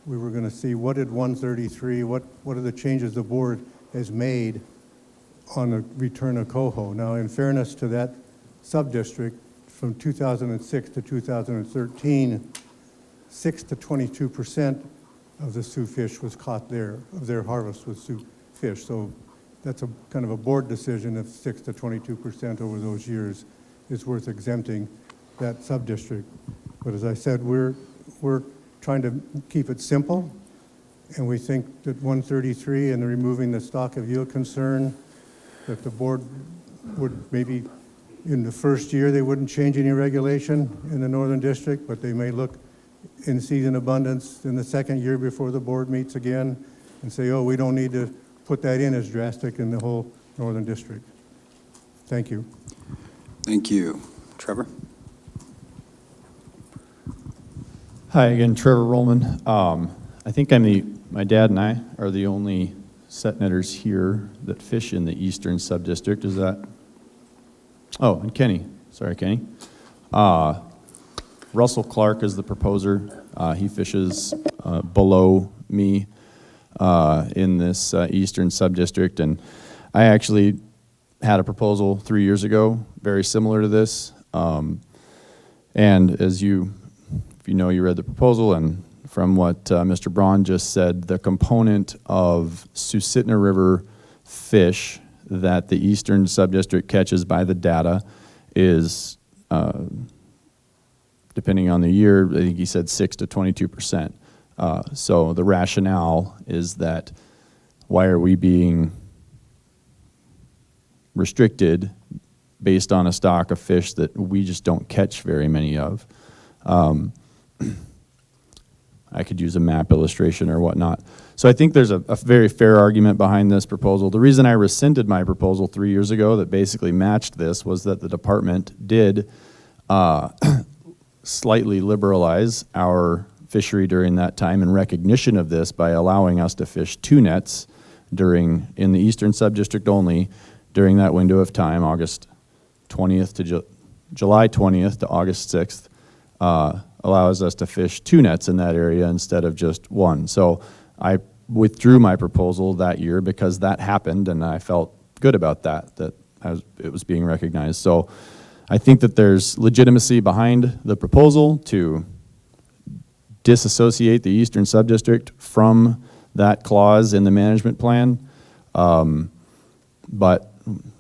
We were going to see what did 133, what are the changes the board has made on the return of coho. Now, in fairness to that sub-district, from 2006 to 2013, 6 to 22% of the Sioux fish was caught there, of their harvest was Sioux fish. So that's a kind of a board decision if 6 to 22% over those years is worth exempting that sub-district. But as I said, we're trying to keep it simple, and we think that 133 and removing the stock of yield concern, that the board would maybe, in the first year, they wouldn't change any regulation in the Northern District, but they may look in season abundance in the second year before the board meets again and say, oh, we don't need to put that in as drastic in the whole Northern District. Thank you. Thank you. Trevor? Hi again, Trevor Rollman. I think my dad and I are the only set netters here that fish in the eastern sub-district. Is that? Oh, and Kenny. Sorry, Kenny. Russell Clark is the proposer. He fishes below me in this eastern sub-district, and I actually had a proposal 3 years ago, very similar to this. And as if you know, you read the proposal, and from what Mr. Braun just said, the component of Susitna River fish that the eastern sub-district catches by the data is, depending on the year, I think he said 6 to 22%. So the rationale is that why are we being restricted based on a stock of fish that we just don't catch very many of? I could use a map illustration or whatnot. So I think there's a very fair argument behind this proposal. The reason I rescinded my proposal 3 years ago that basically matched this was that the department did slightly liberalize our fishery during that time in recognition of this by allowing us to fish 2 nets in the eastern sub-district only during that window of time, August 20th to July 20th to August 6th. Allows us to fish 2 nets in that area instead of just 1. So I withdrew my proposal that year because that happened, and I felt good about that it was being recognized. So I think that there's legitimacy behind the proposal to disassociate the eastern sub-district from that clause in the management plan. But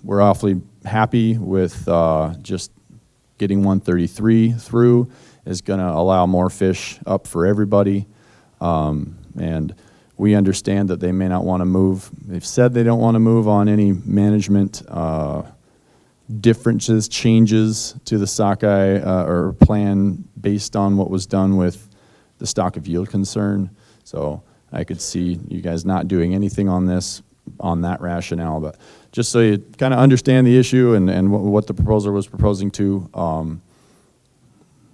we're awfully happy with just getting 133 through. Is going to allow more fish up for everybody. And we understand that they may not want to move. They've said they don't want to move on any management differences, changes to the sockeye or plan based on what was done with the stock of yield concern. So I could see you guys not doing anything on this, on that rationale. But just so you kind of understand the issue and what the proposer was proposing to,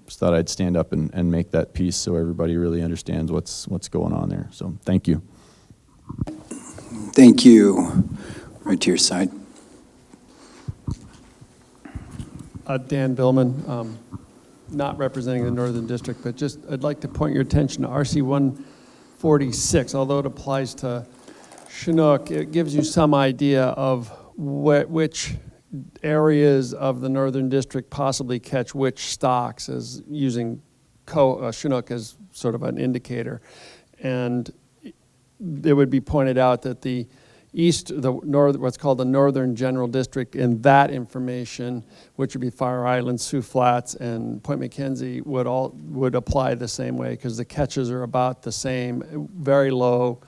just thought I'd stand up and make that piece so everybody really understands what's going on there. So thank you. Thank you. Right to your side. Dan Billman, not representing the Northern District, but just I'd like to point your attention to RC 146. Although it applies to Chinook, it gives you some idea of which areas of the Northern District possibly catch which stocks, as using Chinook as sort of an indicator. And it would be pointed out that the what's called the Northern General District, in that information, which would be Fire Island, Sioux Flats, and Point McKenzie, would apply the same way, because the catches are about the same, very low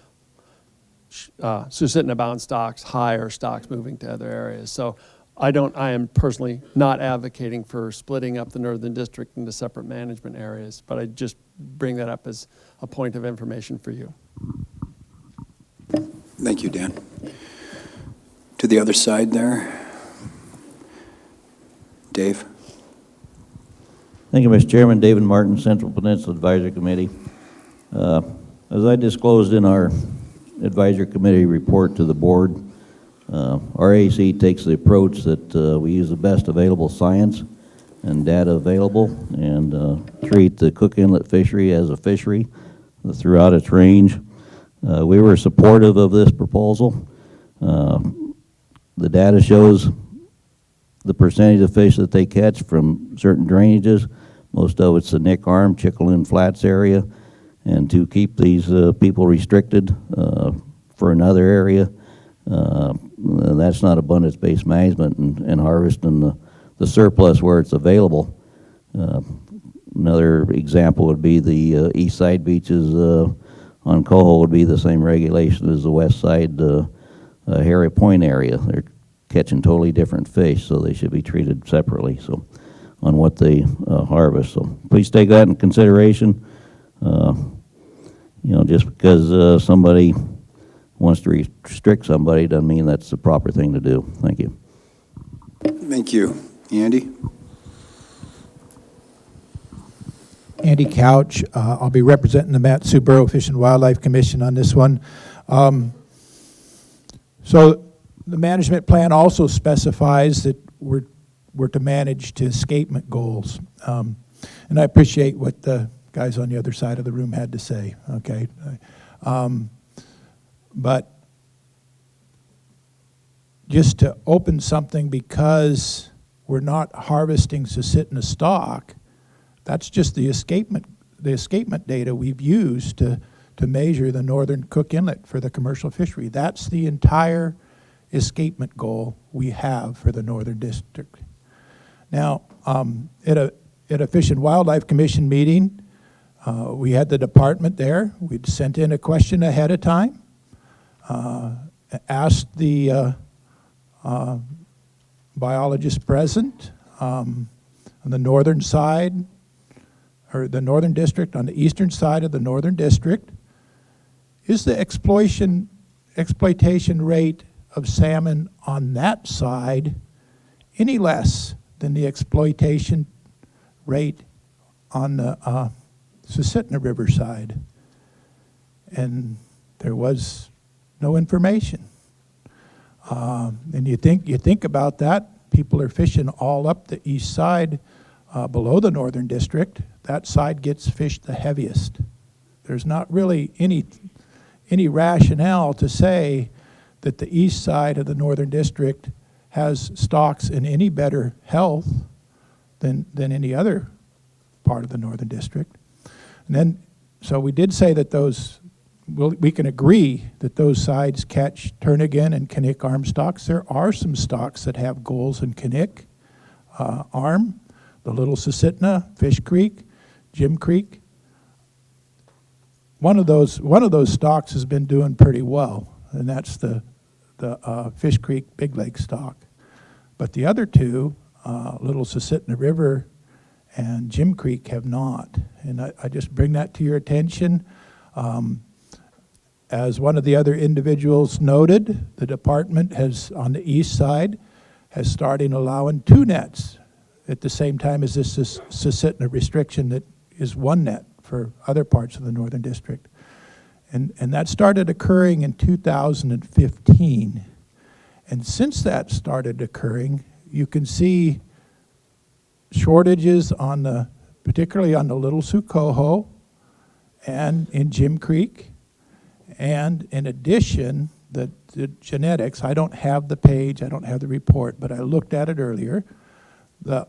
Susitna bound stocks, higher stocks moving to other areas. So I am personally not advocating for splitting up the Northern District into separate management areas, but I just bring that up as a point of information for you. Thank you, Dan. To the other side there. Dave. Thank you, Mr. Chairman. David Martin, Central Peninsula Advisory Committee. As I disclosed in our advisory committee report to the board, our AC takes the approach that we use the best available science and data available and treat the Cook Inlet fishery as a fishery throughout its range. We were supportive of this proposal. The data shows the percentage of fish that they catch from certain drainages. Most of it's the Nick Arm, Chickalin Flats area. And to keep these people restricted for another area, that's not abundance-based management and harvesting the surplus where it's available. Another example would be the east side beaches on Coho would be the same regulation as the west side Harry Point area. They're catching totally different fish, so they should be treated separately. So, on what they harvest. So, please take that in consideration. You know, just because somebody wants to restrict somebody doesn't mean that's the proper thing to do. Thank you. Thank you. Andy? Andy Couch. I'll be representing the Mat-Su Borough Fish and Wildlife Commission on this one. So the management plan also specifies that we're to manage to escapement goals. And I appreciate what the guys on the other side of the room had to say, okay? But just to open something because we're not harvesting Susitna stock, that's just the escapement data we've used to measure the northern Cook Inlet for the commercial fishery. That's the entire escapement goal we have for the Northern District. Now, at a Fish and Wildlife Commission meeting, we had the department there. We'd sent in a question ahead of time, asked the biologist present on the northern side, or the Northern District, on the eastern side of the Northern District, is the exploitation rate of salmon on that side any less than the exploitation rate on the Susitna River side? And there was no information. And you think about that, people are fishing all up the east side below the Northern District. That side gets fished the heaviest. There's not really any rationale to say that the east side of the Northern District has stocks in any better health than any other part of the Northern District. And then, so we did say that we can agree that those sides catch Turnagain and Kinnick Arm stocks. There are some stocks that have goals in Kinnick Arm, the Little Susitna, Fish Creek, Jim Creek. One of those stocks has been doing pretty well, and that's the Fish Creek Big Lake stock. But the other two, Little Susitna River and Jim Creek, have not. And I just bring that to your attention. As one of the other individuals noted, the department has, on the east side, has started allowing 2 nets at the same time as this Susitna restriction that is 1 net for other parts of the Northern District. And that started occurring in 2015. And since that started occurring, you can see shortages particularly on the Little Sioux Coho and in Jim Creek. And in addition, the genetics, I don't have the page, I don't have the report, but I looked at it earlier. The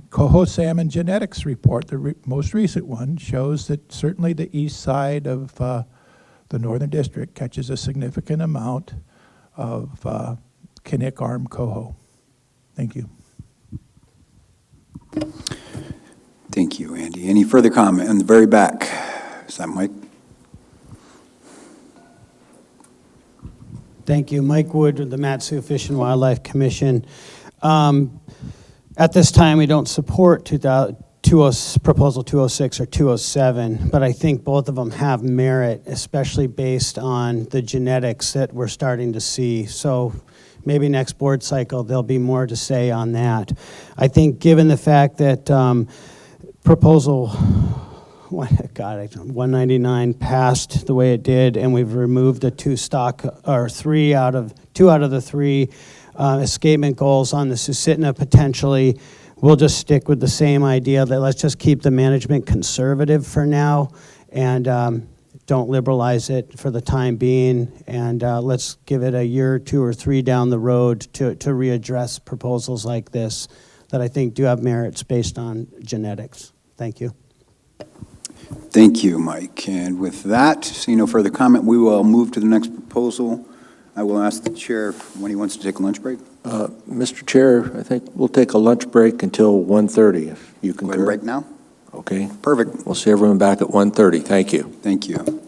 Coho salmon genetics report, the most recent one, shows that certainly the east side of the Northern District catches a significant amount of Kinnick Arm Coho. Thank you. Thank you, Andy. Any further comment in the very back? Is that Mike? Thank you. Mike Wood with the Mat-Su Fish and Wildlife Commission. At this time, we don't support Proposal 206 or 207, but I think both of them have merit, especially based on the genetics that we're starting to see. So maybe next board cycle, there'll be more to say on that. I think given the fact that Proposal 199 passed the way it did, and we've removed the two out of the three escapement goals on the Susitna potentially. We'll just stick with the same idea that let's just keep the management conservative for now, and don't liberalize it for the time being, and let's give it a year, 2 or 3 down the road to readdress proposals like this that I think do have merits based on genetics. Thank you. Thank you, Mike. And with that, seeing no further comment, we will move to the next proposal. I will ask the chair when he wants to take a lunch break. Mr. Chair, I think we'll take a lunch break until 1:30, if you concur. Go ahead and break now? Okay. Perfect. We'll see everyone back at 1:30. Thank you. Thank you.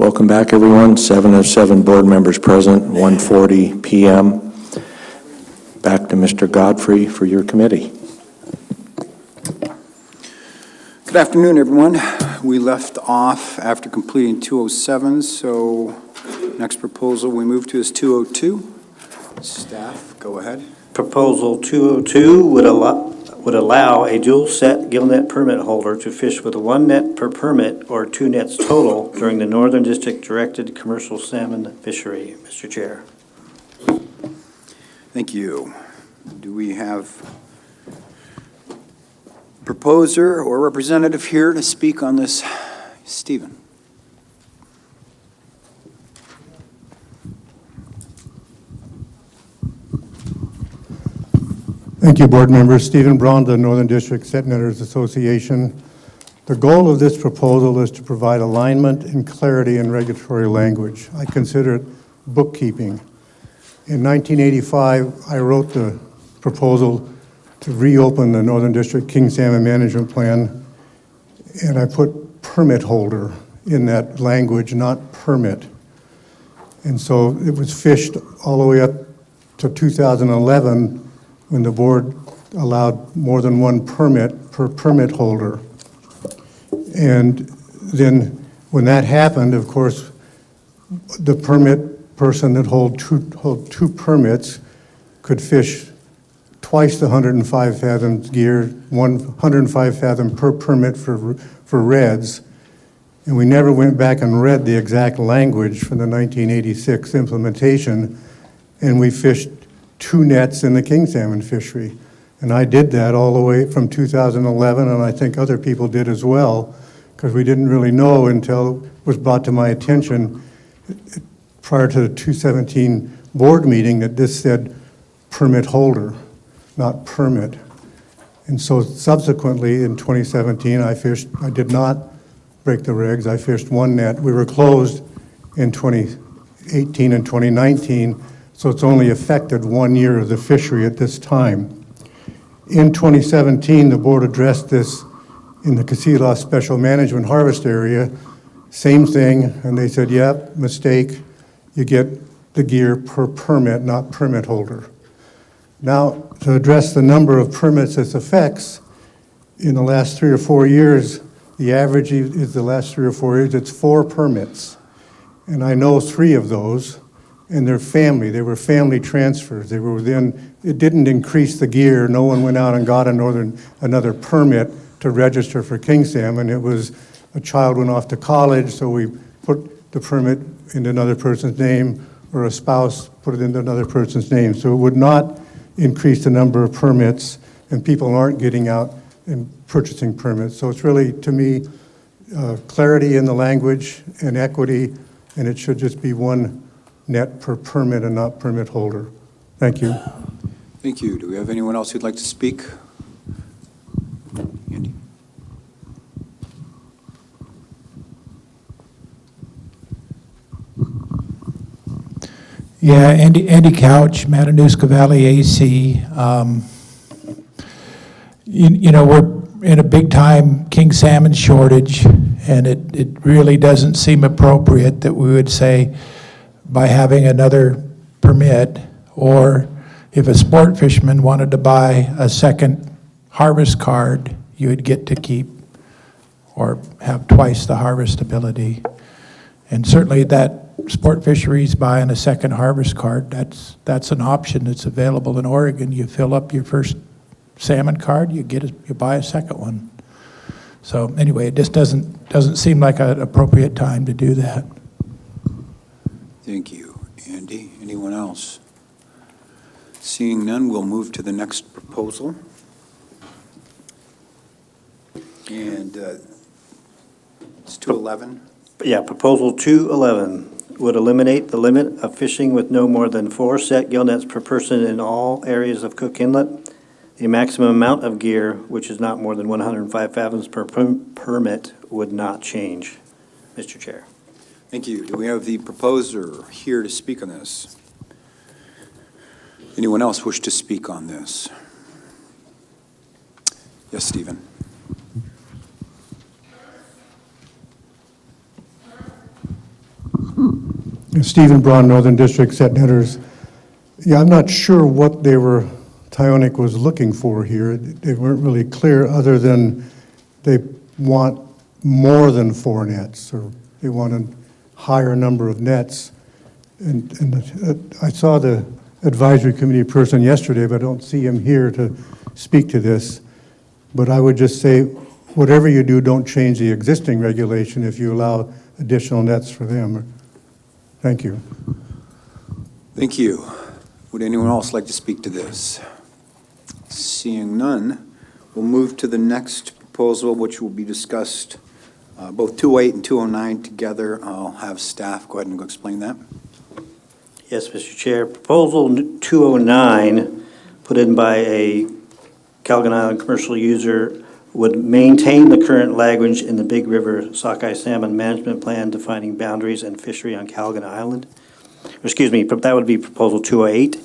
Welcome back, everyone. 7 of 7 board members present, 1:40 p.m. Back to Mr. Godfrey for your committee. Good afternoon, everyone. We left off after completing 207, so next proposal we move to is 202. Staff, go ahead. Proposal 202 would allow a dual set gill net permit holder to fish with 1 net per permit or 2 nets total during the Northern District directed commercial salmon fishery. Mr. Chair. Thank you. Do we have proposer or representative here to speak on this? Stephen. Thank you, board members. Stephen Braun, the Northern District Set Netters Association. The goal of this proposal is to provide alignment and clarity in regulatory language. I consider it bookkeeping. In 1985, I wrote the proposal to reopen the Northern District King Salmon Management Plan, and I put permit holder in that language, not permit. And so it was fished all the way up to 2011 when the board allowed more than 1 permit per permit holder. And then when that happened, of course, the permit person that hold two permits could fish twice the 105 fathoms gear, 105 fathom per permit for reds. And we never went back and read the exact language from the 1986 implementation, and we fished 2 nets in the king salmon fishery. And I did that all the way from 2011, and I think other people did as well, because we didn't really know until it was brought to my attention prior to the 2017 board meeting that this said permit holder, not permit. And so subsequently in 2017, I did not break the regs. I fished 1 net. We were closed in 2018 and 2019, so it's only affected 1 year of the fishery at this time. In 2017, the board addressed this in the Casilla Special Management Harvest Area. Same thing, and they said, yep, mistake. You get the gear per permit, not permit holder. Now, to address the number of permits this affects, in the last 3 or 4 years, the average is the last 3 or 4 years, it's 4 permits. And I know 3 of those, and they're family. They were family transfers. They were within, it didn't increase the gear. No one went out and got another permit to register for king salmon. It was a child went off to college, so we put the permit into another person's name, or a spouse put it into another person's name. So it would not increase the number of permits, and people aren't getting out and purchasing permits. So it's really, to me, clarity in the language and equity, and it should just be 1 net per permit and not permit holder. Thank you. Thank you. Do we have anyone else who'd like to speak? Andy? Yeah, Andy Couch, Matanuska Valley AC. You know, we're in a big-time king salmon shortage, and it really doesn't seem appropriate that we would say by having another permit, or if a sport fisherman wanted to buy a second harvest card, you would get to keep or have twice the harvestability. And certainly that sport fisheries buying a second harvest card, that's an option that's available in Oregon. You fill up your first salmon card, you buy a second one. So anyway, it just doesn't seem like an appropriate time to do that. Thank you. Andy, anyone else? Seeing none, we'll move to the next proposal. And it's 211. Yeah, proposal 211 would eliminate the limit of fishing with no more than 4 set gill nets per person in all areas of Cook Inlet. The maximum amount of gear, which is not more than 105 fathoms per permit, would not change. Mr. Chair. Thank you. Do we have the proposer here to speak on this? Anyone else wish to speak on this? Yes, Stephen. Stephen Braun, Northern District Set Netters. Yeah, I'm not sure what Tyonek was looking for here. They weren't really clear, other than they want more than 4 nets, or they want a higher number of nets. And I saw the advisory committee person yesterday, but I don't see him here to speak to this. But I would just say, whatever you do, don't change the existing regulation if you allow additional nets for them. Thank you. Thank you. Would anyone else like to speak to this? Seeing none, we'll move to the next proposal, which will be discussed, both 208 and 209 together. I'll have staff go ahead and go explain that. Yes, Mr. Chair. Proposal 209, put in by a Calgon Island commercial user, would maintain the current language in the Big River Sockeye Salmon Management Plan defining boundaries and fishery on Calgon Island. Excuse me, that would be Proposal 208.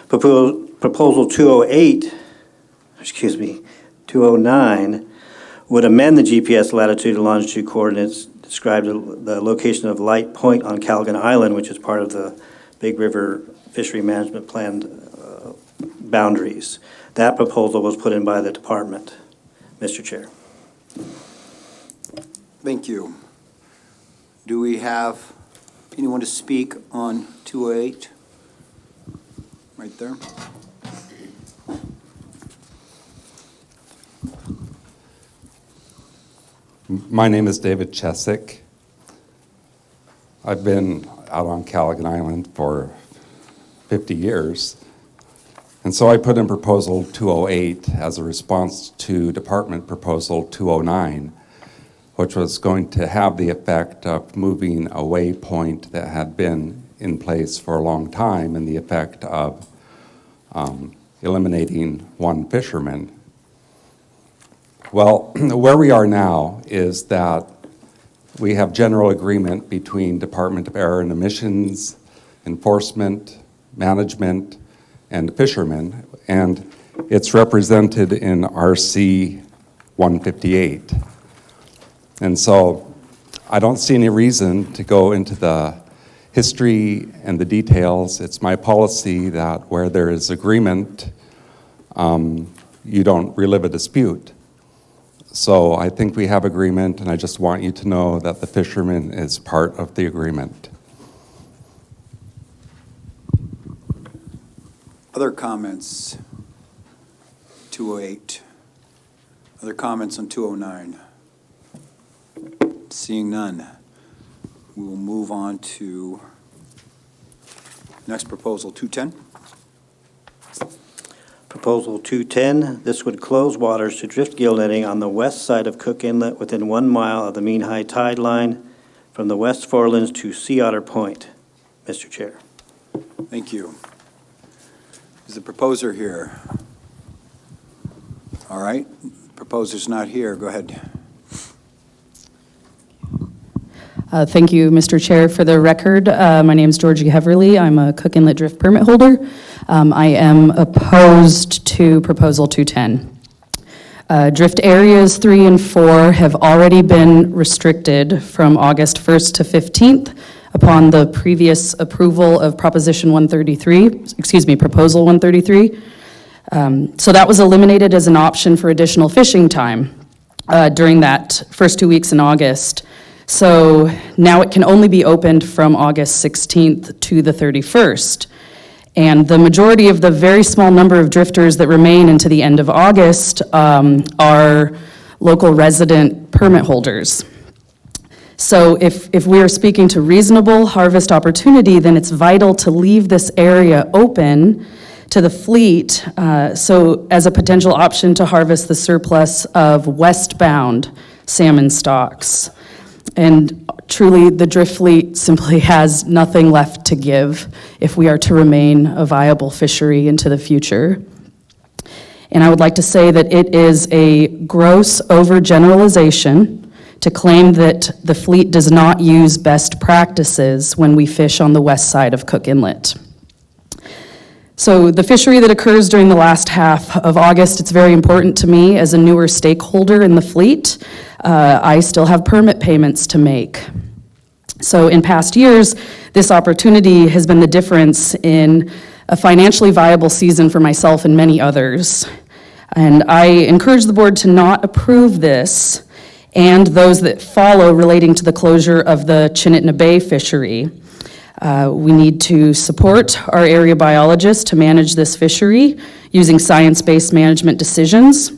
Proposal 209 would amend the GPS latitude and longitude coordinates, describe the location of Light Point on Calgon Island, which is part of the Big River Fishery Management Plan boundaries. That proposal was put in by the department, Mr. Chair. Thank you. Do we have anyone to speak on 208? Right there. My name is David Chesick. I've been out on Calgon Island for 50 years. And so I put in Proposal 208 as a response to Department Proposal 209, which was going to have the effect of moving a waypoint that had been in place for a long time, and the effect of eliminating one fisherman. Well, where we are now is that we have general agreement between Department of Air and Emissions, Enforcement, Management, and fishermen, and it's represented in RC 158. And so I don't see any reason to go into the history and the details. It's my policy that where there is agreement, you don't relive a dispute. So I think we have agreement, and I just want you to know that the fisherman is part of the agreement. Other comments? 208. Other comments on 209? Seeing none, we will move on to next proposal, 210. Proposal 210, this would close waters to drift gill netting on the west side of Cook Inlet within 1 mile of the mean high tide line from the West Forelands to Sea Otter Point. Mr. Chair. Thank you. Is the proposer here? All right, proposer's not here. Go ahead. Thank you, Mr. Chair. For the record, my name is Georgie Heverly. I'm a Cook Inlet drift permit holder. I am opposed to Proposal 210. Drift areas 3 and 4 have already been restricted from August 1st to 15th upon the previous approval of Proposition 133, Proposal 133. So that was eliminated as an option for additional fishing time during that first 2 weeks in August. So now it can only be opened from August 16th to the 31st. And the majority of the very small number of drifters that remain into the end of August are local resident permit holders. So if we are speaking to reasonable harvest opportunity, then it's vital to leave this area open to the fleet, so as a potential option to harvest the surplus of westbound salmon stocks. And truly, the drift fleet simply has nothing left to give if we are to remain a viable fishery into the future. And I would like to say that it is a gross overgeneralization to claim that the fleet does not use best practices when we fish on the west side of Cook Inlet. So the fishery that occurs during the last half of August, it's very important to me as a newer stakeholder in the fleet. I still have permit payments to make. So in past years, this opportunity has been the difference in a financially viable season for myself and many others. And I encourage the board to not approve this and those that follow relating to the closure of the Chinitna Bay fishery. We need to support our area biologists to manage this fishery using science-based management decisions.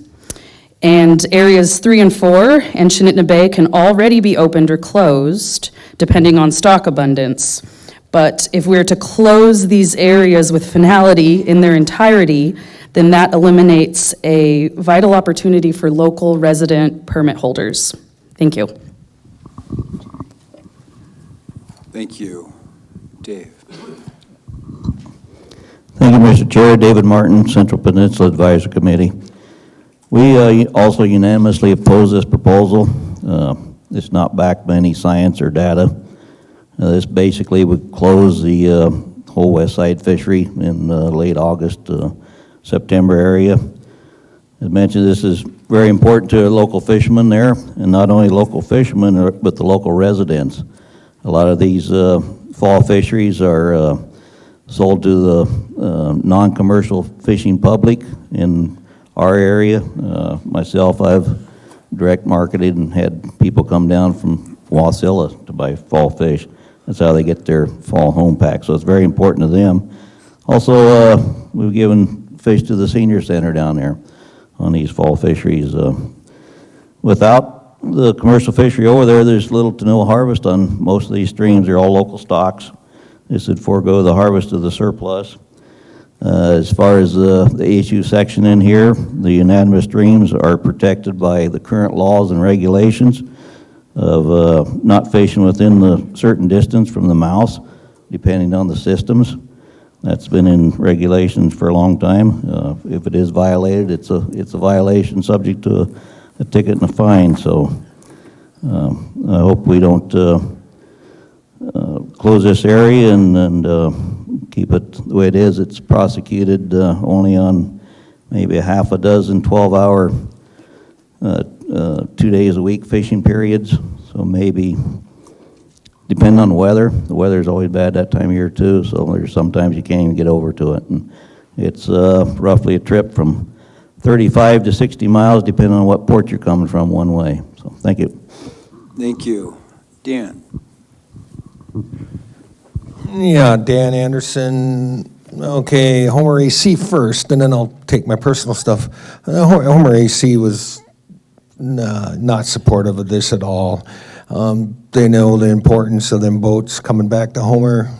And areas 3 and 4 and Chinitna Bay can already be opened or closed depending on stock abundance. But if we're to close these areas with finality in their entirety, then that eliminates a vital opportunity for local resident permit holders. Thank you. Thank you. Dave. Thank you, Mr. Chair. David Martin, Central Peninsula Advisory Committee. We also unanimously oppose this proposal. It's not backed by any science or data. This basically would close the whole west side fishery in late August, September area. As mentioned, this is very important to local fishermen there, and not only local fishermen, but the local residents. A lot of these fall fisheries are sold to the non-commercial fishing public in our area. Myself, I've direct marketed and had people come down from Wasilla to buy fall fish. That's how they get their fall home pack, so it's very important to them. Also, we've given fish to the senior center down there on these fall fisheries. Without the commercial fishery over there, there's little to no harvest on most of these streams. They're all local stocks. This would forego the harvest of the surplus. As far as the issue section in here, the unanimous streams are protected by the current laws and regulations of not fishing within the certain distance from the mouths, depending on the systems. That's been in regulations for a long time. If it is violated, it's a violation subject to a ticket and a fine. So I hope we don't close this area and keep it the way it is. It's prosecuted only on maybe a half a dozen 12-hour, 2 days a week fishing periods. So maybe, depending on the weather. The weather's always bad that time of year too, so there's sometimes you can't even get over to it. And it's roughly a trip from 35 to 60 miles, depending on what port you're coming from one way. So thank you. Thank you. Dan. Yeah, Dan Anderson. Okay, Homer AC first, and then I'll take my personal stuff. Homer AC was not supportive of this at all. They know the importance of them boats coming back to Homer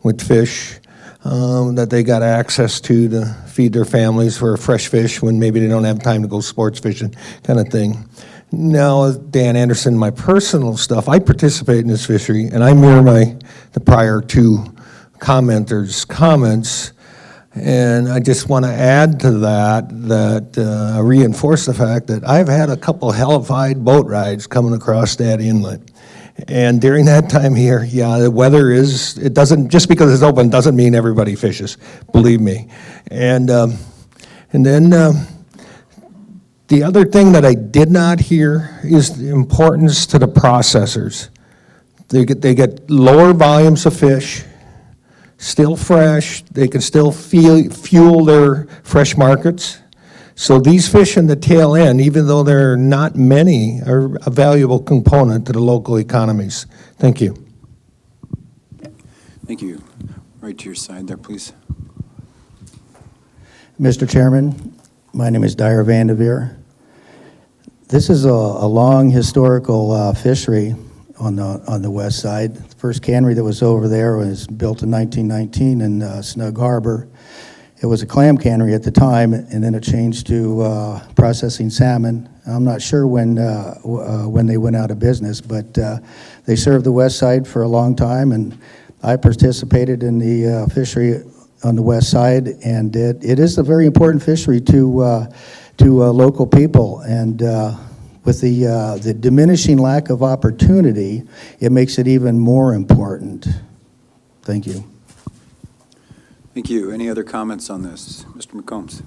with fish that they got access to feed their families for fresh fish when maybe they don't have time to go sports fishing, kind of thing. Now, Dan Anderson, my personal stuff, I participate in this fishery, and I mirror the prior two commenters' comments, and I just want to add to that reinforce the fact that I've had a couple hellified boat rides coming across that inlet. And during that time here, yeah, the weather it doesn't, just because it's open doesn't mean everybody fishes, believe me. And then the other thing that I did not hear is the importance to the processors. They get lower volumes of fish, still fresh, they can still fuel their fresh markets. So these fish in the tail end, even though there are not many, are a valuable component to the local economies. Thank you. Thank you. Right to your side there, please. Mr. Chairman, my name is Dyer Vandeveer. This is a long historical fishery on the west side. The first cannery that was over there was built in 1919 in Snug Harbor. It was a clam cannery at the time, and then it changed to processing salmon. I'm not sure when they went out of business, but they served the west side for a long time, and I participated in the fishery on the west side, and it is a very important fishery to local people. And with the diminishing lack of opportunity, it makes it even more important. Thank you. Thank you. Any other comments on this? Mr. McCombs.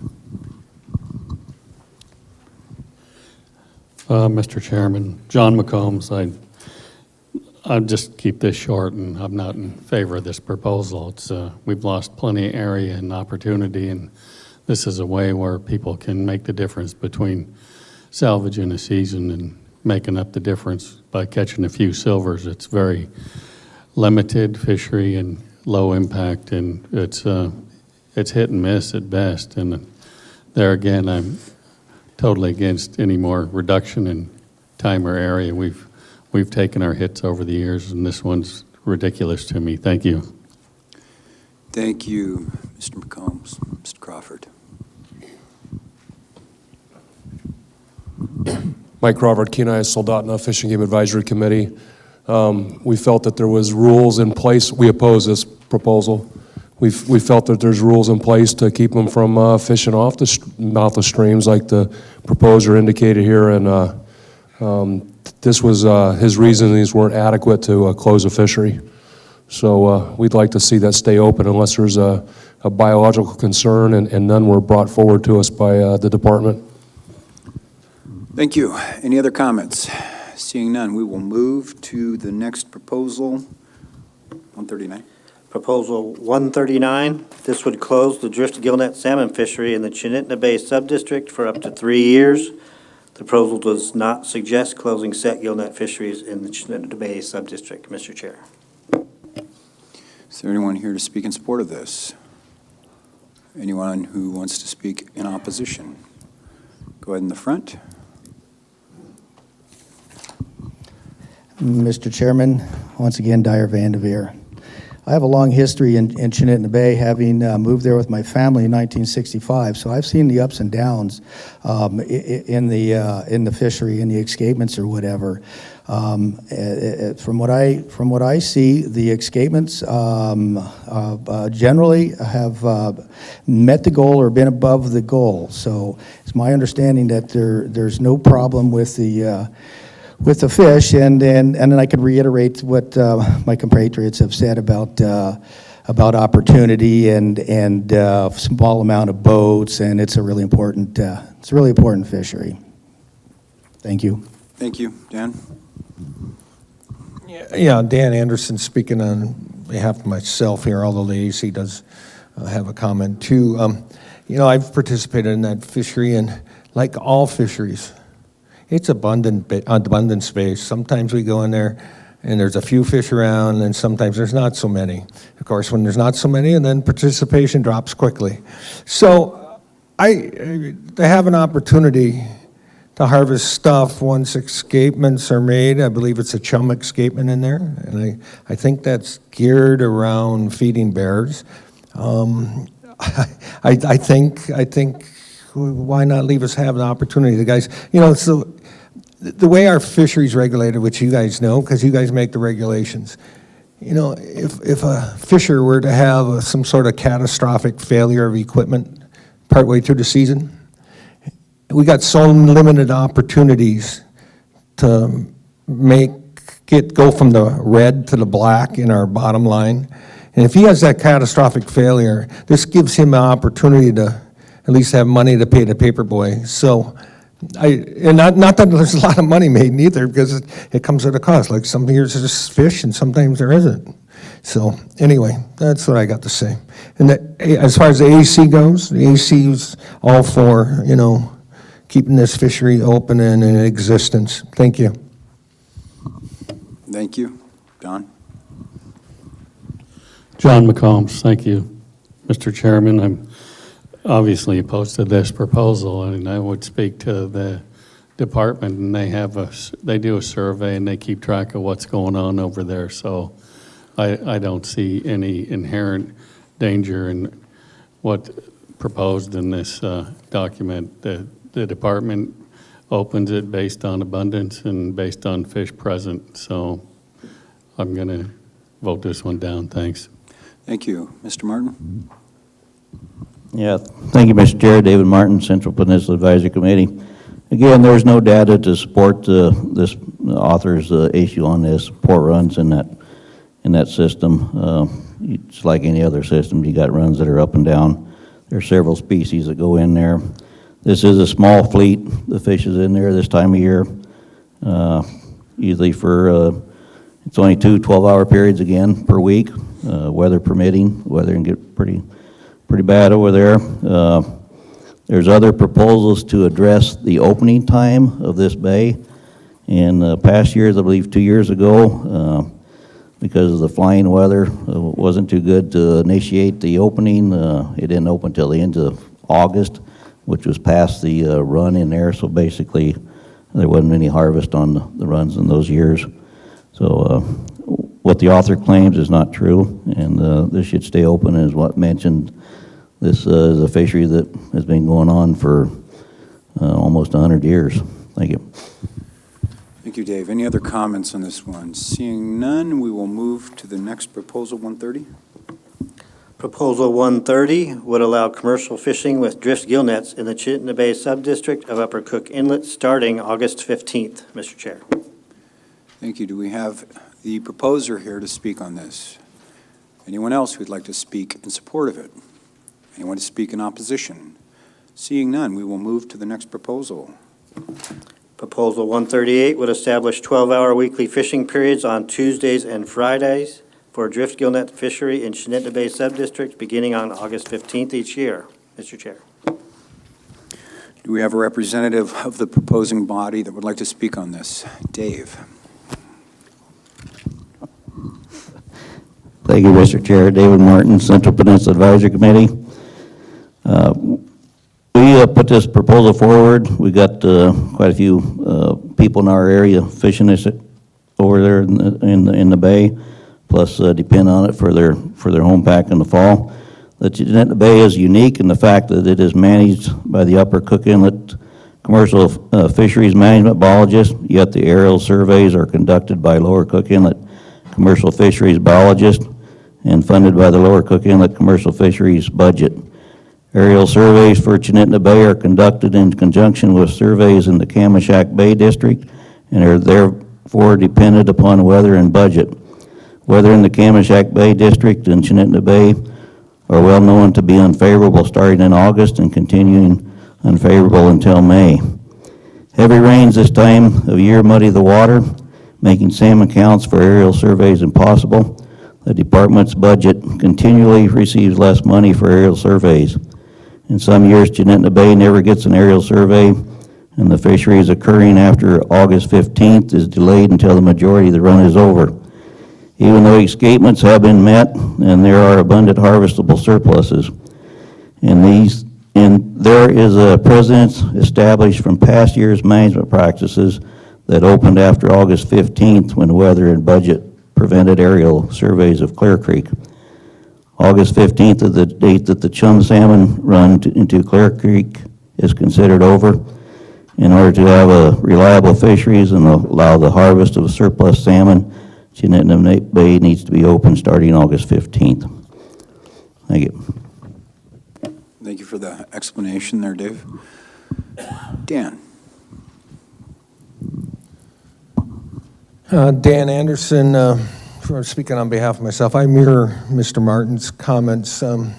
Mr. Chairman, John McCombs. I'll just keep this short, and I'm not in favor of this proposal. It's, we've lost plenty of area and opportunity, and this is a way where people can make the difference between salvaging a season and making up the difference by catching a few silvers. It's very limited fishery and low impact, and it's hit and miss at best. And there again, I'm totally against any more reduction in time or area. We've taken our hits over the years, and this one's ridiculous to me. Thank you. Thank you, Mr. McCombs. Mr. Crawford. Mike Crawford, Kenai Soldotna Fishing Game Advisory Committee. We felt that there was rules in place. We oppose this proposal. We felt that there's rules in place to keep them from fishing off the mouth of streams like the proposer indicated here, and this was his reasonings weren't adequate to close a fishery. So we'd like to see that stay open unless there's a biological concern, and none were brought forward to us by the department. Thank you. Any other comments? Seeing none, we will move to the next proposal, 139. Proposal 139, this would close the drift gillnet salmon fishery in the Chinitna Bay subdistrict for up to 3 years. The proposal does not suggest closing set gillnet fisheries in the Chinitna Bay subdistrict, Mr. Chair. Is there anyone here to speak in support of this? Anyone who wants to speak in opposition? Go ahead in the front. Mr. Chairman, once again, Dyer Vandeveer. I have a long history in Chinitna Bay, having moved there with my family in 1965. So I've seen the ups and downs in the fishery, in the escapements or whatever. From what I see, the escapements generally have met the goal or been above the goal. So it's my understanding that there's no problem with the fish, and then I could reiterate what my compatriots have said about opportunity and small amount of boats, and it's a really important fishery. Thank you. Thank you, Dan. Yeah, Dan Anderson speaking on behalf of myself here, although the AC does have a comment too. I've participated in that fishery, and like all fisheries, it's abundant space. Sometimes we go in there and there's a few fish around, and sometimes there's not so many. Of course, when there's not so many, and then participation drops quickly. So they have an opportunity to harvest stuff once escapements are made. I believe it's a chum escapement in there, and I think that's geared around feeding bears. I think why not leave us have an opportunity? The guys, so the way our fishery's regulated, which you guys know, because you guys make the regulations, if a fisher were to have some sort of catastrophic failure of equipment partway through the season, we got so limited opportunities to go from the red to the black in our bottom line. And if he has that catastrophic failure, this gives him an opportunity to at least have money to pay the paper boy. So, not that there's a lot of money made neither, because it comes at a cost. Like some years there's fish and sometimes there isn't. So anyway, that's what I got to say. And as far as the AC goes, the AC is all for, keeping this fishery open and in existence. Thank you. Thank you. Don? John McCombs, thank you. Mr. Chairman, I'm obviously opposed to this proposal, and I would speak to the department, and they do a survey and they keep track of what's going on over there. So I don't see any inherent danger in what proposed in this document. The department opens it based on abundance and based on fish present. So I'm going to vote this one down. Thanks. Thank you. Mr. Martin? Yeah, thank you, Mr. Chair. David Martin, Central Peninsula Advisory Committee. Again, there's no data to support this author's issue on this. Port runs in that system. It's like any other system. You got runs that are up and down. There are several species that go in there. This is a small fleet. The fish is in there this time of year, usually for It's only 2 12-hour periods again per week, weather permitting. Weather can get pretty bad over there. There's other proposals to address the opening time of this bay. In past years, I believe 2 years ago, because of the flying weather, it wasn't too good to initiate the opening. It didn't open until the end of August, which was past the run in there, so basically there wasn't any harvest on the runs in those years. So what the author claims is not true, and this should stay open, as what mentioned. This is a fishery that has been going on for almost 100 years. Thank you. Thank you, Dave. Any other comments on this one? Seeing none, we will move to the next proposal, 130. Proposal 130 would allow commercial fishing with drift gill nets in the Chittenden Bay subdistrict of Upper Cook Inlet starting August 15th, Mr. Chair. Thank you. Do we have the proposer here to speak on this? Anyone else who'd like to speak in support of it? Anyone to speak in opposition? Seeing none, we will move to the next proposal. Proposal 138 would establish 12-hour weekly fishing periods on Tuesdays and Fridays for drift gill net fishery in Chittenden Bay subdistrict beginning on August 15th each year. Mr. Chair. Do we have a representative of the proposing body that would like to speak on this? Dave. Thank you, Mr. Chair. David Martin, Central Peninsula Advisory Committee. We put this proposal forward. We got quite a few people in our area fishing this over there in the bay, plus depend on it for their home pack in the fall. The Chittenden Bay is unique in the fact that it is managed by the Upper Cook Inlet Commercial Fisheries Management Biologist, yet the aerial surveys are conducted by Lower Cook Inlet Commercial Fisheries Biologist and funded by the Lower Cook Inlet Commercial Fisheries budget. Aerial surveys for Chittenden Bay are conducted in conjunction with surveys in the Kamishak Bay District and are therefore dependent upon weather and budget. Weather in the Kamishak Bay District and Chittenden Bay are well known to be unfavorable starting in August and continuing unfavorable until May. Heavy rains this time of year muddy the water, making salmon counts for aerial surveys impossible. The department's budget continually receives less money for aerial surveys. In some years, Chittenden Bay never gets an aerial survey, and the fisheries occurring after August 15th is delayed until the majority of the run is over. Even though escapements have been met and there are abundant harvestable surpluses, there is a precedent established from past years' management practices that opened after August 15th when weather and budget prevented aerial surveys of Clear Creek. August 15th is the date that the chum salmon run into Clear Creek is considered over. In order to have a reliable fisheries and allow the harvest of surplus salmon, Chittenden Bay needs to be open starting August 15th. Thank you. Thank you for the explanation there, Dave. Dan. Dan Anderson, for speaking on behalf of myself, I mirror Mr. Martin's comments. And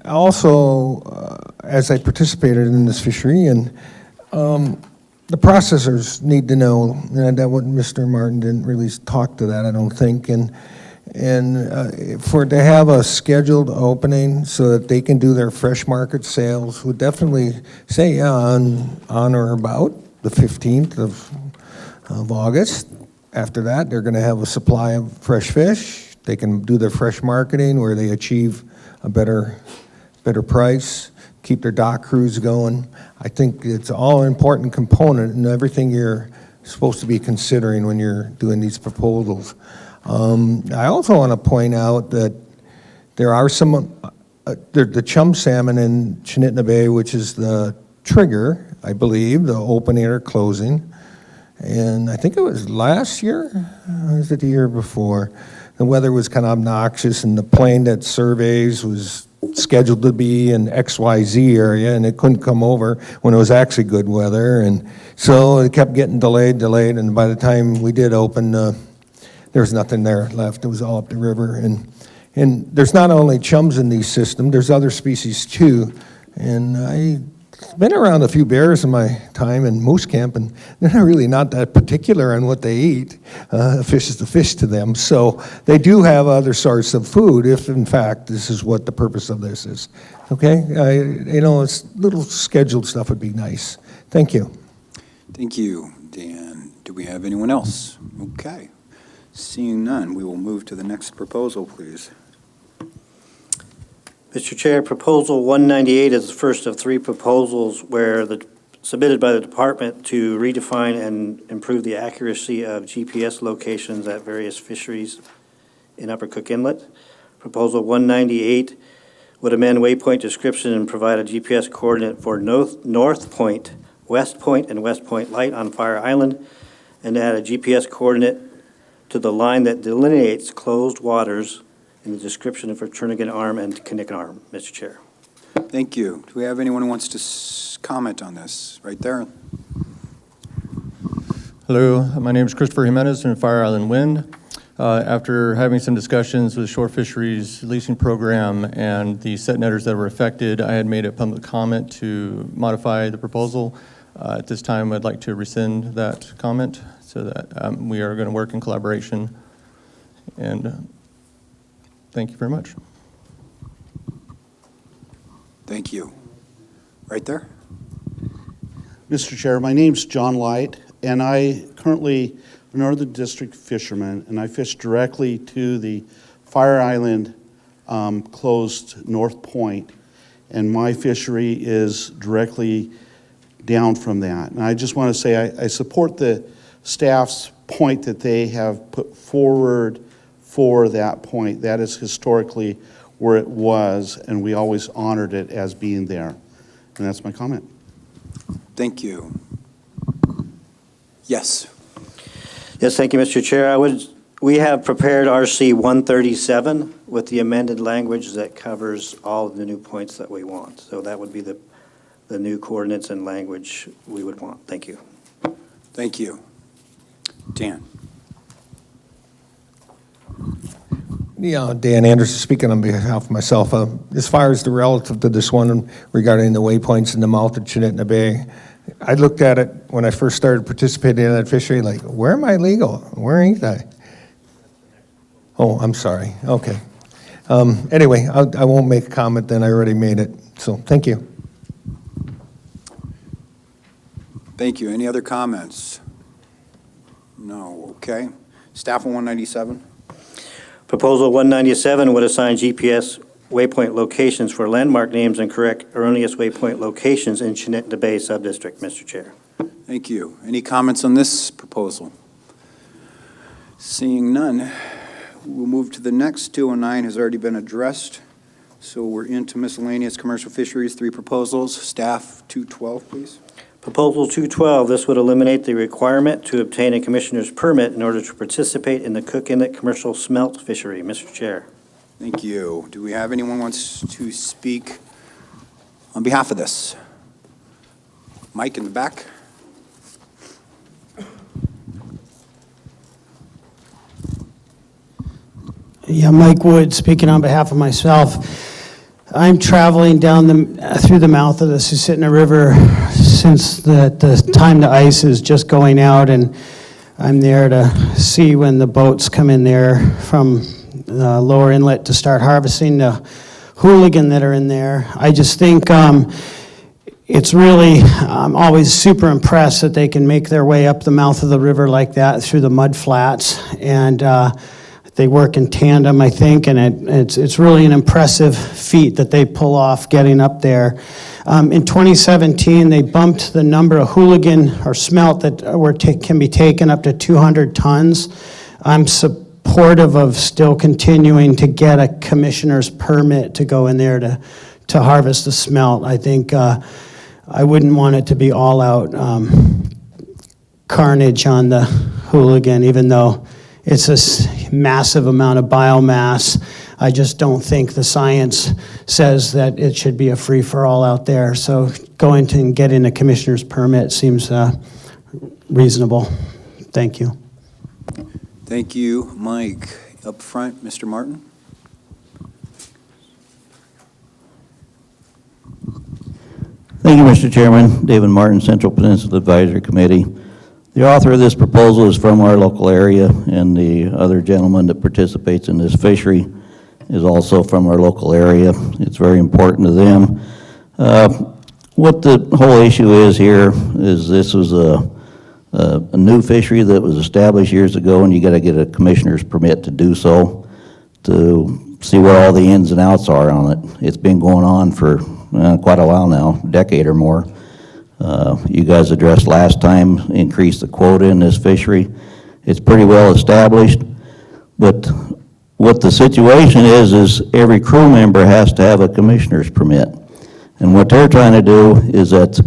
also, as I participated in this fishery, and the processors need to know, and that what Mr. Martin didn't really talk to that, I don't think, and for to have a scheduled opening so that they can do their fresh market sales, would definitely say on or about the 15th of August. After that, they're going to have a supply of fresh fish. They can do their fresh marketing where they achieve a better price, keep their dock crews going. I think it's all an important component in everything you're supposed to be considering when you're doing these proposals. I also want to point out that there are some, the chum salmon in Chittenden Bay, which is the trigger, I believe, the opening or closing. And I think it was last year, or was it the year before? The weather was kind of obnoxious, and the plane that surveys was scheduled to be in XYZ area, and it couldn't come over when it was actually good weather. And so it kept getting delayed, and by the time we did open, there was nothing there left. It was all up the river. And there's not only chums in these systems, there's other species too. And I been around a few bears in my time in moose camp, and they're really not that particular on what they eat. A fish is the fish to them. So they do have other sorts of food if, in fact, this is what the purpose of this is. Okay? It's little scheduled stuff would be nice. Thank you. Thank you, Dan. Do we have anyone else? Okay. Seeing none, we will move to the next proposal, please. Mr. Chair, Proposal 198 is the first of three proposals submitted by the department to redefine and improve the accuracy of GPS locations at various fisheries in Upper Cook Inlet. Proposal 198 would amend waypoint description and provide a GPS coordinate for North Point, West Point, and West Point Light on Fire Island, and add a GPS coordinate to the line that delineates closed waters in the description for Turnagain Arm and Kinnick Arm, Mr. Chair. Thank you. Do we have anyone who wants to comment on this? Right there. Hello, my name is Christopher Jimenez from Fire Island Wind. After having some discussions with Shore Fisheries leasing program and the set netters that were affected, I had made a public comment to modify the proposal. At this time, I'd like to rescind that comment so that we are going to work in collaboration. And thank you very much. Thank you. Right there. Mr. Chair, my name's John Light, and I currently a Northern District fisherman, and I fish directly to the Fire Island closed North Point, and my fishery is directly down from that. And I just want to say I support the staff's point that they have put forward for that point. That is historically where it was, and we always honored it as being there. And that's my comment. Thank you. Yes. Yes, thank you, Mr. Chair. We have prepared RC 137 with the amended language that covers all of the new points that we want. So that would be the new coordinates and language we would want. Thank you. Thank you. Dan. Yeah, Dan Anderson speaking on behalf of myself. As far as the relative to this one regarding the waypoints in the mouth of Chinitna Bay, I looked at it when I first started participating in that fishery, like, where am I legal? Where ain't I? Oh, I'm sorry. Okay. Anyway, I won't make a comment then. I already made it. So thank you. Thank you. Any other comments? No. Okay. Staff on 197. Proposal 197 would assign GPS waypoint locations for landmark names and correct erroneous waypoint locations in Chinitna Bay Subdistrict, Mr. Chair. Thank you. Any comments on this proposal? Seeing none, we'll move to the next. 209 has already been addressed, so we're into miscellaneous commercial fisheries, three proposals. Staff 212, please. Proposal 212, this would eliminate the requirement to obtain a commissioner's permit in order to participate in the Cook Inlet commercial smelt fishery, Mr. Chair. Thank you. Do we have anyone who wants to speak on behalf of this? Mike in the back. Yeah, Mike Wood, speaking on behalf of myself. I'm traveling down through the mouth of the Susitna River since the time the ice is just going out, and I'm there to see when the boats come in there from the lower inlet to start harvesting the hooligan that are in there. I just think it's really, I'm always super impressed that they can make their way up the mouth of the river like that through the mud flats, and they work in tandem, I think, and it's really an impressive feat that they pull off getting up there. In 2017, they bumped the number of hooligan or smelt that can be taken up to 200 tons. I'm supportive of still continuing to get a commissioner's permit to go in there to harvest the smelt. I think I wouldn't want it to be all out carnage on the hooligan, even though it's a massive amount of biomass. I just don't think the science says that it should be a free-for-all out there. So going to and getting a commissioner's permit seems reasonable. Thank you. Thank you, Mike. Up front, Mr. Martin. Thank you, Mr. Chairman. David Martin, Central Peninsula Advisory Committee. The author of this proposal is from our local area, and the other gentleman that participates in this fishery is also from our local area. It's very important to them. What the whole issue is here is this was a new fishery that was established years ago, and you got to get a commissioner's permit to do so, to see what all the ins and outs are on it. It's been going on for quite a while now, a decade or more. You guys addressed last time, increased the quota in this fishery. It's pretty well established, but what the situation is every crew member has to have a commissioner's permit. And what they're trying to do is that,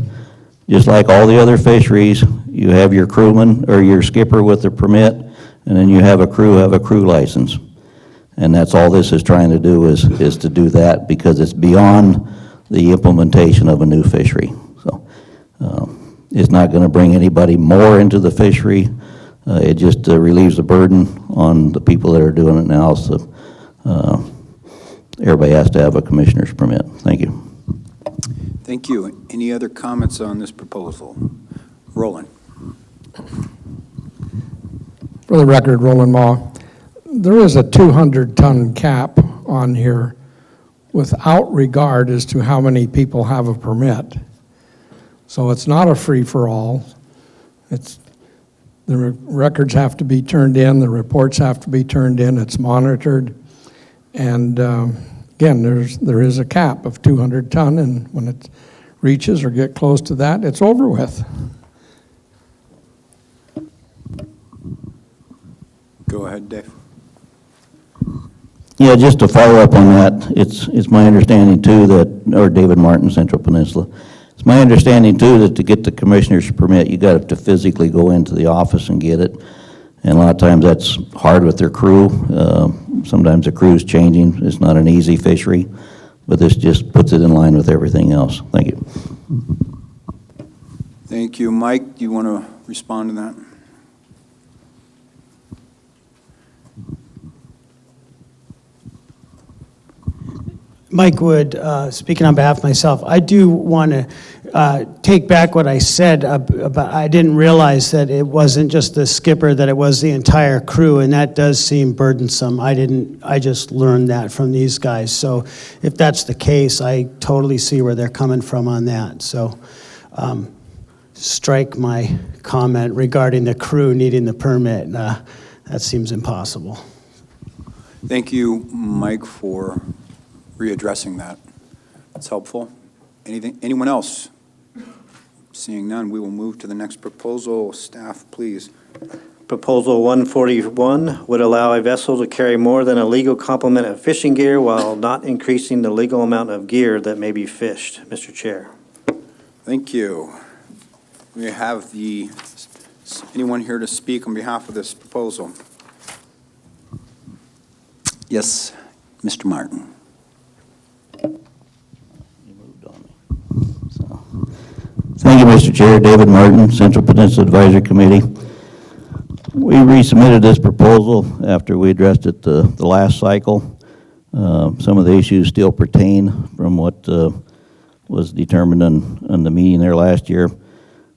just like all the other fisheries, you have your crewman or your skipper with a permit, and then you have a crew license. And that's all this is trying to do is to do that, because it's beyond the implementation of a new fishery. So it's not going to bring anybody more into the fishery. It just relieves the burden on the people that are doing it now. So everybody has to have a commissioner's permit. Thank you. Thank you. Any other comments on this proposal? Roland. For the record, Roland Maw, there is a 200-ton cap on here without regard as to how many people have a permit. So it's not a free-for-all. The records have to be turned in, the reports have to be turned in, it's monitored. And again, there is a cap of 200 ton, and when it reaches or get close to that, it's over with. Go ahead, Dave. Yeah, just to follow up on that, it's my understanding too that, or David Martin, Central Peninsula, it's my understanding too that to get the commissioner's permit, you got to physically go into the office and get it. And a lot of times that's hard with their crew. Sometimes the crew's changing. It's not an easy fishery, but this just puts it in line with everything else. Thank you. Thank you. Mike, do you want to respond to that? Mike Wood, speaking on behalf of myself, I do want to take back what I said about, I didn't realize that it wasn't just the skipper, that it was the entire crew, and that does seem burdensome. I just learned that from these guys. So if that's the case, I totally see where they're coming from on that. So strike my comment regarding the crew needing the permit. That seems impossible. Thank you, Mike, for readdressing that. That's helpful. Anyone else? Seeing none, we will move to the next proposal. Staff, please. Proposal 141 would allow a vessel to carry more than a legal complement of fishing gear while not increasing the legal amount of gear that may be fished. Mr. Chair. Thank you. We have anyone here to speak on behalf of this proposal? Yes, Mr. Martin. Thank you, Mr. Chair. David Martin, Central Peninsula Advisory Committee. We resubmitted this proposal after we addressed it the last cycle. Some of the issues still pertain from what was determined on the meeting there last year.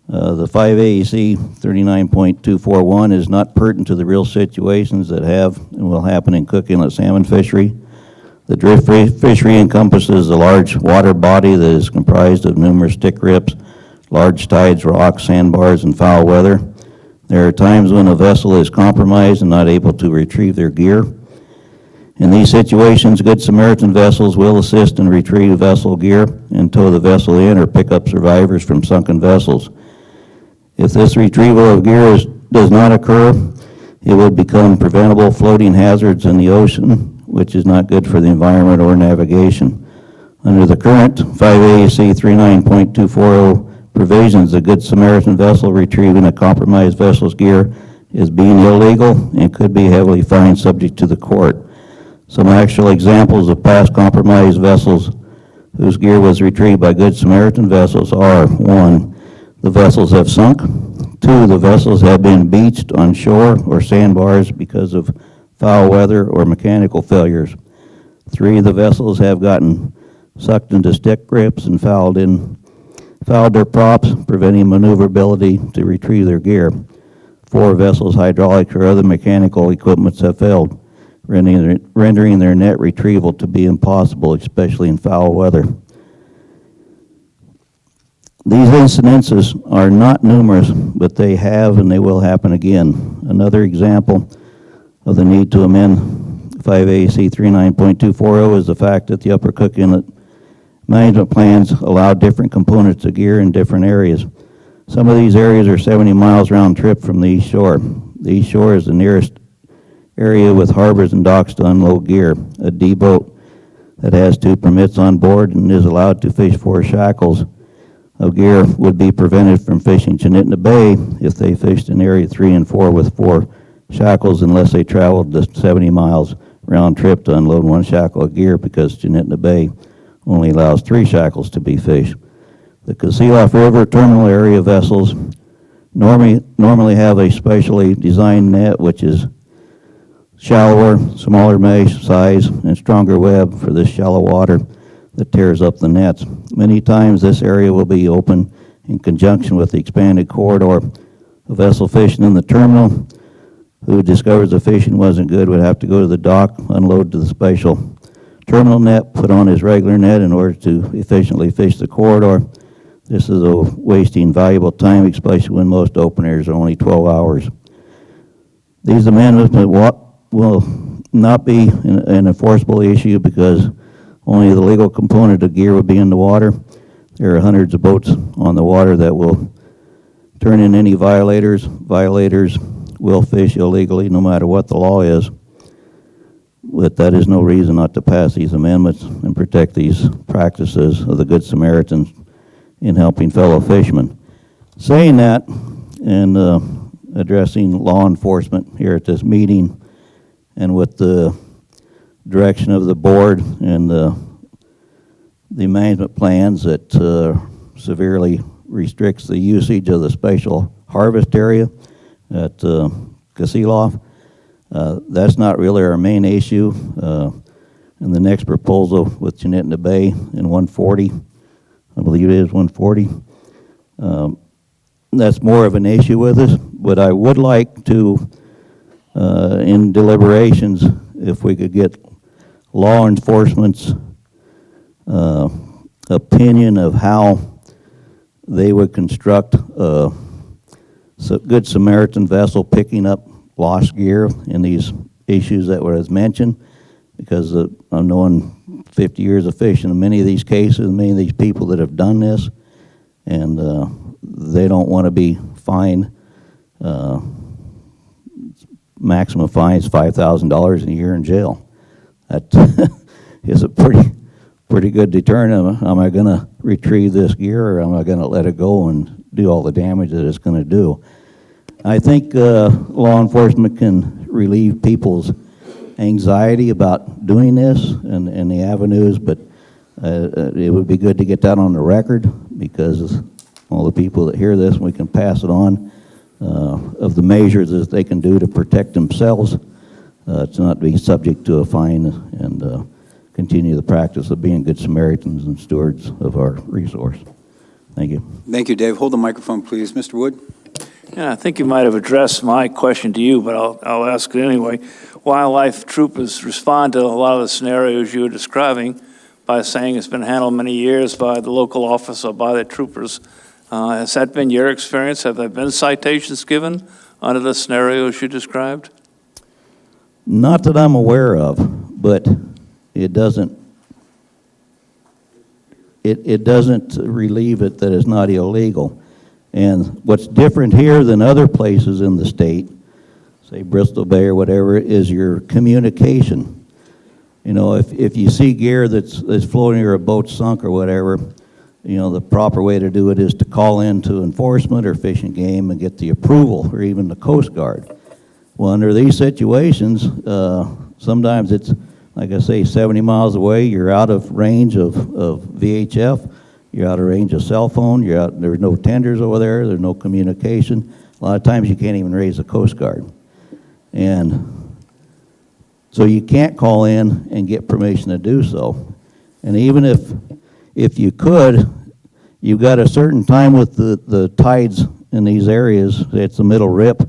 The 5 AEC 39.241 is not pertinent to the real situations that have and will happen in Cook Inlet salmon fishery. The drift fishery encompasses a large water body that is comprised of numerous stick rips, large tides, rocks, sandbars, and foul weather. There are times when a vessel is compromised and not able to retrieve their gear. In these situations, Good Samaritan vessels will assist and retrieve vessel gear and tow the vessel in or pick up survivors from sunken vessels. If this retrieval of gear does not occur, it would become preventable floating hazards in the ocean, which is not good for the environment or navigation. Under the current 5 AEC 39.240 provisions, the Good Samaritan vessel retrieving a compromised vessel's gear is being illegal and could be heavily fined, subject to the court. Some actual examples of past compromised vessels whose gear was retrieved by Good Samaritan vessels are: 1, the vessels have sunk; 2, the vessels have been beached on shore or sandbars because of foul weather or mechanical failures; 3, the vessels have gotten sucked into stick grips and fouled in fouled their props, preventing maneuverability to retrieve their gear. 4 vessels' hydraulic or other mechanical equipments have failed, rendering their net retrieval to be impossible, especially in foul weather. These incidences are not numerous, but they have and they will happen again. Another example of the need to amend 5 AAC 39.240 is the fact that the Upper Cook Inlet management plans allow different components of gear in different areas. Some of these areas are 70 miles round trip from the east shore. The east shore is the nearest area with harbors and docks to unload gear. A D boat that has 2 permits on board and is allowed to fish 4 shackles of gear would be prevented from fishing Chinitna Bay if they fished in area 3 and 4 with 4 shackles, unless they traveled the 70 miles round trip to unload 1 shackle of gear, because Chinitna Bay only allows 3 shackles to be fished. The Casiloff River terminal area vessels normally have a specially designed net, which is shallower, smaller mesh size, and stronger web for this shallow water that tears up the nets. Many times this area will be open in conjunction with the expanded corridor. A vessel fishing in the terminal who discovers the fishing wasn't good would have to go to the dock, unload to the special terminal net, put on his regular net in order to efficiently fish the corridor. This is wasting valuable time, especially when most open airs are only 12 hours. These amendments will not be an enforceable issue because only the legal component of gear would be in the water. There are hundreds of boats on the water that will turn in any violators. Violators will fish illegally no matter what the law is. But that is no reason not to pass these amendments and protect these practices of the Good Samaritans in helping fellow fishermen. Saying that and addressing law enforcement here at this meeting, and with the direction of the board and the management plans that severely restricts the usage of the special harvest area at Casiloff. That's not really our main issue. And the next proposal with Chinitna Bay in 140, I believe it is 140, that's more of an issue with us, but I would like to, in deliberations, if we could get law enforcement's opinion of how they would construct a Good Samaritan vessel picking up lost gear in these issues that were as mentioned, because I'm knowing 50 years of fishing, in many of these cases, many of these people that have done this, and they don't want to be fined. Maximum fine is $5,000 a year in jail. That is a pretty good deterrent. Am I going to retrieve this gear, or am I going to let it go and do all the damage that it's going to do? I think law enforcement can relieve people's anxiety about doing this and the avenues, but it would be good to get that on the record, because all the people that hear this, we can pass it on, of the measures that they can do to protect themselves, to not be subject to a fine, and continue the practice of being good Samaritans and stewards of our resource. Thank you. Thank you, Dave. Hold the microphone, please. Mr. Wood? Yeah, I think you might have addressed my question to you, but I'll ask it anyway. Wildlife troopers respond to a lot of the scenarios you were describing by saying it's been handled many years by the local office or by the troopers. Has that been your experience? Have there been citations given under the scenarios you described? Not that I'm aware of, but it doesn't relieve it that it's not illegal. And what's different here than other places in the state, say Bristol Bay or whatever, is your communication. You know, if you see gear that's floating or a boat sunk or whatever, you know, the proper way to do it is to call in to enforcement or Fish and Game and get the approval, or even the Coast Guard. Well, under these situations, sometimes it's, like I say, 70 miles away, you're out of range of VHF, you're out of range of cell phone, there's no tenders over there, there's no communication. A lot of times you can't even raise the Coast Guard. And so you can't call in and get permission to do so. And even if you could, you've got a certain time with the tides in these areas. It's the middle rip.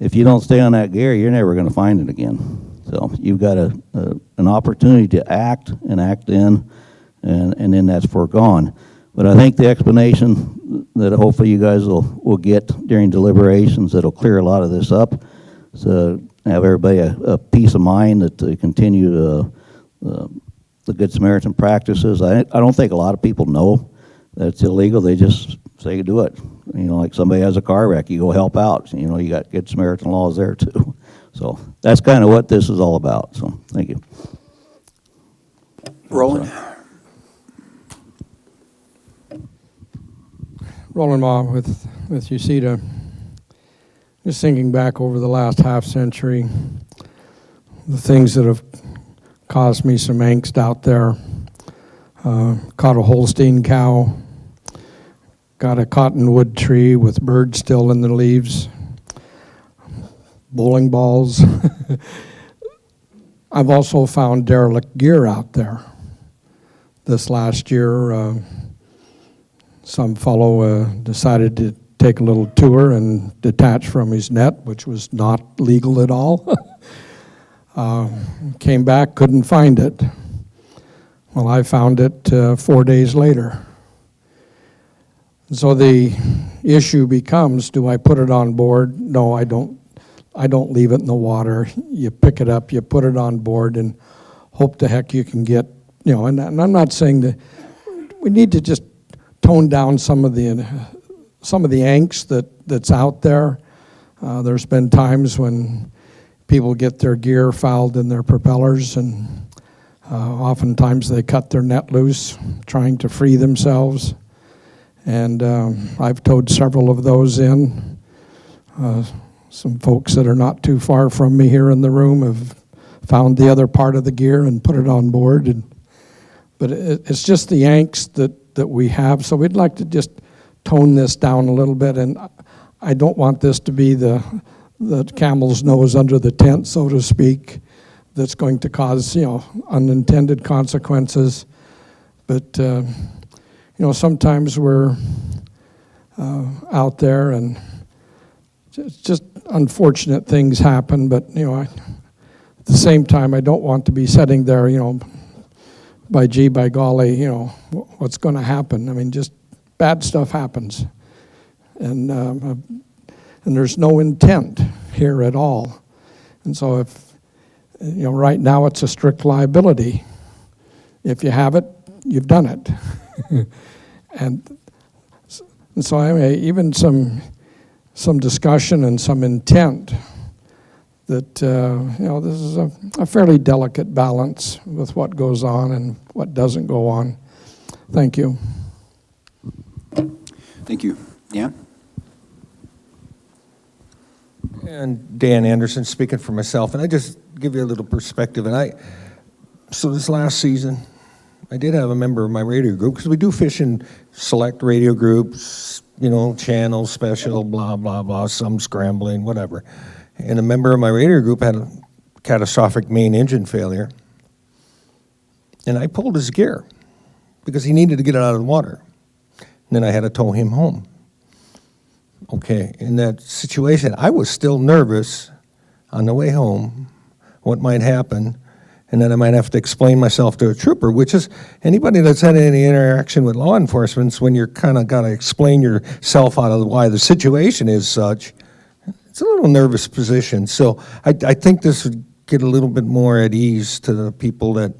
If you don't stay on that gear, you're never going to find it again. So you've got an opportunity to act and act in, and then that's foregone. But I think the explanation that hopefully you guys will get during deliberations that'll clear a lot of this up, so have everybody a peace of mind that they continue the Good Samaritan practices. I don't think a lot of people know that it's illegal. They just say do it. You know, like somebody has a car wreck, you go help out. You know, you got Good Samaritan laws there too. So that's kind of what this is all about. So thank you. Roland. Roland Ma with UCEDA. Just thinking back over the last half century, the things that have caused me some angst out there. Caught a Holstein cow, got a cottonwood tree with birds still in the leaves, bowling balls. I've also found derelict gear out there. This last year, some fellow decided to take a little tour and detach from his net, which was not legal at all. Came back, couldn't find it. Well, I found it 4 days later. So the issue becomes, do I put it on board? No, I don't. I don't leave it in the water. You pick it up, you put it on board, and hope the heck you can get, you know, and I'm not saying that we need to just tone down some of the angst that's out there. There's been times when people get their gear fouled in their propellers, and oftentimes they cut their net loose trying to free themselves. And I've towed several of those in. Some folks that are not too far from me here in the room have found the other part of the gear and put it on board. But it's just the angst that we have. So we'd like to just tone this down a little bit. And I don't want this to be the camel's nose under the tent, so to speak, that's going to cause, you know, unintended consequences. But, you know, sometimes we're out there and just unfortunate things happen. But, you know, at the same time, I don't want to be sitting there, you know, by golly, you know, what's going to happen? I mean, just bad stuff happens. And there's no intent here at all. And so if, you know, right now it's a strict liability. If you have it, you've done it. and so anyway, even some discussion and some intent that, you know, this is a fairly delicate balance with what goes on and what doesn't go on. Thank you. Thank you. Dan? And Dan Anderson speaking for myself, and I just give you a little perspective. And so this last season, I did have a member of my radio group, because we do fish in select radio groups, you know, channel, special, blah, blah, blah, some scrambling, whatever. And a member of my radio group had a catastrophic main engine failure. And I pulled his gear because he needed to get it out of the water. And then I had to tow him home. Okay, in that situation, I was still nervous on the way home, what might happen, and then I might have to explain myself to a trooper, which is anybody that's had any interaction with law enforcement, when you're kind of got to explain yourself out of why the situation is such, it's a little nervous position. So I think this would get a little bit more at ease to the people that,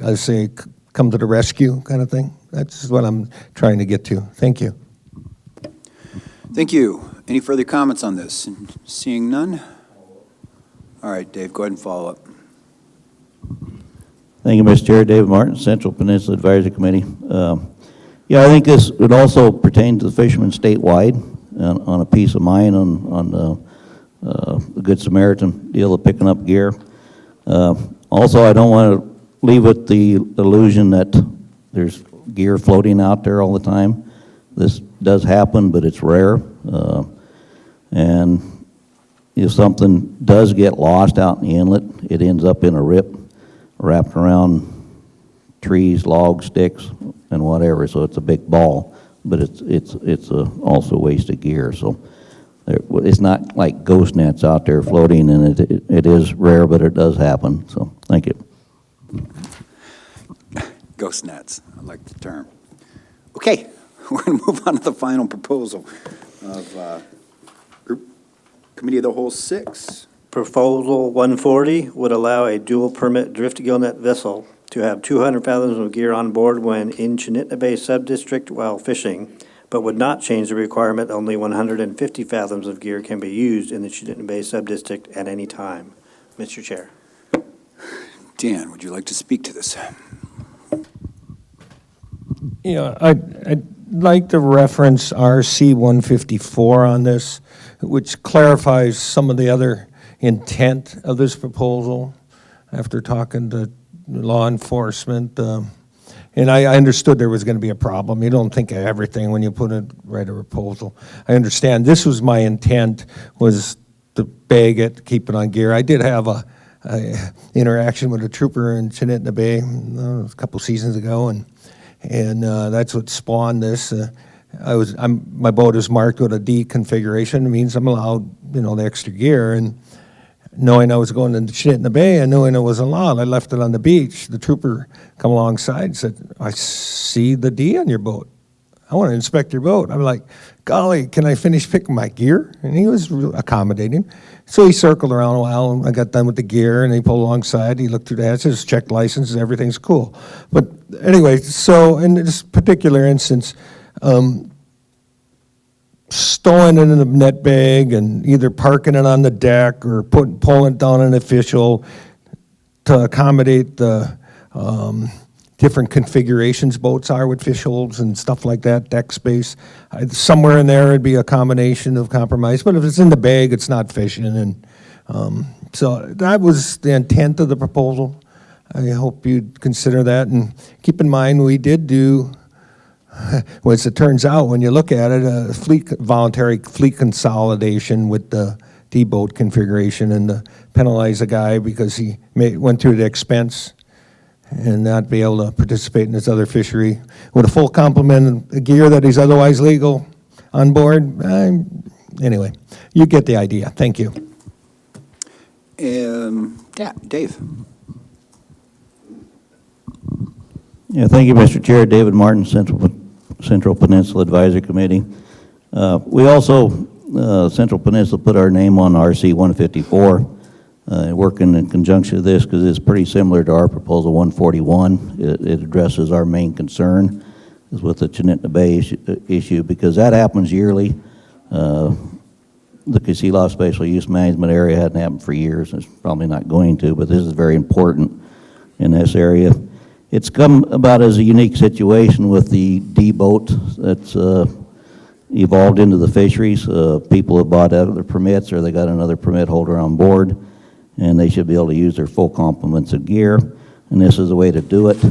I say, come to the rescue kind of thing. That's what I'm trying to get to. Thank you. Thank you. Any further comments on this? Seeing none? All right, Dave, go ahead and follow up. Thank you, Mr. Chair. David Martin, Central Peninsula Advisory Committee. Yeah, I think this would also pertain to the fishermen statewide on a peace of mind on the Good Samaritan deal of picking up gear. Also, I don't want to leave with the illusion that there's gear floating out there all the time. This does happen, but it's rare. And if something does get lost out in the inlet, it ends up in a rip, wrapped around trees, logs, sticks, and whatever, so it's a big ball. but it's also wasted gear. So it's not like ghost nets out there floating, and it is rare, but it does happen. So thank you. Ghost nets, I like the term. Okay, we're going to move on to the final proposal of Group Committee of the Whole 6. Proposal 140 would allow a dual permit drift gill net vessel to have 200 fathoms of gear on board when in Chinitna Bay Subdistrict while fishing, but would not change the requirement only 150 fathoms of gear can be used in the Chinitna Bay Subdistrict at any time. Mr. Chair. Dan, would you like to speak to this? You know, I'd like to reference RC 154 on this, which clarifies some of the other intent of this proposal after talking to law enforcement. And I understood there was going to be a problem. You don't think of everything when you write a proposal. I understand. This was my intent, was to bag it, keep it on gear. I did have a interaction with a trooper in Chinitna Bay a couple seasons ago, and that's what spawned this. My boat is marked with a D configuration. It means I'm allowed, the extra gear. And knowing I was going to Chinitna Bay and knowing it was allowed, I left it on the beach. The trooper come alongside and said, "I see the D on your boat. I want to inspect your boat." I'm like, "Golly, can I finish picking my gear?" And he was accommodating. So he circled around a while, and I got done with the gear, and he pulled alongside. He looked through the hatches, checked licenses, everything's cool. But anyway, so in this particular instance, stowing it in a net bag and either parking it on the deck or pulling it down an official to accommodate the different configurations boats are with fish holes and stuff like that, deck space. Somewhere in there it'd be a combination of compromise, but if it's in the bag, it's not fishing. And so that was the intent of the proposal. I hope you'd consider that. And keep in mind, we did do, well, as it turns out, when you look at it, a voluntary fleet consolidation with the D-boat configuration, and to penalize a guy because he went through the expense and not be able to participate in this other fishery with a full complement of gear that is otherwise legal on board. Anyway, you get the idea. Thank you. Yeah, Dave. Yeah, thank you, Mr. Chair. David Martin, Central Peninsula Advisory Committee. We also, Central Peninsula, put our name on RC 154. Working in conjunction with this because it's pretty similar to our proposal 141. It addresses our main concern is with the Chinitna Bay issue because that happens yearly. The Kasilof Special Use Management Area hadn't happened for years. It's probably not going to, but this is very important in this area. It's come about as a unique situation with the D-boat that's evolved into the fisheries. People have bought other permits or they got another permit holder on board, and they should be able to use their full complements of gear, and this is a way to do it.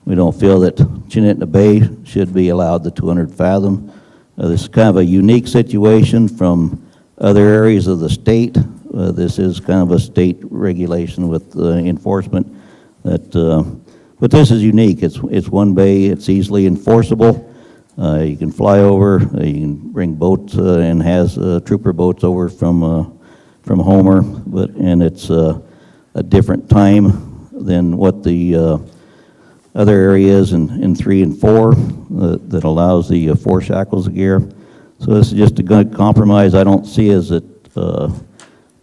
We don't feel that Chinitna Bay should be allowed the 200 fathom. This is kind of a unique situation from other areas of the state. This is kind of a state regulation with enforcement but this is unique. It's one bay, it's easily enforceable. You can fly over, you can bring boats and has trooper boats over from Homer, and it's a different time than what the other areas in 3 and 4 that allows the 4 shackles of gear. So this is just a good compromise. I don't see as it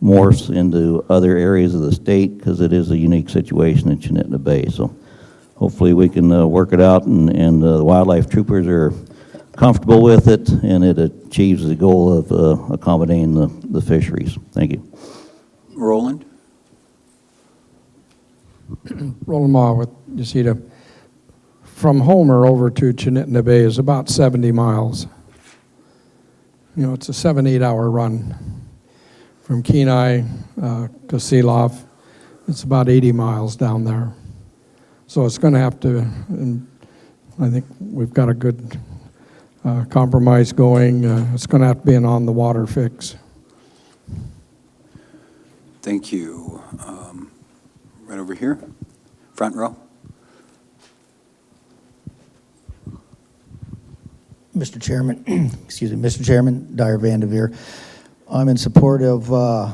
morphs into other areas of the state because it is a unique situation in Chinitna Bay. So hopefully we can work it out, and the wildlife troopers are comfortable with it, and it achieves the goal of accommodating the fisheries. Thank you. Roland? Roland Ma with Yacita. From Homer over to Chinitna Bay is about 70 miles. You know, it's a 7-8 hour run. From Kenai, Kasilof, it's about 80 miles down there. So it's going to have to, and I think we've got a good compromise going. It's going to have to be an on-the-water fix. Thank you. Right over here, front row. Mr. Chairman, excuse me, Mr. Chairman, Dyer Vanderveer. I'm in support of the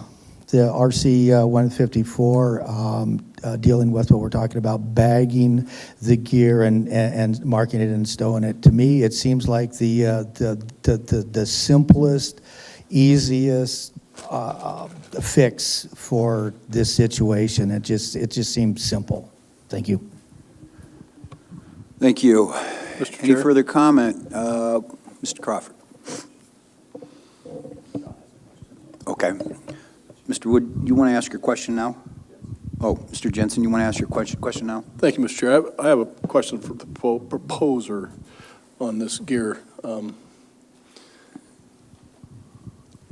RC 154, dealing with what we're talking about, bagging the gear and marking it and stowing it. To me, it seems like the simplest, easiest fix for this situation. It just seems simple. Thank you. Thank you. Mr. Any Chair? further comment? Mr. Crawford? Okay. Mr. Wood, you want to ask your question now? Oh, Mr. Jensen, you want to ask your question now? Thank you, Mr. Chair. I have a question for the proposer on this gear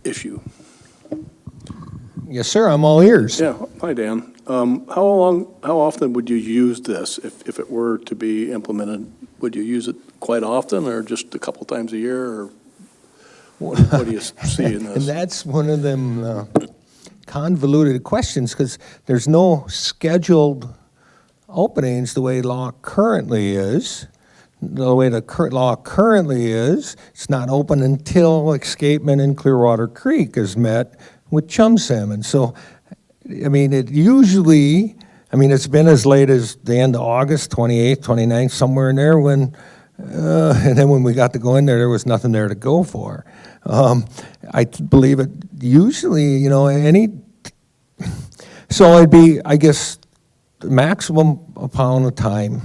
issue. Yes, sir, I'm all ears. Yeah, hi, Dan. How often would you use this if it were to be implemented? Would you use it quite often or just a couple times a year? Or what do you see in this? And that's one of them convoluted questions because there's no scheduled openings the way law currently is. The way the law currently is, it's not open until escapement in Clearwater Creek is met with chum salmon. So, I mean, it's been as late as the end of August, 28th, 29th, somewhere in there when, and then when we got to go in there was nothing there to go for. I believe it usually, so it'd be, I guess, the maximum amount of time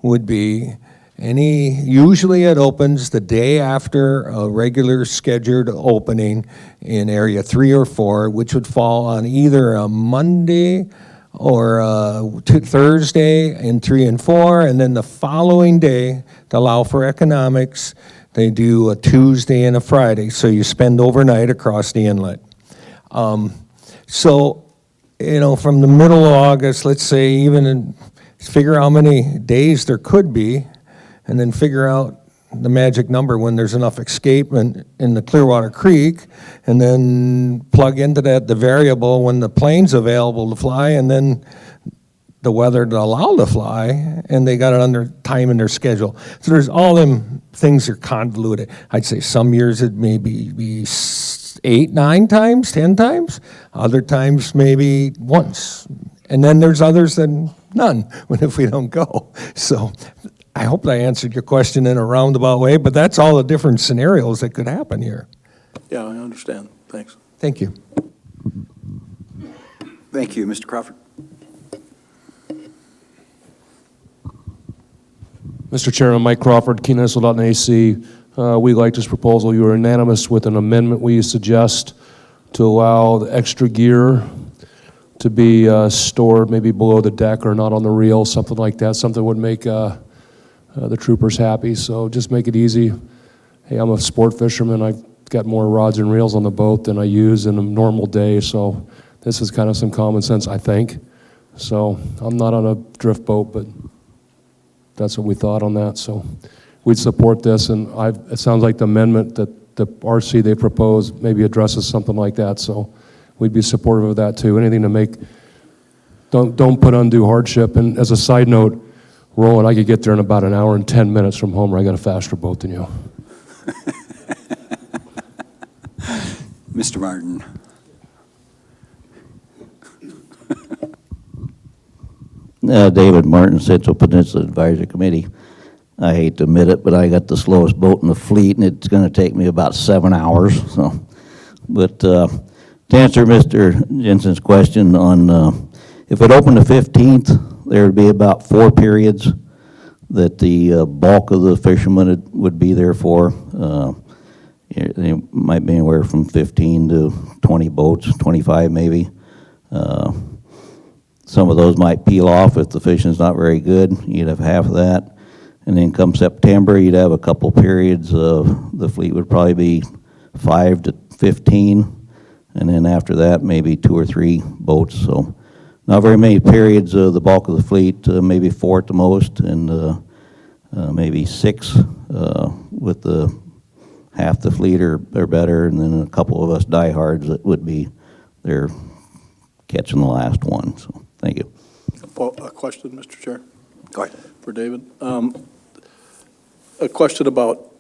would be usually it opens the day after a regular scheduled opening in area 3 or 4, which would fall on either a Monday or Thursday in 3 and 4, and then the following day, to allow for economics, they do a Tuesday and a Friday, so you spend overnight across the inlet. So, from the middle of August, let's say figure how many days there could be, and then figure out the magic number when there's enough escapement in the Clearwater Creek, and then plug into that the variable when the plane's available to fly, and then the weather to allow to fly, and they got it under time in their schedule. So there's all them things are convoluted. I'd say some years it may be 8, 9 times, 10 times. Other times maybe once. And then there's others that none if we don't go. So I hope I answered your question in a roundabout way, but that's all the different scenarios that could happen here. Yeah, I understand. Thanks. Thank you. Thank you. Mr. Crawford? Mr. Chairman, Mike Crawford, Kenai Soldotna AC. We like this proposal. You are unanimous with an amendment we suggest to allow the extra gear to be stored maybe below the deck or not on the reel, something like that. Something would make the troopers happy. So just make it easy. Hey, I'm a sport fisherman. I've got more rods and reels on the boat than I use in a normal day. So this is kind of some common sense, I think. So I'm not on a drift boat, but that's what we thought on that. So we'd support this, and it sounds like the amendment that the RC they proposed maybe addresses something like that. So we'd be supportive of that too. Anything to make, don't put undue hardship. And as a side note, Roland, I could get there in about an hour and 10 minutes from home, where I got a faster boat than you. Mr. Martin. David Martin, Central Peninsula Advisory Committee. I hate to admit it, but I got the slowest boat in the fleet, and it's going to take me about 7 hours. So, but to answer Mr. Jensen's question on if it opened the 15th, there would be about 4 periods that the bulk of the fishermen would be there for. They might be anywhere from 15 to 20 boats, 25 maybe. Some of those might peel off if the fishing's not very good. You'd have half of that. And then come September, you'd have a couple periods of the fleet would probably be 5 to 15. And then after that, maybe 2 or 3 boats. So not very many periods of the bulk of the fleet, maybe 4 at the most, and maybe 6 with the half the fleet or better, and then a couple of us diehards that would be there catching the last one. So thank you. A question, Mr. Chair? Go ahead. For David. A question about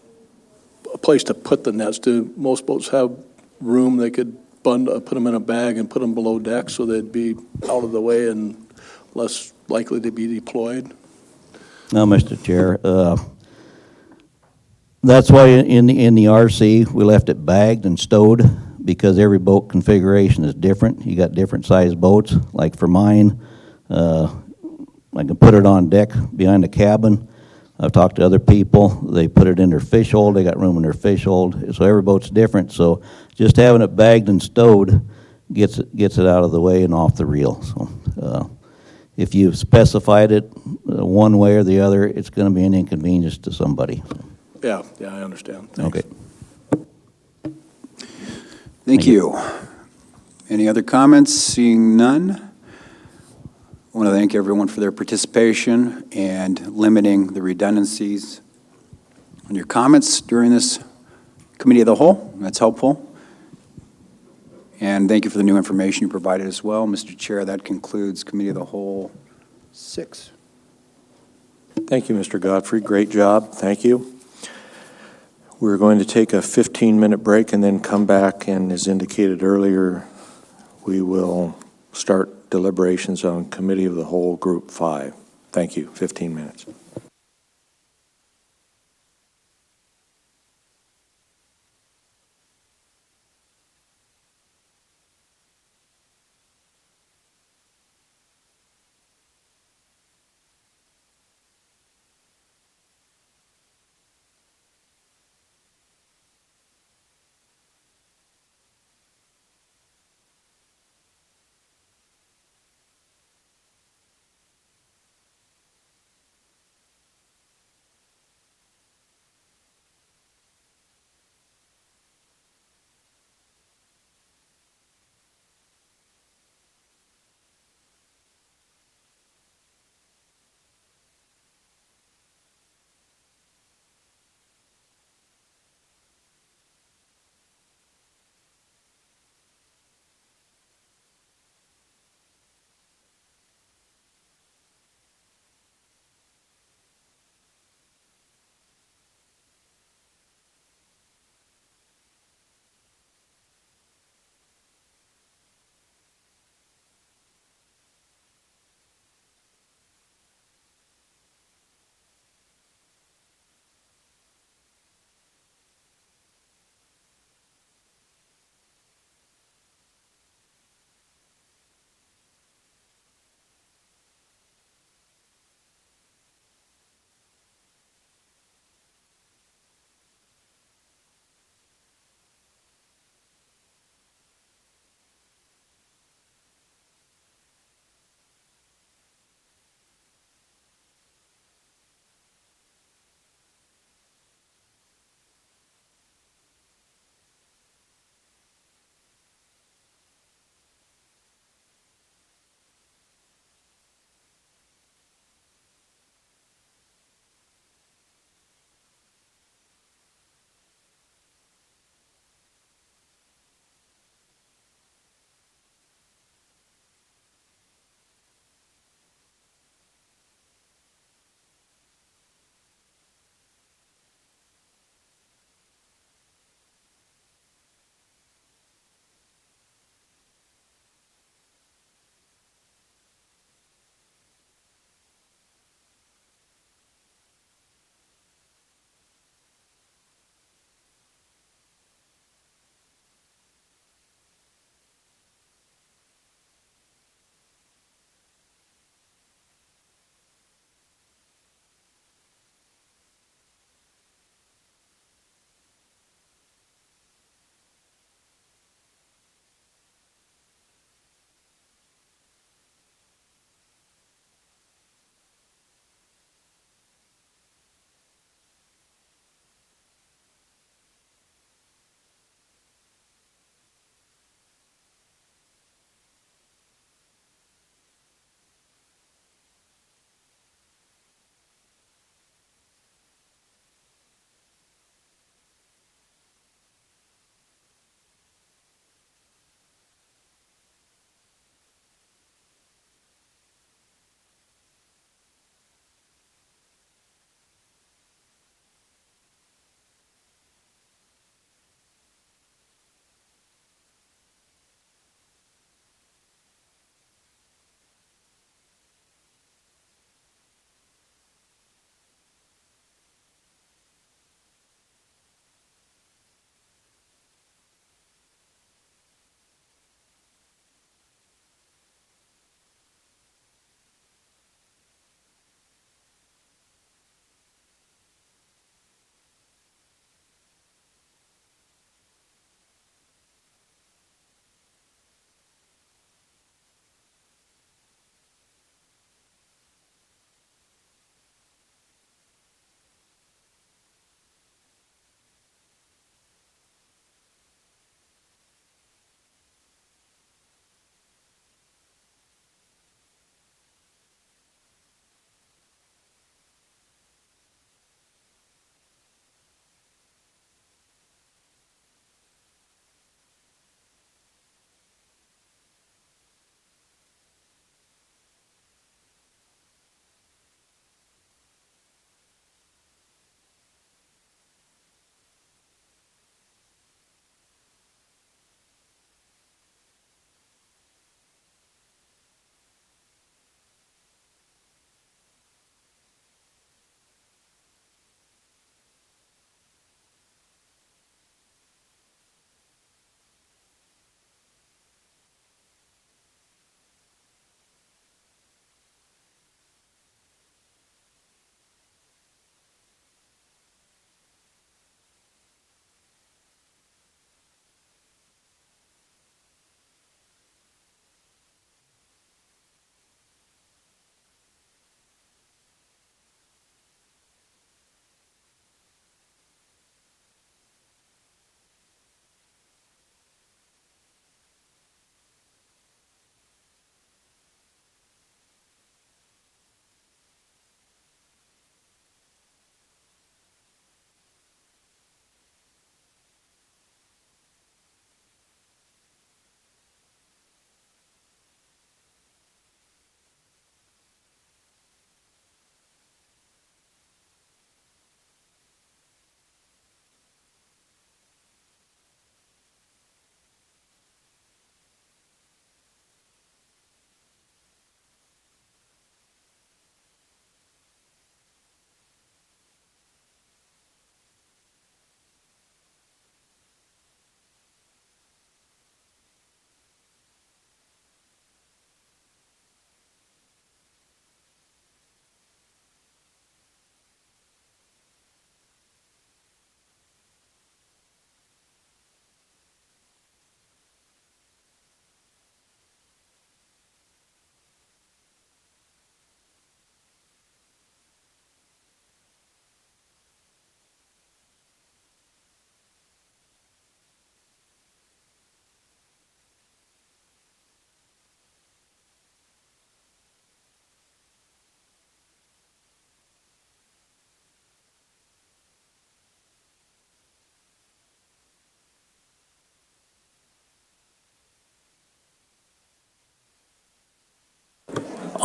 place to put the nets? Do most boats have room they could put them in a bag and put them below deck so they'd be out of the way and less likely to be deployed? No, Mr. Chair. That's why in the RC, we left it bagged and stowed, because every boat configuration is different. You got different sized boats. Like for mine, I can put it on deck behind the cabin. I've talked to other people. They put it in their fish hold. They got room in their fish hold. So every boat's different. So just having it bagged and stowed gets it out of the way and off the reel. So if you specified it one way or the other, it's going to be an inconvenience to somebody. Yeah, I understand. Thanks. Okay. Thank you. Any other comments? Seeing none. I want to thank everyone for their participation and limiting the redundancies on your comments during this Committee of the Whole. That's helpful. And thank you for the new information you provided as well. Mr. Chair, that concludes Committee of the Whole 6. Thank you, Mr. Godfrey. Great job. Thank you. We're going to take a 15-minute break and then come back, and as indicated earlier, we will start deliberations on Committee of the Whole Group 5. Thank you. 15 minutes.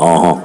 Oh.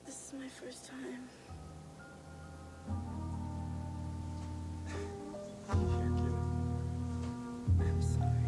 This is my first time. I'm sorry.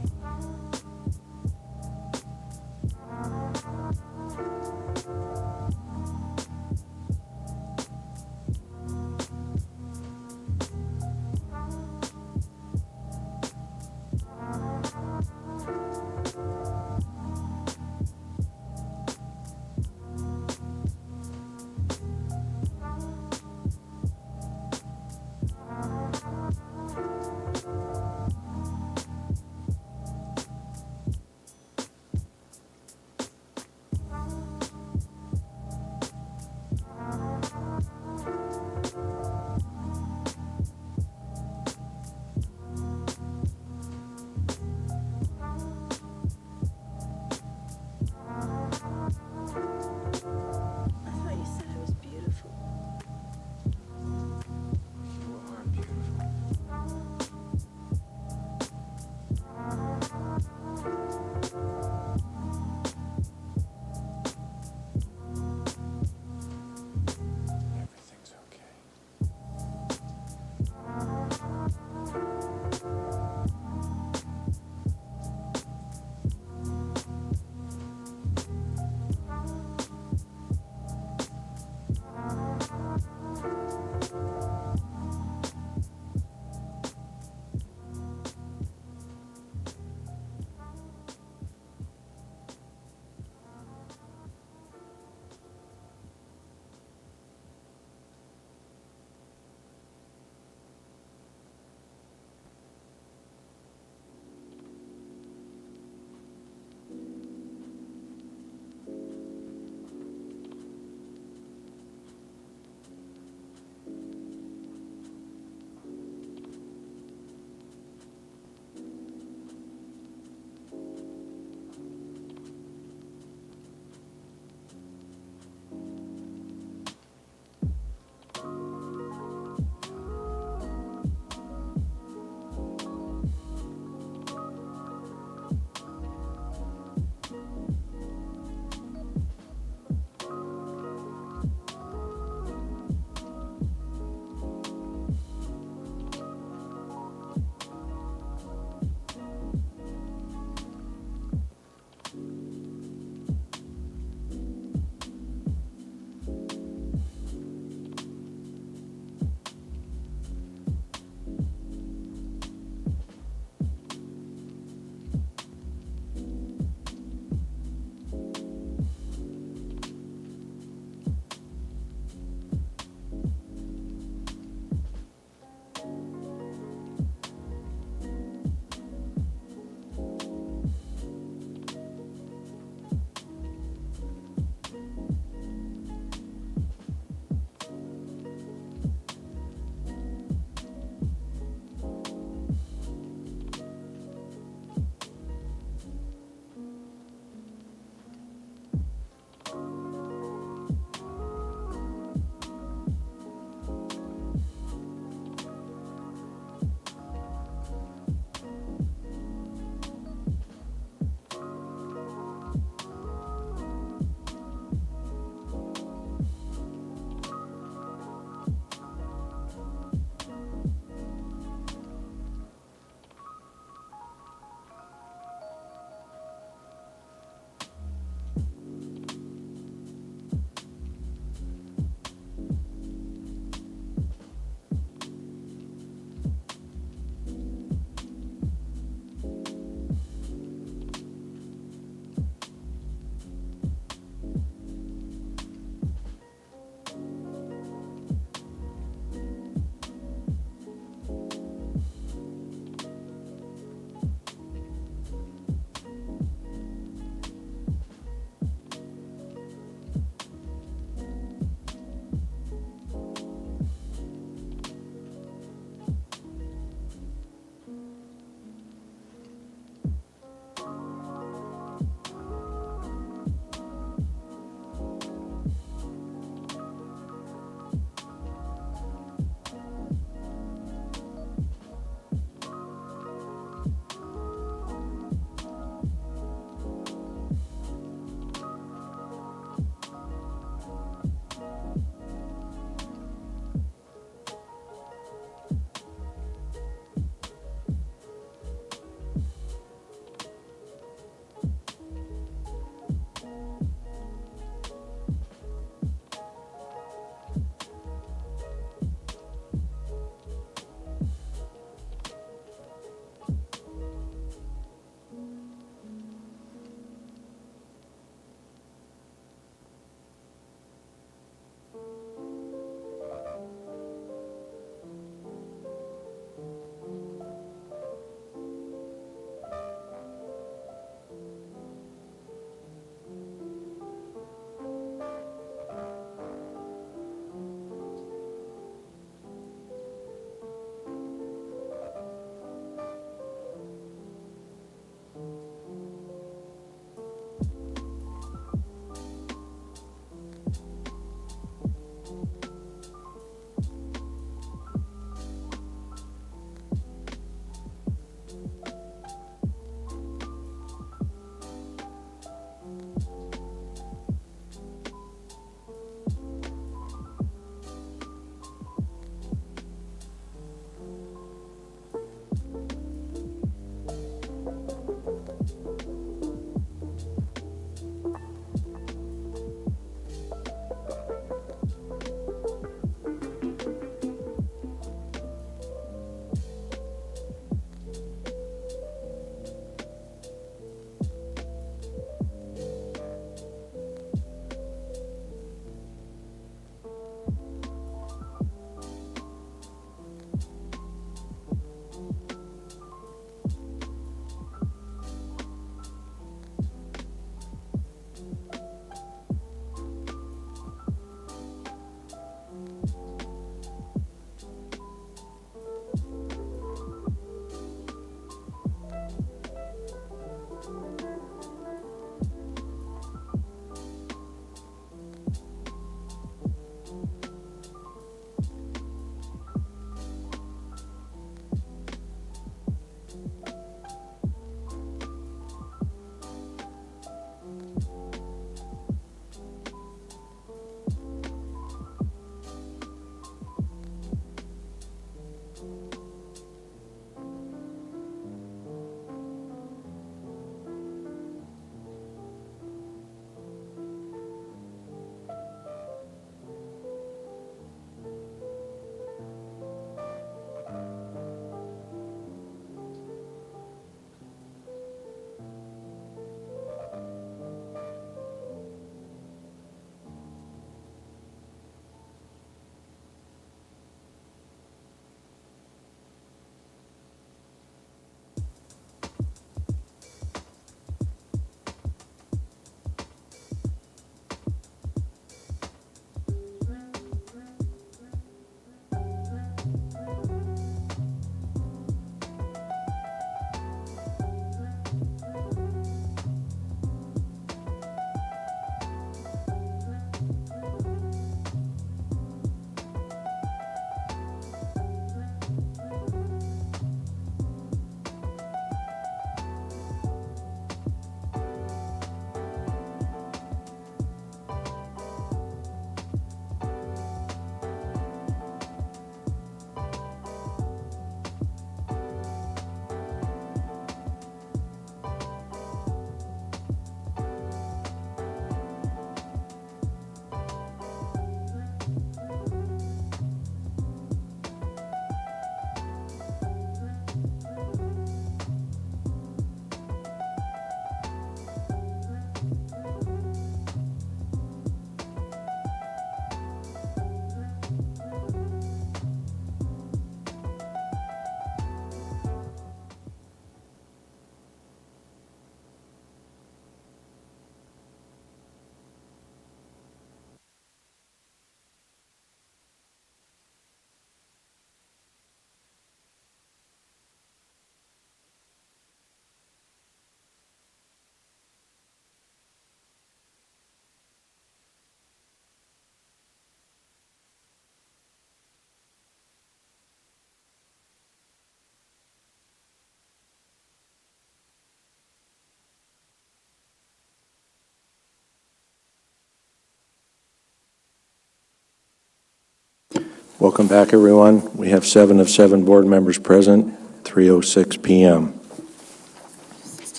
Welcome back, everyone. We have 7 of 7 board members present, 3:06 p.m.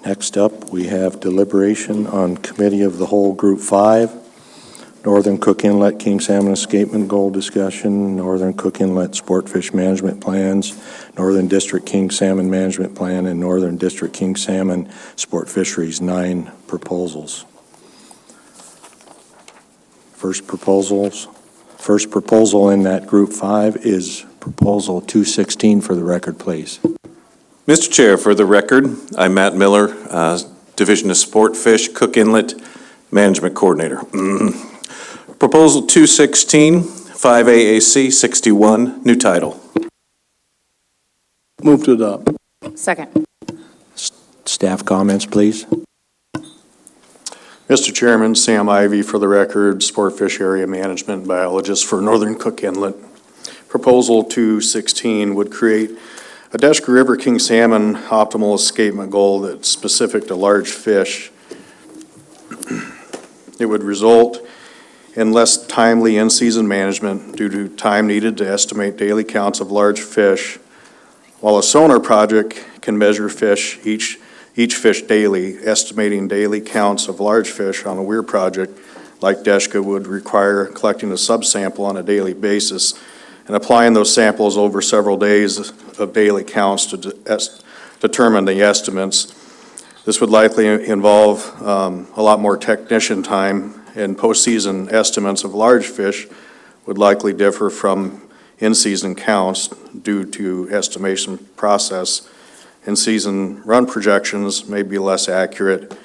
Next up, we have deliberation on Committee of the Whole Group 5, Northern Cook Inlet King Salmon Escapement Goal Discussion, Northern Cook Inlet Sport Fish Management Plans, Northern District King Salmon Management Plan, and Northern District King Salmon Sport Fisheries, 9 proposals. First proposal in that Group 5 is Proposal 216 for the record, please. Mr. Chair, for the record, I'm Matt Miller, Division of Sport Fish, Cook Inlet Management Coordinator. Proposal 216, 5AAC 61, new title. Move to adopt. Second. Staff comments, please. Mr. Chairman, Sam Ivey for the record, Sport Fish Area Management Biologist for Northern Cook Inlet. Proposal 216 would create a Deschka River King Salmon optimal escapement goal that's specific to large fish. It would result in less timely in-season management due to time needed to estimate daily counts of large fish, while a sonar project can measure fish, each fish daily. Estimating daily counts of large fish on a weir project like Deschka would require collecting a subsample on a daily basis and applying those samples over several days of daily counts to determine the estimates. This would likely involve a lot more technician time, and postseason estimates of large fish would likely differ from in-season counts due to estimation process. In-season run projections may be less accurate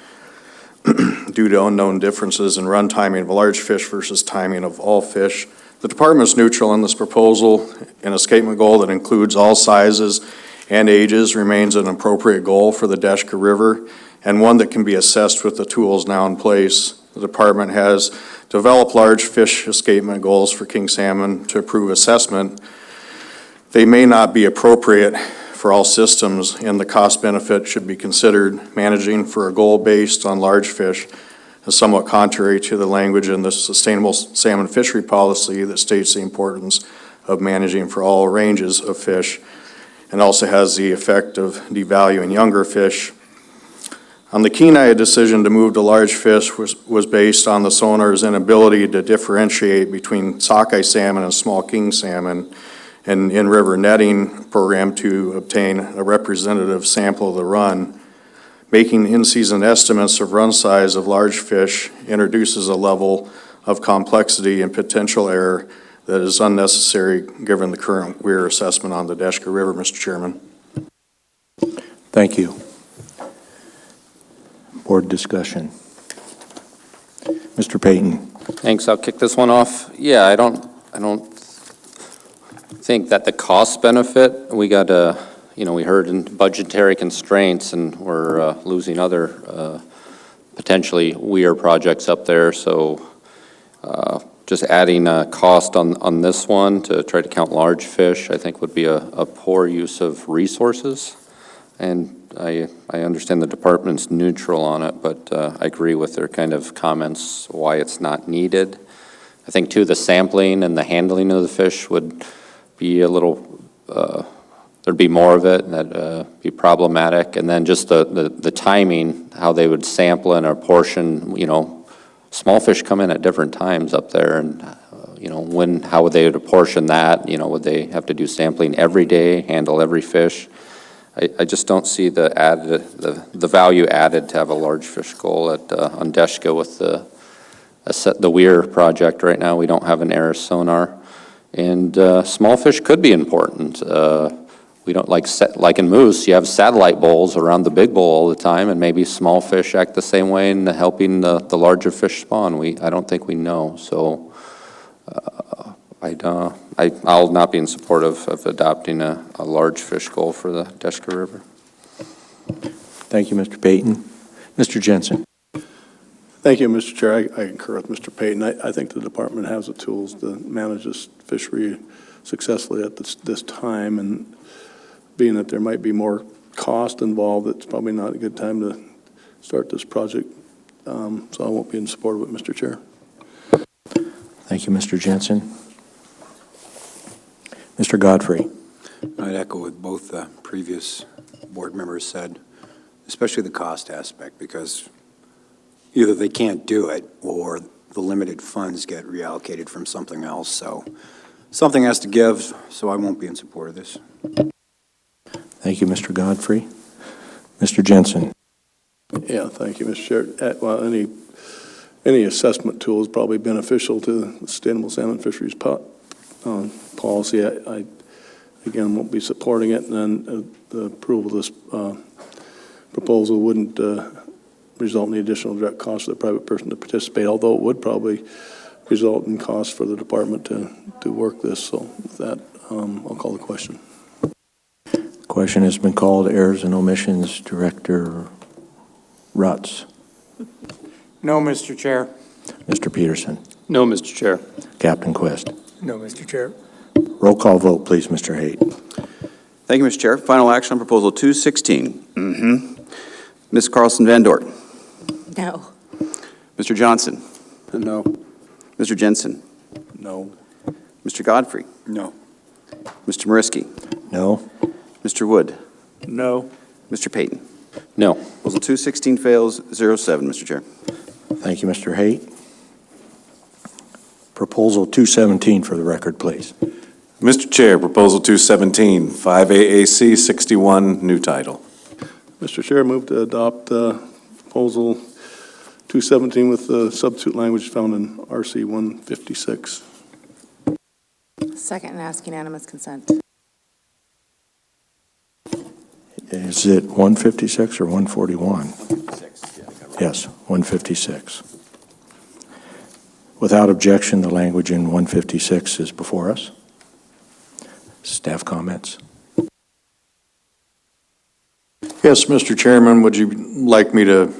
due to unknown differences in run timing of large fish versus timing of all fish. The department is neutral in this proposal. An escapement goal that includes all sizes and ages remains an appropriate goal for the Deschka River, and one that can be assessed with the tools now in place. The department has developed large fish escapement goals for king salmon to approve assessment. They may not be appropriate for all systems, and the cost benefit should be considered. Managing for a goal based on large fish is somewhat contrary to the language in the Sustainable Salmon Fishery Policy that states the importance of managing for all ranges of fish, and also has the effect of devaluing younger fish. On the Kenai, a decision to move to large fish was based on the sonar's inability to differentiate between sockeye salmon and small king salmon, and in-river netting program to obtain a representative sample of the run. Making in-season estimates of run size of large fish introduces a level of complexity and potential error that is unnecessary given the current weir assessment on the Deschka River, Mr. Chairman. Thank you. Board discussion. Mr. Payton. Thanks. I'll kick this one off. Yeah, I don't think that the cost benefit, we got we heard in budgetary constraints, and we're losing other potentially weir projects up there. So just adding a cost on this one to try to count large fish, I think would be a poor use of resources. And I understand the department's neutral on it, but I agree with their kind of comments why it's not needed. I think too the sampling and the handling of the fish would be a little, there'd be more of it, and that'd be problematic. And then just the timing, how they would sample and apportion, small fish come in at different times up there, and how would they apportion that? Would they have to do sampling every day, handle every fish? I just don't see the value added to have a large fish goal on Deschka with the weir project right now. We don't have an air sonar, and small fish could be important. We don't like in moose, you have satellite bowls around the big bowl all the time, and maybe small fish act the same way in helping the larger fish spawn. I don't think we know. So I'll not be in support of adopting a large fish goal for the Deschka River. Thank you, Mr. Payton. Mr. Jensen. Thank you, Mr. Chair. I concur with Mr. Payton. I think the department has the tools to manage this fishery successfully at this time, and being that there might be more cost involved, it's probably not a good time to start this project so I won't be in support of it, Mr. Chair. Thank you, Mr. Jensen. Mr. Godfrey. I'd echo what both the previous board members said, especially the cost aspect, because either they can't do it or the limited funds get reallocated from something else. So something has to give, so I won't be in support of this. Thank you, Mr. Godfrey. Mr. Jensen. Yeah, thank you, Mr. Chair. Well, any assessment tool is probably beneficial to the sustainable salmon fisheries policy. I again won't be supporting it, and then the approval of this proposal wouldn't result in the additional direct cost for the private person to participate, although it would probably result in costs for the department to work this. So with that, I'll call the question. Question has been called. Errors and omissions, Director Rutz. No, Mr. Chair. Mr. Peterson. No, Mr. Chair. Captain Quest. No, Mr. Chair. Roll call vote, please, Mr. Haight. Thank you, Mr. Chair. Final action on Proposal 216. Ms. Carlson Van Dort. No. Mr. Johnson. No. Mr. Jensen. No. Mr. Godfrey. No. Mr. Mariski. No. Mr. Wood. No. Mr. Payton. No. Proposal 216 fails, 0-7, Mr. Chair. Thank you, Mr. Haight. Proposal 217 for the record, please. Mr. Chair, Proposal 217, 5AAC 61, new title. Mr. Chair, move to adopt proposal 217 with the substitute language found in RC 156. Second and ask unanimous consent. Is it 156 or 141? Yes, 156. Without objection, the language in 156 is before us. Staff comments? Yes, Mr. Chairman, would you like me to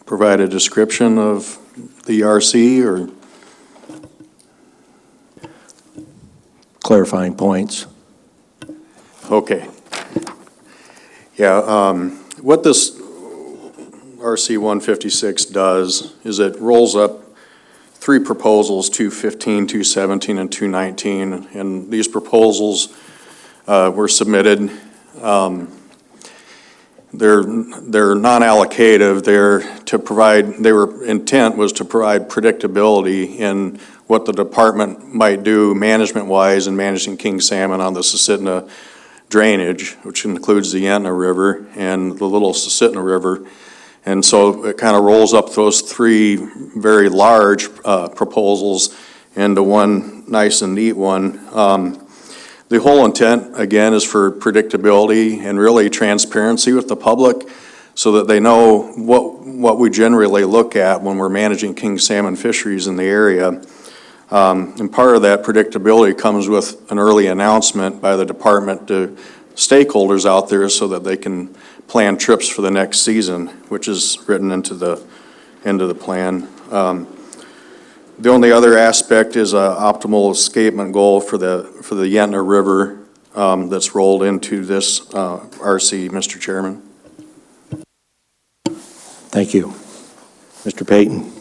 provide a description of the RC or? Clarifying points. Okay. Yeah, what this RC 156 does is it rolls up three proposals, 215, 217, and 219, and these proposals were submitted. They're non-allocative. Their intent was to provide predictability in what the department might do management-wise in managing king salmon on the Susitna drainage, which includes the Yentna River and the Little Susitna River. And so it kind of rolls up those three very large proposals into one nice and neat one. The whole intent, again, is for predictability and really transparency with the public so that they know what we generally look at when we're managing king salmon fisheries in the area. And part of that predictability comes with an early announcement by the department to stakeholders out there so that they can plan trips for the next season, which is written into the plan. The only other aspect is an optimal escapement goal for the Yentna River that's rolled into this RC, Mr. Chairman. Thank you. Mr. Payton.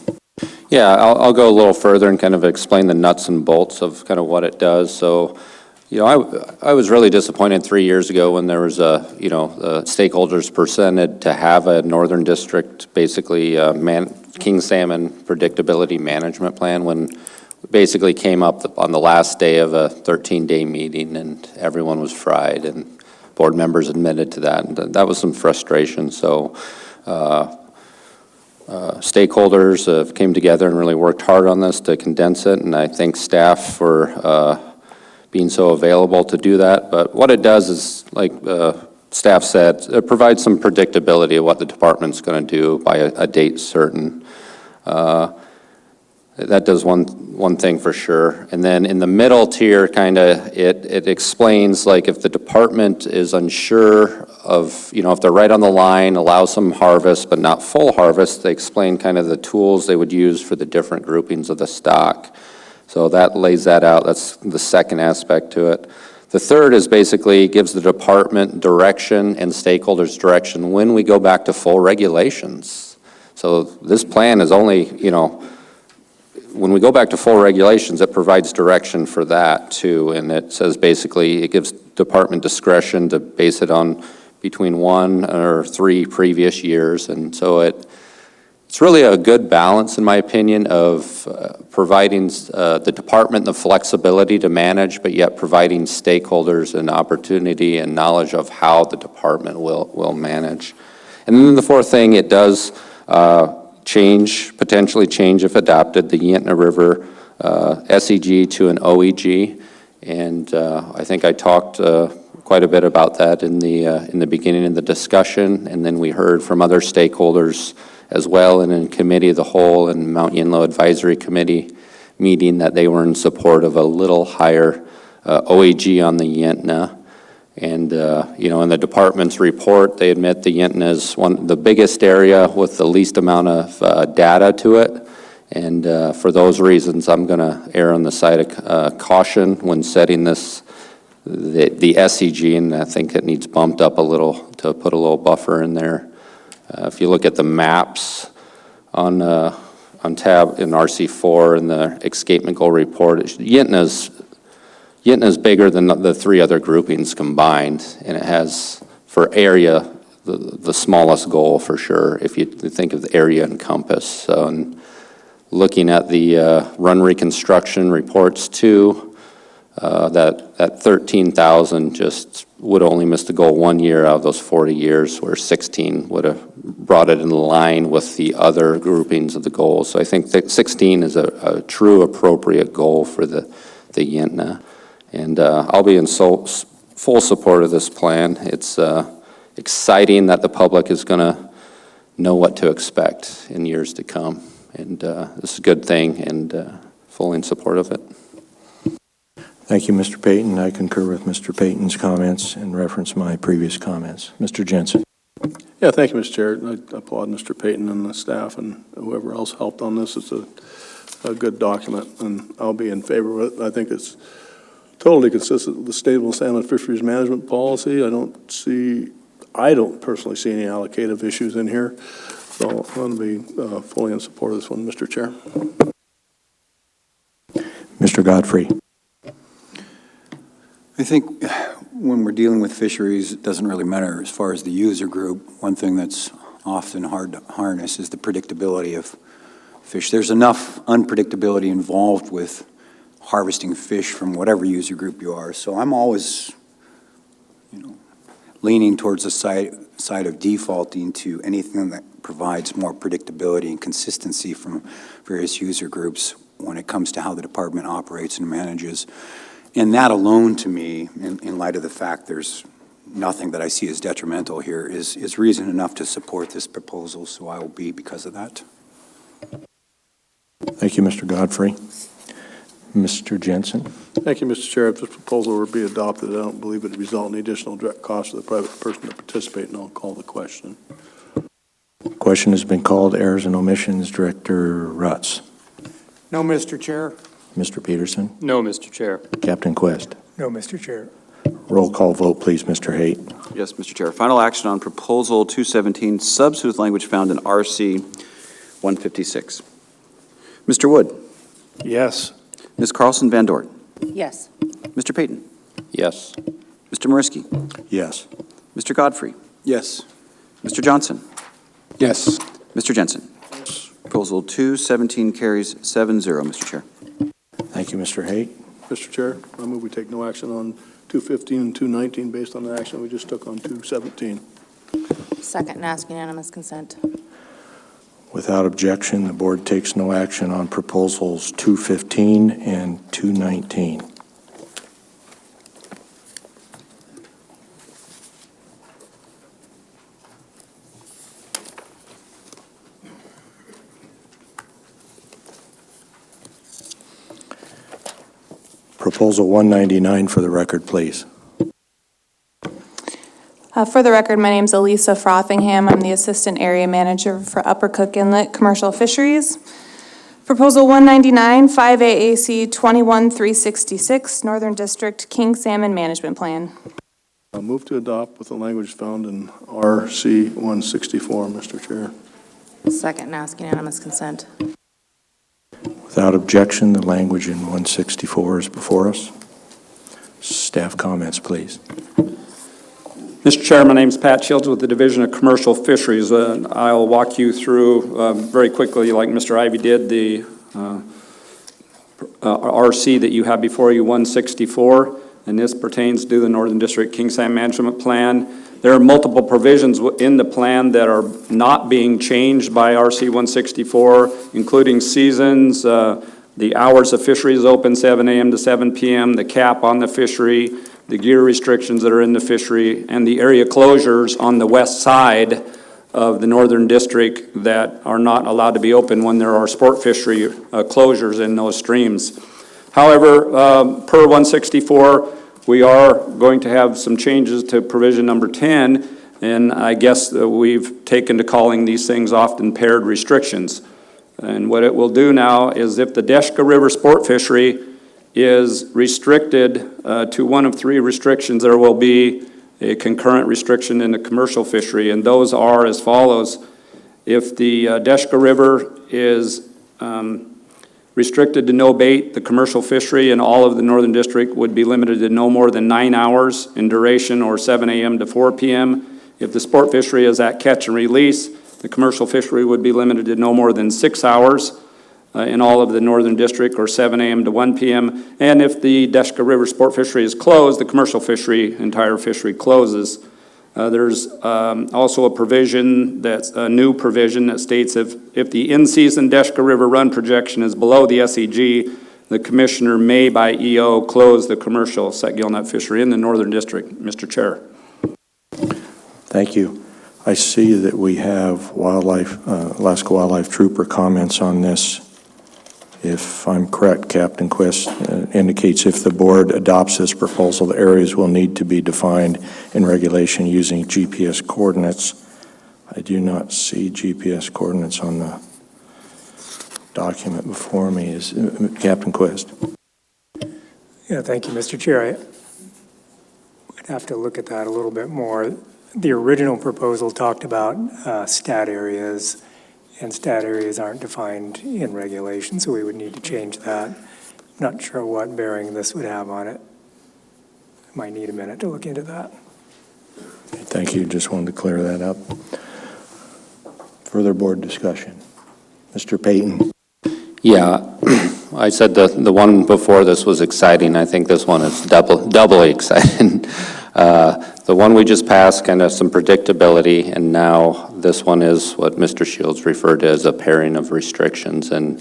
Yeah, I'll go a little further and kind of explain the nuts and bolts of kind of what it does. So, you know, I was really disappointed 3 years ago when there was the stakeholders presented to have a Northern District, basically king salmon predictability management plan, when we basically came up on the last day of a 13-day meeting and everyone was fried, and board members admitted to that, and that was some frustration. So stakeholders came together and really worked hard on this to condense it, and I thank staff for being so available to do that. But what it does is, like staff said, it provides some predictability of what the department's going to do by a date certain. That does one thing for sure. And then in the middle tier, kind of, it explains, like, if the department is unsure of, if they're right on the line, allow some harvest but not full harvest, they explain kind of the tools they would use for the different groupings of the stock. So that lays that out. That's the second aspect to it. The third is basically gives the department direction and stakeholders direction when we go back to full regulations. So this plan is only, when we go back to full regulations, it provides direction for that too, and it says basically it gives department discretion to base it on between 1 or 3 previous years, and so it's really a good balance, in my opinion, of providing the department the flexibility to manage, but yet providing stakeholders an opportunity and knowledge of how the department will manage. And then the fourth thing, it does potentially change if adopted, the Yentna River SEG to an OEG, and I think I talked quite a bit about that in the beginning of the discussion, and then we heard from other stakeholders as well, and in committee of the whole and Mount Yinlow Advisory Committee meeting that they were in support of a little higher OEG on the Yentna. And, in the department's report, they admit the Yentna is the biggest area with the least amount of data to it. And for those reasons, I'm going to err on the side of caution when setting the SEG, and I think it needs bumped up a little to put a little buffer in there. If you look at the maps on tab in RC4 in the escapement goal report, Yentna's bigger than the 3 other groupings combined, and it has, for area, the smallest goal for sure, if you think of the area encompass. So, and looking at the run reconstruction reports too, that 13,000 just would only miss the goal 1 year out of those 40 years, where 16 would have brought it in line with the other groupings of the goals. So I think that 16 is a true appropriate goal for the Yentna. And I'll be in full support of this plan. It's exciting that the public is going to know what to expect in years to come. And this is a good thing, and fully in support of it. Thank you, Mr. Payton. I concur with Mr. Payton's comments and reference my previous comments. Mr. Jensen. Yeah, thank you, Mr. Chair. I applaud Mr. Payton and the staff and whoever else helped on this. It's a good document, and I'll be in favor of it. I think it's totally consistent with the Stable Salmon Fisheries Management Policy. I don't personally see any allocative issues in here, so I'm going to be fully in support of this one, Mr. Chair. Mr. Godfrey. I think when we're dealing with fisheries, it doesn't really matter as far as the user group. One thing that's often hard to harness is the predictability of fish. There's enough unpredictability involved with harvesting fish from whatever user group you are. So I'm always, leaning towards the side of defaulting to anything that provides more predictability and consistency from various user groups when it comes to how the department operates and manages. And that alone, to me, in light of the fact there's nothing that I see as detrimental here, is reason enough to support this proposal, so I will be because of that. Thank you, Mr. Godfrey. Mr. Jensen. Thank you, Mr. Chair. If this proposal were to be adopted, I don't believe it would result in additional direct cost to the private person to participate, and I'll call the question. Question has been called. Errors and omissions, Director Rutz. No, Mr. Chair. Mr. Peterson. No, Mr. Chair. Captain Quest. No, Mr. Chair. Roll call vote, please, Mr. Haight. Yes, Mr. Chair. Final action on Proposal 217, substitute language found in RC 156. Mr. Wood. Yes. Ms. Carlson Van Dort. Yes. Mr. Payton. Yes. Mr. Mariski. Yes. Mr. Godfrey. Yes. Mr. Johnson. Yes. Mr. Jensen. Proposal 217 carries 7-0, Mr. Chair. Thank you, Mr. Haight. Mr. Chair, I move we take no action on 215 and 219 based on the action we just took on 217. Second and ask unanimous consent. Without objection, the board takes no action on proposals 215 and 219. Proposal 199 for the record, please. For the record, my name is Elisa Frothingham. I'm the Assistant Area Manager for Upper Cook Inlet Commercial Fisheries. Proposal 199, 5AAC 21366, Northern District King Salmon Management Plan. I'll move to adopt with the language found in RC 164, Mr. Chair. Second and ask unanimous consent. Without objection, the language in 164 is before us. Staff comments, please. Mr. Chair, my name is Pat Shields with the Division of Commercial Fisheries. I'll walk you through very quickly, like Mr. Ivy did, the RC that you have before you, 164, and this pertains to the Northern District King Salmon Management Plan. There are multiple provisions in the plan that are not being changed by RC 164, including seasons, the hours of fisheries open 7 a.m. to 7 p.m., the cap on the fishery, the gear restrictions that are in the fishery, and the area closures on the west side of the Northern District that are not allowed to be open when there are sport fishery closures in those streams. However, per 164, we are going to have some changes to provision number 10, and I guess we've taken to calling these things often paired restrictions. And what it will do now is if the Deshka River sport fishery is restricted to one of 3 restrictions, there will be a concurrent restriction in the commercial fishery, and those are as follows. If the Deshka River is restricted to no bait, the commercial fishery in all of the Northern District would be limited to no more than 9 hours in duration, or 7 a.m. to 4 p.m. If the sport fishery is at catch and release, the commercial fishery would be limited to no more than 6 hours in all of the Northern District, or 7 a.m. to 1 p.m. And if the Deshka River sport fishery is closed, the commercial fishery, entire fishery closes. There's also a provision that's a new provision that states if the in-season Deshka River run projection is below the SEG, the commissioner may by EO close the commercial set gillnet fishery in the Northern District. Mr. Chair. Thank you. I see that we have Alaska Wildlife Trooper comments on this. If I'm correct, Captain Quist indicates if the board adopts this proposal, the areas will need to be defined in regulation using GPS coordinates. I do not see GPS coordinates on the document before me. Is Captain Quist? Yeah, thank you, Mr. Chair. I'd have to look at that a little bit more. The original proposal talked about stat areas, and stat areas aren't defined in regulation, so we would need to change that. I'm not sure what bearing this would have on it. Might need a minute to look into that. Thank you. Just wanted to clear that up. Further board discussion. Mr. Payton. Yeah, I said the one before this was exciting. I think this one is doubly exciting. The one we just passed, kind of some predictability, and now this one is what Mr. Shields referred to as a pairing of restrictions. And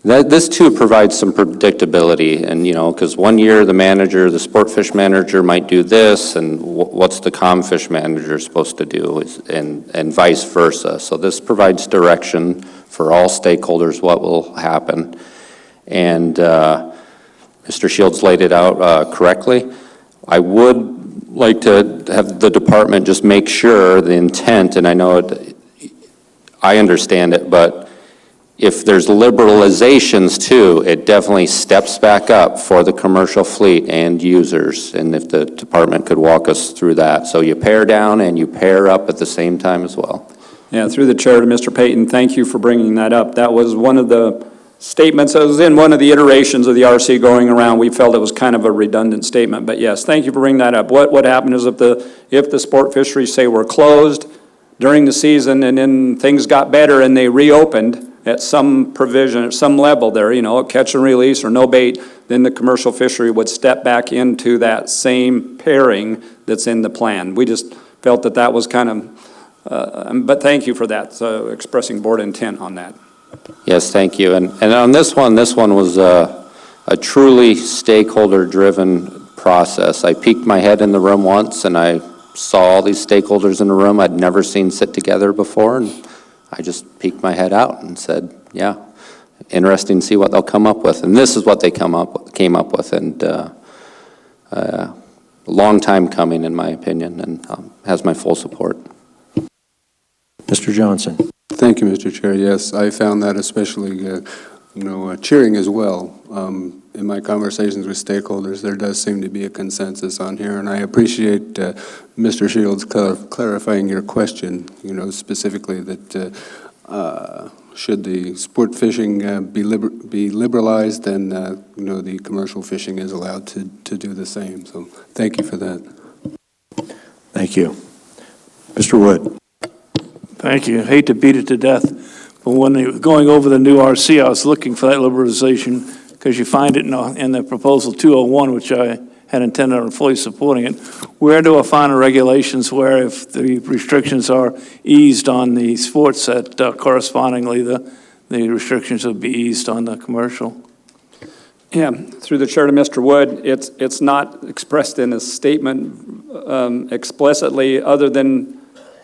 this too provides some predictability, and because one year the sport fish manager might do this, and what's the comm fish manager supposed to do, and vice versa. So this provides direction for all stakeholders what will happen. And Mr. Shields laid it out correctly. I would like to have the department just make sure the intent, and I know I understand it, but if there's liberalizations too, it definitely steps back up for the commercial fleet and users, and if the department could walk us through that. So you pair down and you pair up at the same time as well. Yeah, through the chair to Mr. Payton, thank you for bringing that up. That was one of the statements that was in one of the iterations of the RC going around. We felt it was kind of a redundant statement, but yes, thank you for bringing that up. What happened is if the sport fisheries, say, were closed during the season and then things got better and they reopened at some provision, at some level there, catch and release or no bait, then the commercial fishery would step back into that same pairing that's in the plan. We just felt that was kind of, but thank you for that, expressing board intent on that. Yes, thank you. And on this one was a truly stakeholder-driven process. I peeked my head in the room once, and I saw all these stakeholders in the room I'd never seen sit together before, and I just peeked my head out and said, yeah, interesting to see what they'll come up with. And this is what they came up with, and a long time coming, in my opinion, and has my full support. Mr. Johnson. Thank you, Mr. Chair. Yes, I found that especially, cheering as well. In my conversations with stakeholders, there does seem to be a consensus on here, and I appreciate Mr. Shields clarifying your question, specifically that should the sport fishing be liberalized, then, the commercial fishing is allowed to do the same. So thank you for that. Thank you. Mr. Wood. Thank you. Hate to beat it to death, but when they were going over the new RC, I was looking for that liberalization because you find it in the proposal 201, which I had intended on fully supporting it. Where do I find the regulations where if the restrictions are eased on the sports, that correspondingly the restrictions will be eased on the commercial? Yeah, through the chair to Mr. Wood, it's not expressed in a statement explicitly, other than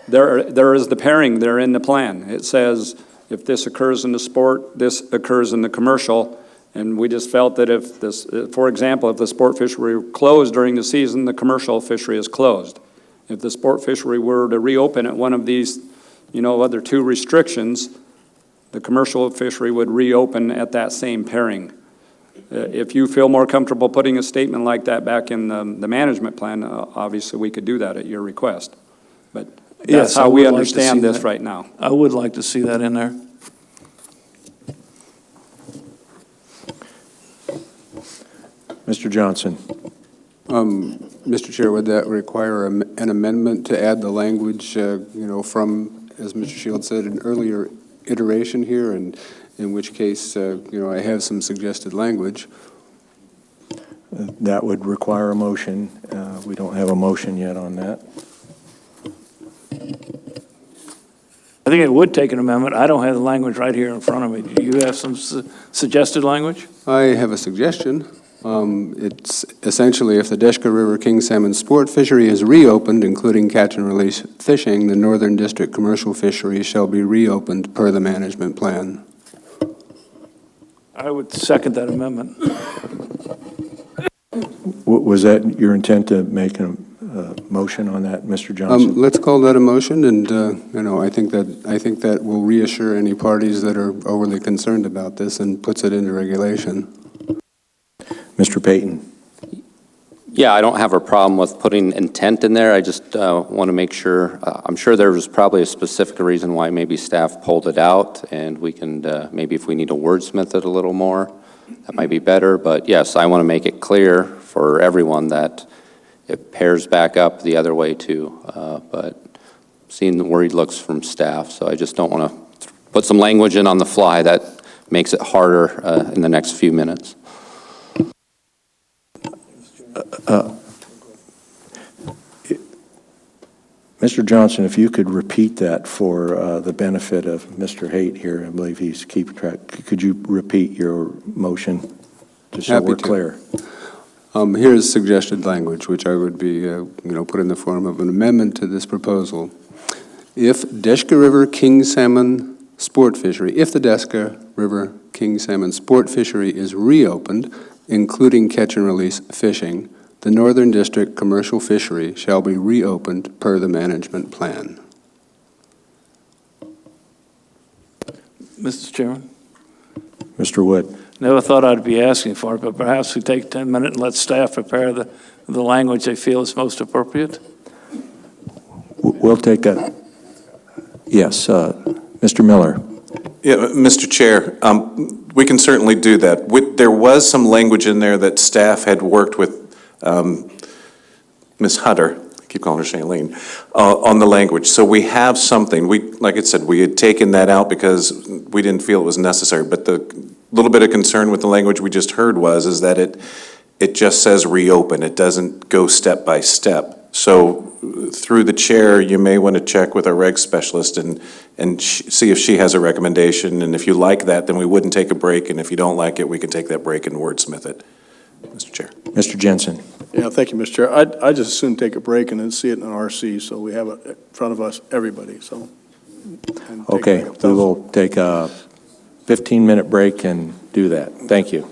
there is the pairing there in the plan. It says if this occurs in the sport, this occurs in the commercial, and we just felt that if this, for example, if the sport fishery were closed during the season, the commercial fishery is closed. If the sport fishery were to reopen at one of these, other two restrictions, the commercial fishery would reopen at that same pairing. If you feel more comfortable putting a statement like that back in the management plan, obviously we could do that at your request. But that's Yes, how I we would like to understand see this that. right now. I would like to see that in there. Mr. Johnson. Mr. Chair, would that require an amendment to add the language, from, as Mr. Shields said, an earlier iteration here, and in which case, I have some suggested language. That would require a motion. We don't have a motion yet on that. I think it would take an amendment. I don't have the language right here in front of me. Do you have some suggested language? I have a suggestion. It's essentially, if the Deshka River king salmon sport fishery is reopened, including catch and release fishing, the Northern District commercial fishery shall be reopened per the management plan. I would second that amendment. Was that your intent to make a motion on that, Mr. Johnson? Let's call that a motion, and I think that will reassure any parties that are overly concerned about this and puts it into regulation. Mr. Payton. Yeah, I don't have a problem with putting intent in there. I just want to make sure, I'm sure there was probably a specific reason why maybe staff pulled it out, and we can, maybe if we need to wordsmith it a little more, that might be better. But yes, I want to make it clear for everyone that it pairs back up the other way too. But seeing the worried looks from staff, so I just don't want to put some language in on the fly that makes it harder in the next few minutes. Mr. Johnson, if you could repeat that for the benefit of Mr. Haight here, I believe he's keeping track. Could you repeat your motion, just so we're clear? Here's suggested language, which I would be, put in the form of an amendment to this proposal. If Deshka River king salmon sport fishery, if the Deshka River king salmon sport fishery is reopened, including catch and release fishing, the Northern District commercial fishery shall be reopened per the management plan. Mr. Chairman? Mr. Wood. Never thought I'd be asking for it, but perhaps we take 10 minutes and let staff prepare the language they feel is most appropriate. We'll take a, yes, Mr. Miller. Yeah, Mr. Chair, we can certainly do that. There was some language in there that staff had worked with Ms. Hunter, I keep calling her Shailene, on the language. So we have something. Like I said, we had taken that out because we didn't feel it was necessary. But the little bit of concern with the language we just heard is that it just says reopen. It doesn't go step by step. So through the chair, you may want to check with our reg specialist and see if she has a recommendation. And if you like that, then we wouldn't take a break. And if you don't like it, we can take that break and wordsmith it. Mr. Chair. Mr. Jensen. Yeah, thank you, Mr. Chair. I'd just as soon take a break and then see it in an RC, so we have it in front of us, everybody, so. Okay, we will take a 15-minute break and do that. Thank you.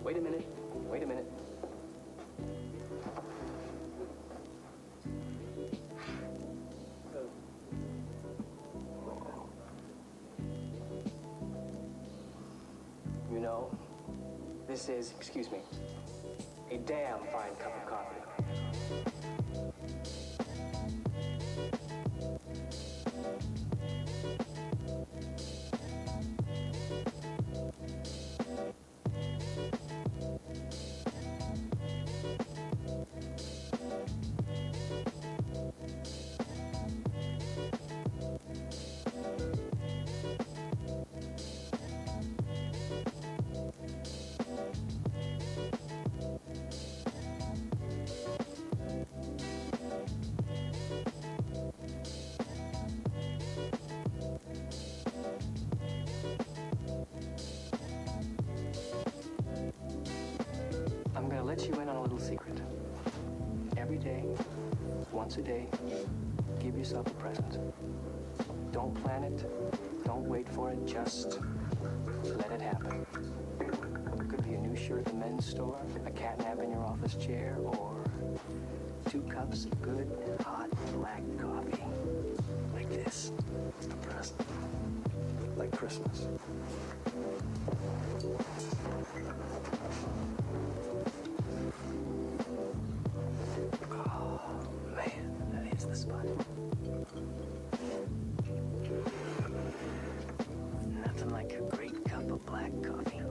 Wait a minute. Wait a minute. You know, this is, excuse me, a damn fine cup of coffee. I'm gonna let you in on a little secret. Every day, once a day, give yourself a present. Don't plan it, don't wait for it, just let it happen. It could be a new shirt at the men's store, a cat nap in your office chair, or 2 cups of good, hot, black coffee. Like this. A present. Like Christmas. Oh, man, that is the spot. Nothing like a great cup of black coffee.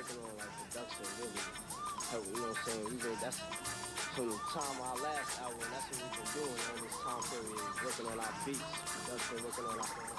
working on like production really. Help, you know what I'm saying? We've been, that's from the time our last album, that's what we've been doing on this time period, working on our beats, production, working on our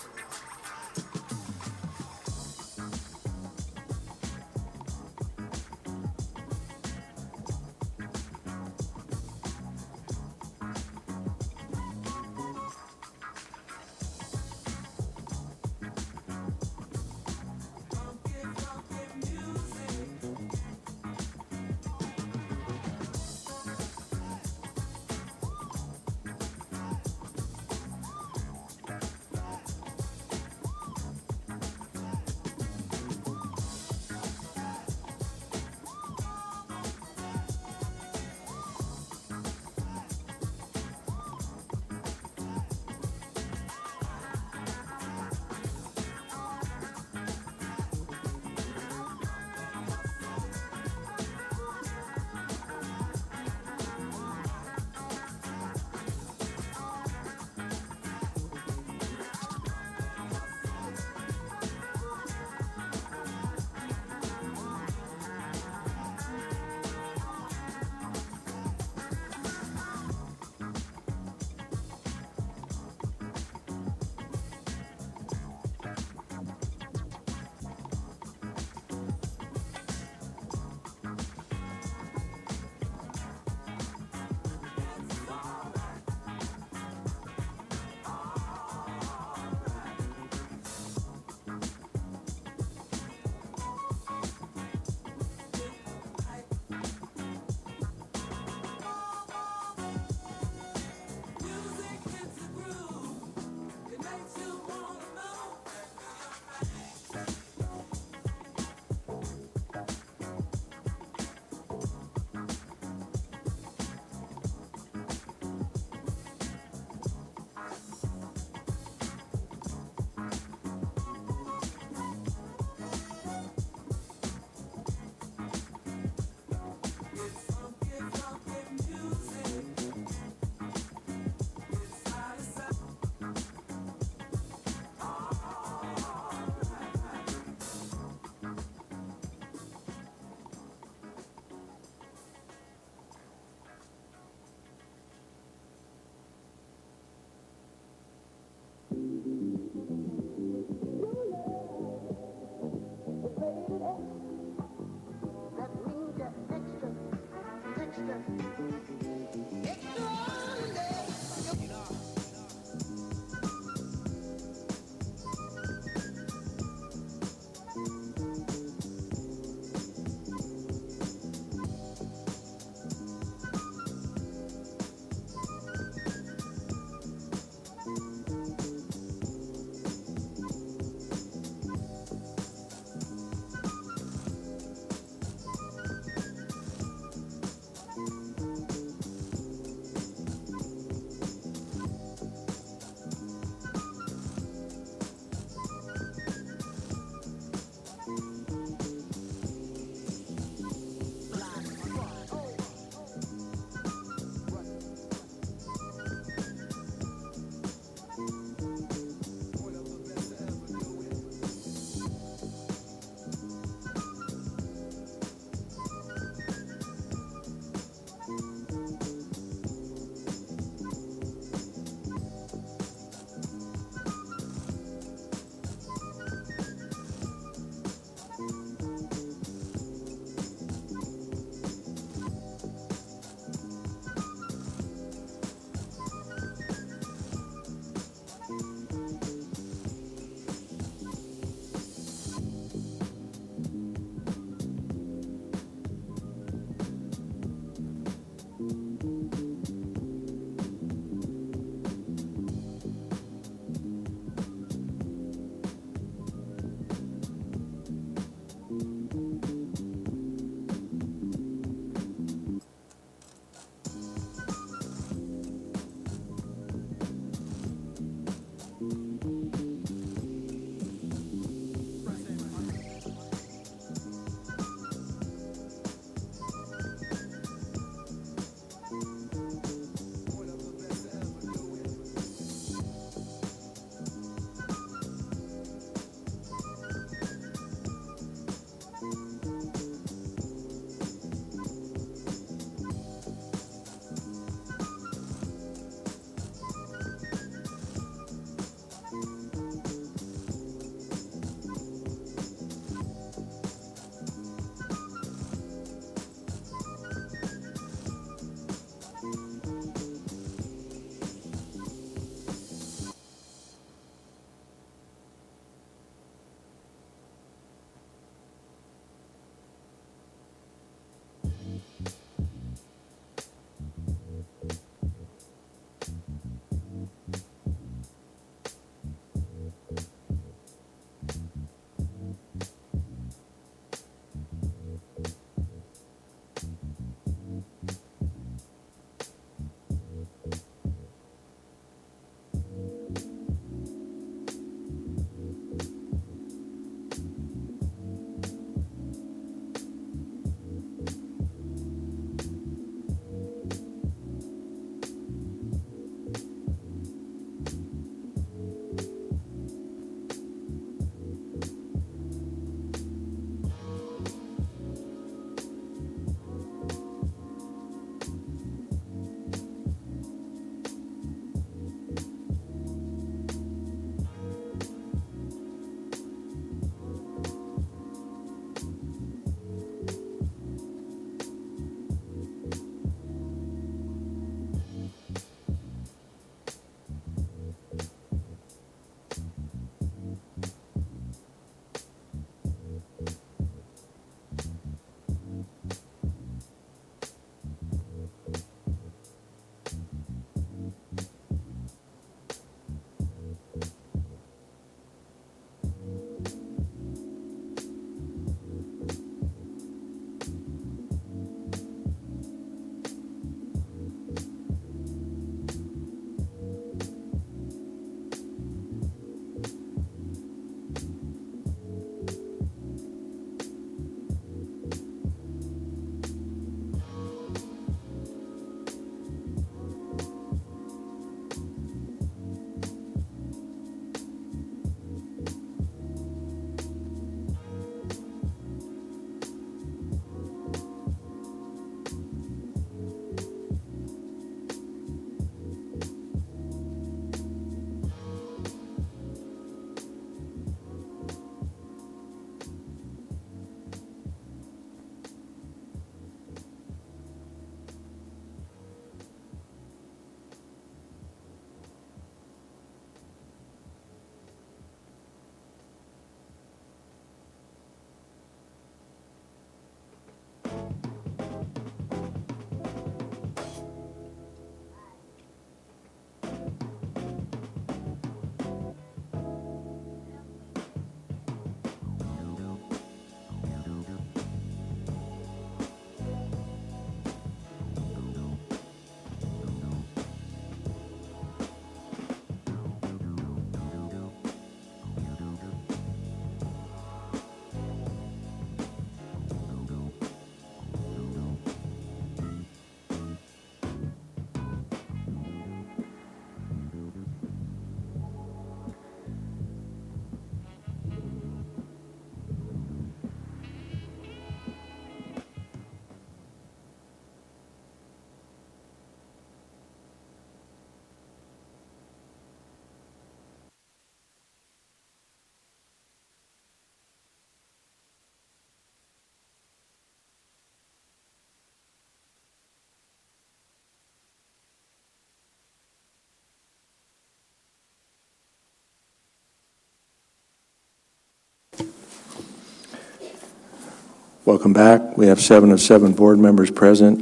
Welcome back. We have 7 of 7 board members present,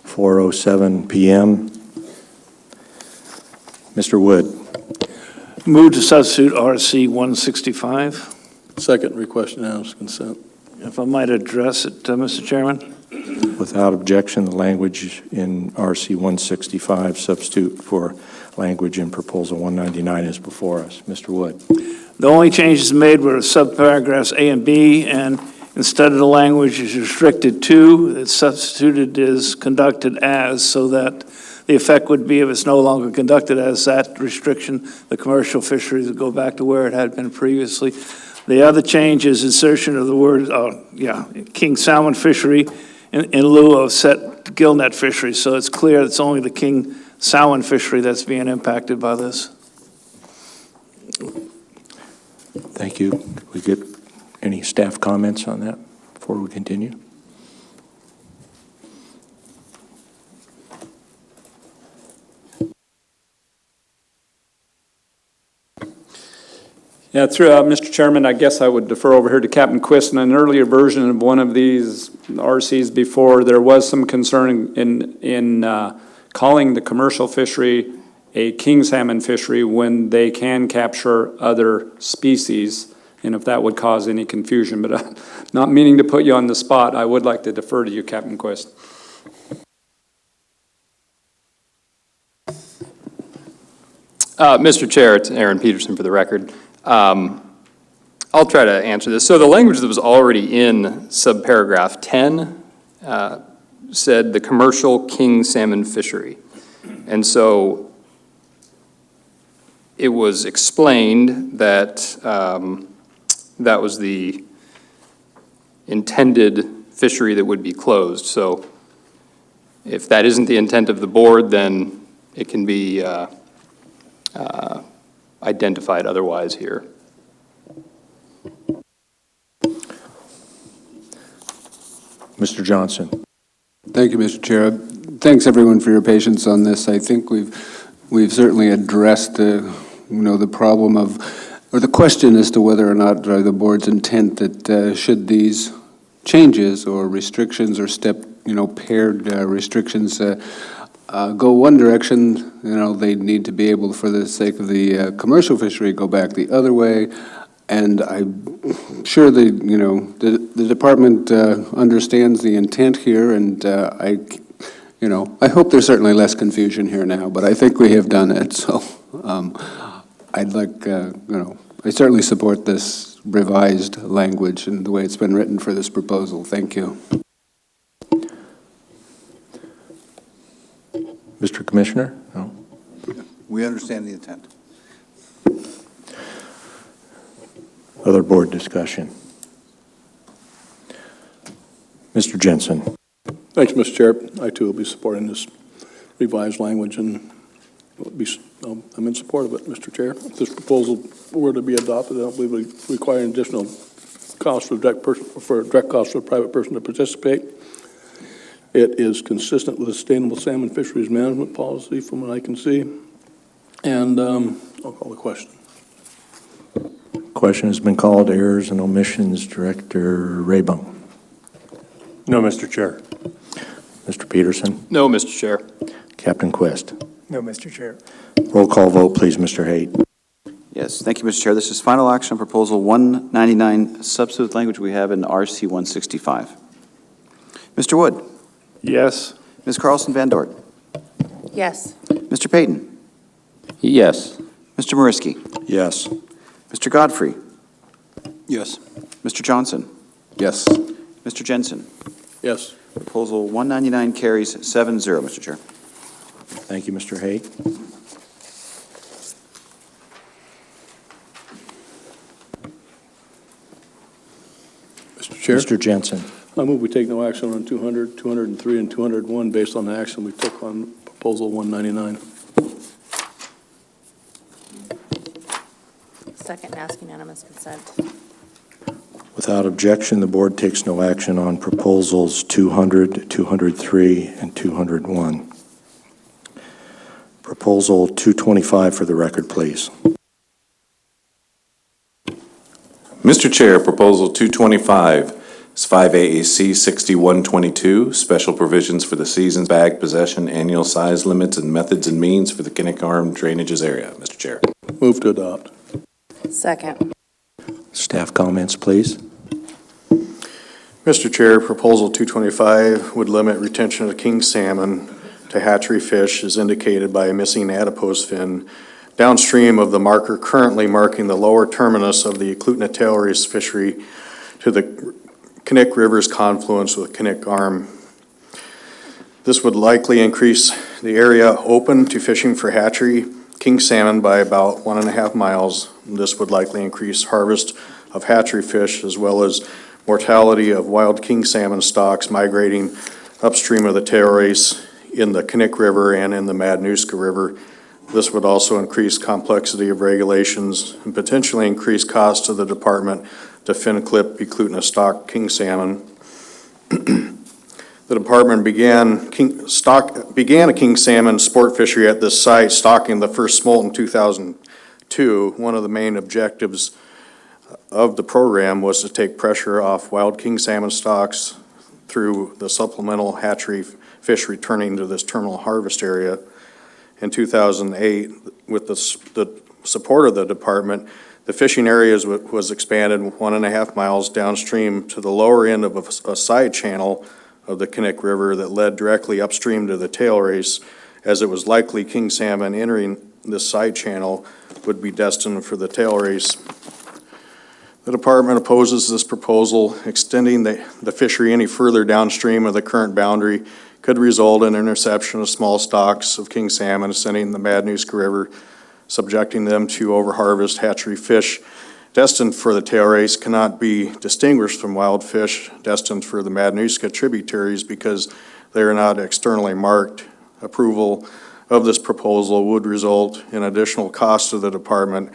4:07 PM. Mr. Wood. Move to substitute RC 165. Second, request unanimous consent. If I might address it, Mr. Chairman? Without objection, the language in RC 165, substitute for language in Proposal 199 is before us. Mr. Wood. The only changes made were subparagraphs A and B, and instead of the language is restricted to, it's substituted as conducted as, so that the effect would be if it's no longer conducted as that restriction, the commercial fisheries would go back to where it had been previously. The other change is insertion of the word, king salmon fishery in lieu of set gillnet fishery. So it's clear it's only the king salmon fishery that's being impacted by this. Thank you. Could we get any staff comments on that before we continue? Yeah, Mr. Chairman, I guess I would defer over here to Captain Quist. In an earlier version of one of these RCs before, there was some concern in calling the commercial fishery a king salmon fishery when they can capture other species, and if that would cause any confusion. But not meaning to put you on the spot, I would like to defer to you, Captain Quist. Mr. Chair, it's Aaron Peterson for the record. I'll try to answer this. So the language that was already in subparagraph 10 said the commercial king salmon fishery. And so it was explained that that was the intended fishery that would be closed. So if that isn't the intent of the board, then it can be identified otherwise here. Mr. Johnson. Thank you, Mr. Chair. Thanks everyone for your patience on this. I think we've certainly addressed the problem of, or the question as to whether or not the board's intent that should these changes or restrictions or paired restrictions go one direction, they need to be able, for the sake of the commercial fishery, go back the other way. And I'm sure the department understands the intent here, and I hope there's certainly less confusion here now, but I think we have done it. So I'd like, I certainly support this revised language and the way it's been written for this proposal. Thank you. Mr. Commissioner? No? We understand the intent. Other board discussion. Mr. Jensen. Thanks, Mr. Chair. I too will be supporting this revised language, and I'm in support of it, Mr. Chair. If this proposal were to be adopted, I don't believe it would require an additional cost for direct cost for a private person to participate. It is consistent with the Sustainable Salmon Fisheries Management Policy, from what I can see. And I'll call the question. Question has been called. Errors and omissions. Director Raybung. No, Mr. Chair. Mr. Peterson. No, Mr. Chair. Captain Quist. No, Mr. Chair. Roll call vote, please, Mr. Haight. Yes, thank you, Mr. Chair. This is final action on Proposal 199, substitute language we have in RC 165. Mr. Wood. Yes. Ms. Carlson Van Dort. Yes. Mr. Payton. Yes. Mr. Mariski. Yes. Mr. Godfrey. Yes. Mr. Johnson. Yes. Mr. Jensen. Yes. Proposal 199 carries 7-0, Mr. Chair. Thank you, Mr. Haight. Mr. Chair? Mr. Jensen. I move we take no action on 200, 203, and 201 based on the action we took on Proposal 199. Second, ask unanimous consent. Without objection, the board takes no action on Proposals 200, 203, and 201. Proposal 225 for the record, please. Mr. Chair, Proposal 225, It's 5 AAC 6122, special provisions for the season's bag possession, annual size limits, and methods and means for the Kinnick Arm drainages area. Mr. Chair. Move to adopt. Second. Staff comments, please. Mr. Chair, Proposal 225 would limit retention of king salmon to hatchery fish as indicated by a missing adipose fin downstream of the marker currently marking the lower terminus of the Eklutna tail race fishery to the Kinnick River's confluence with Kinnick Arm. This would likely increase the area open to fishing for hatchery king salmon by about 1.5 miles. This would likely increase harvest of hatchery fish as well as mortality of wild king salmon stocks migrating upstream of the tail race in the Kinnick River and in the Madanuska River. This would also increase complexity of regulations and potentially increase costs to the department to fin clip Eklutna stock king salmon. The department began a king salmon sport fishery at this site, stocking the first smolt in 2002. One of the main objectives of the program was to take pressure off wild king salmon stocks through the supplemental hatchery fish returning to this terminal harvest area. In 2008, with the support of the department, the fishing areas was expanded 1.5 miles downstream to the lower end of a side channel of the Kinnick River that led directly upstream to the tail race, as it was likely king salmon entering this side channel would be destined for the tail race. The department opposes this proposal. Extending the fishery any further downstream of the current boundary could result in interception of small stocks of king salmon ascending the Madanuska River, subjecting them to overharvest. Hatchery fish destined for the tail race cannot be distinguished from wild fish destined for the Madanuska tributaries because they are not externally marked. Approval of this proposal would result in additional costs to the department,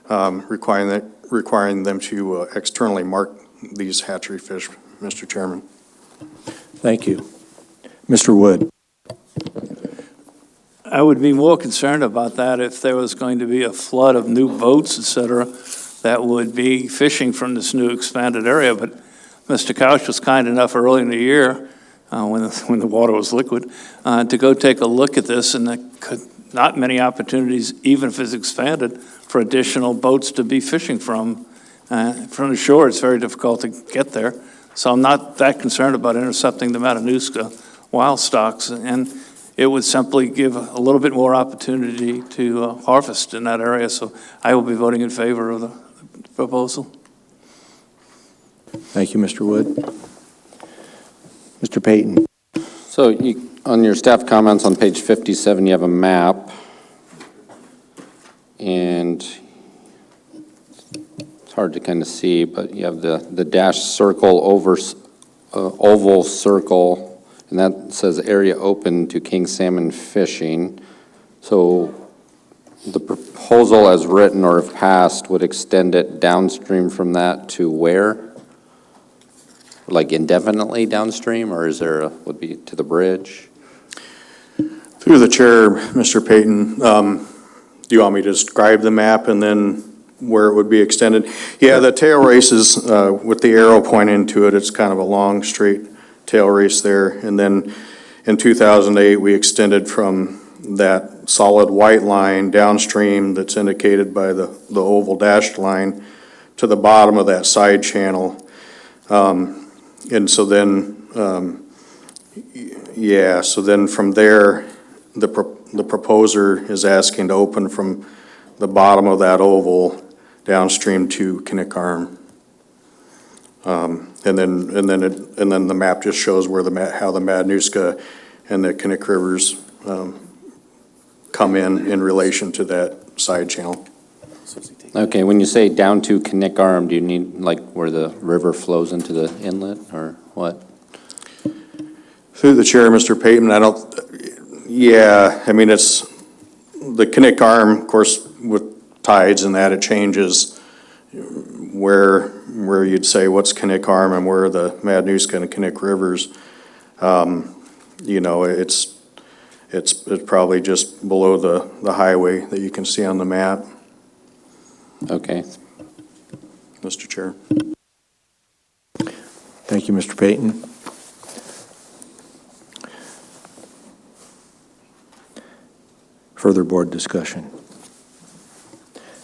requiring them to externally mark these hatchery fish, Mr. Chairman. Thank you. Mr. Wood. I would be more concerned about that if there was going to be a flood of new boats, et cetera, that would be fishing from this new expanded area. But Mr. Couch was kind enough early in the year, when the water was liquid, to go take a look at this, and there could not many opportunities, even if it's expanded, for additional boats to be fishing from. From the shore, it's very difficult to get there. So I'm not that concerned about intercepting the Madanuska wild stocks, and it would simply give a little bit more opportunity to harvest in that area. So I will be voting in favor of the proposal. Thank you, Mr. Wood. Mr. Payton. So on your staff comments on page 57, you have a map, and it's hard to kind of see, but you have the dashed circle over oval circle, and that says area open to king salmon fishing. So the proposal as written or if passed would extend it downstream from that to where? Like indefinitely downstream, or would be to the bridge? Through the chair, Mr. Payton, do you want me to describe the map and then where it would be extended? Yeah, the tail race is, with the arrow pointing to it, it's kind of a long, straight tail race there. And then in 2008, we extended from that solid white line downstream that's indicated by the oval dashed line to the bottom of that side channel. And so then, so then from there, the proposer is asking to open from the bottom of that oval downstream to Kinnick Arm. And then the map just shows where how the Madanuska and the Kinnick Rivers come in relation to that side channel. Okay, when you say down to Kinnick Arm, do you need like where the river flows into the inlet, or what? Through the chair, Mr. Payton, I mean, it's the Kinnick Arm, of course, with tides and that, it changes where you'd say what's Kinnick Arm and where the Madanuska and Kinnick Rivers. It's probably just below the highway that you can see on the map. Okay. Mr. Chair. Thank you, Mr. Payton. Further board discussion.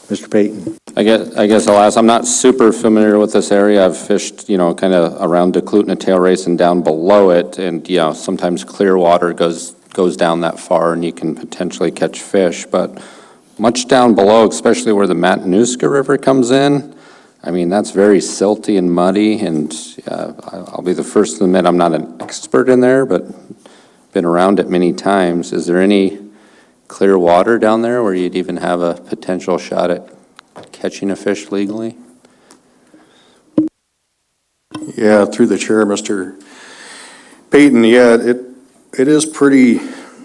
Mr. Payton. I guess I'll ask, I'm not super familiar with this area. I've fished, kind of around DeClutna Tail Race and down below it, and, sometimes clear water goes down that far and you can potentially catch fish, but much down below, especially where the Matanuska River comes in, I mean, that's very silty and muddy, and I'll be the first to admit I'm not an expert in there, but been around it many times. Is there any clear water down there where you'd even have a potential shot at catching a fish legally? Yeah, through the chair, Mr. Payton, yeah, it is pretty,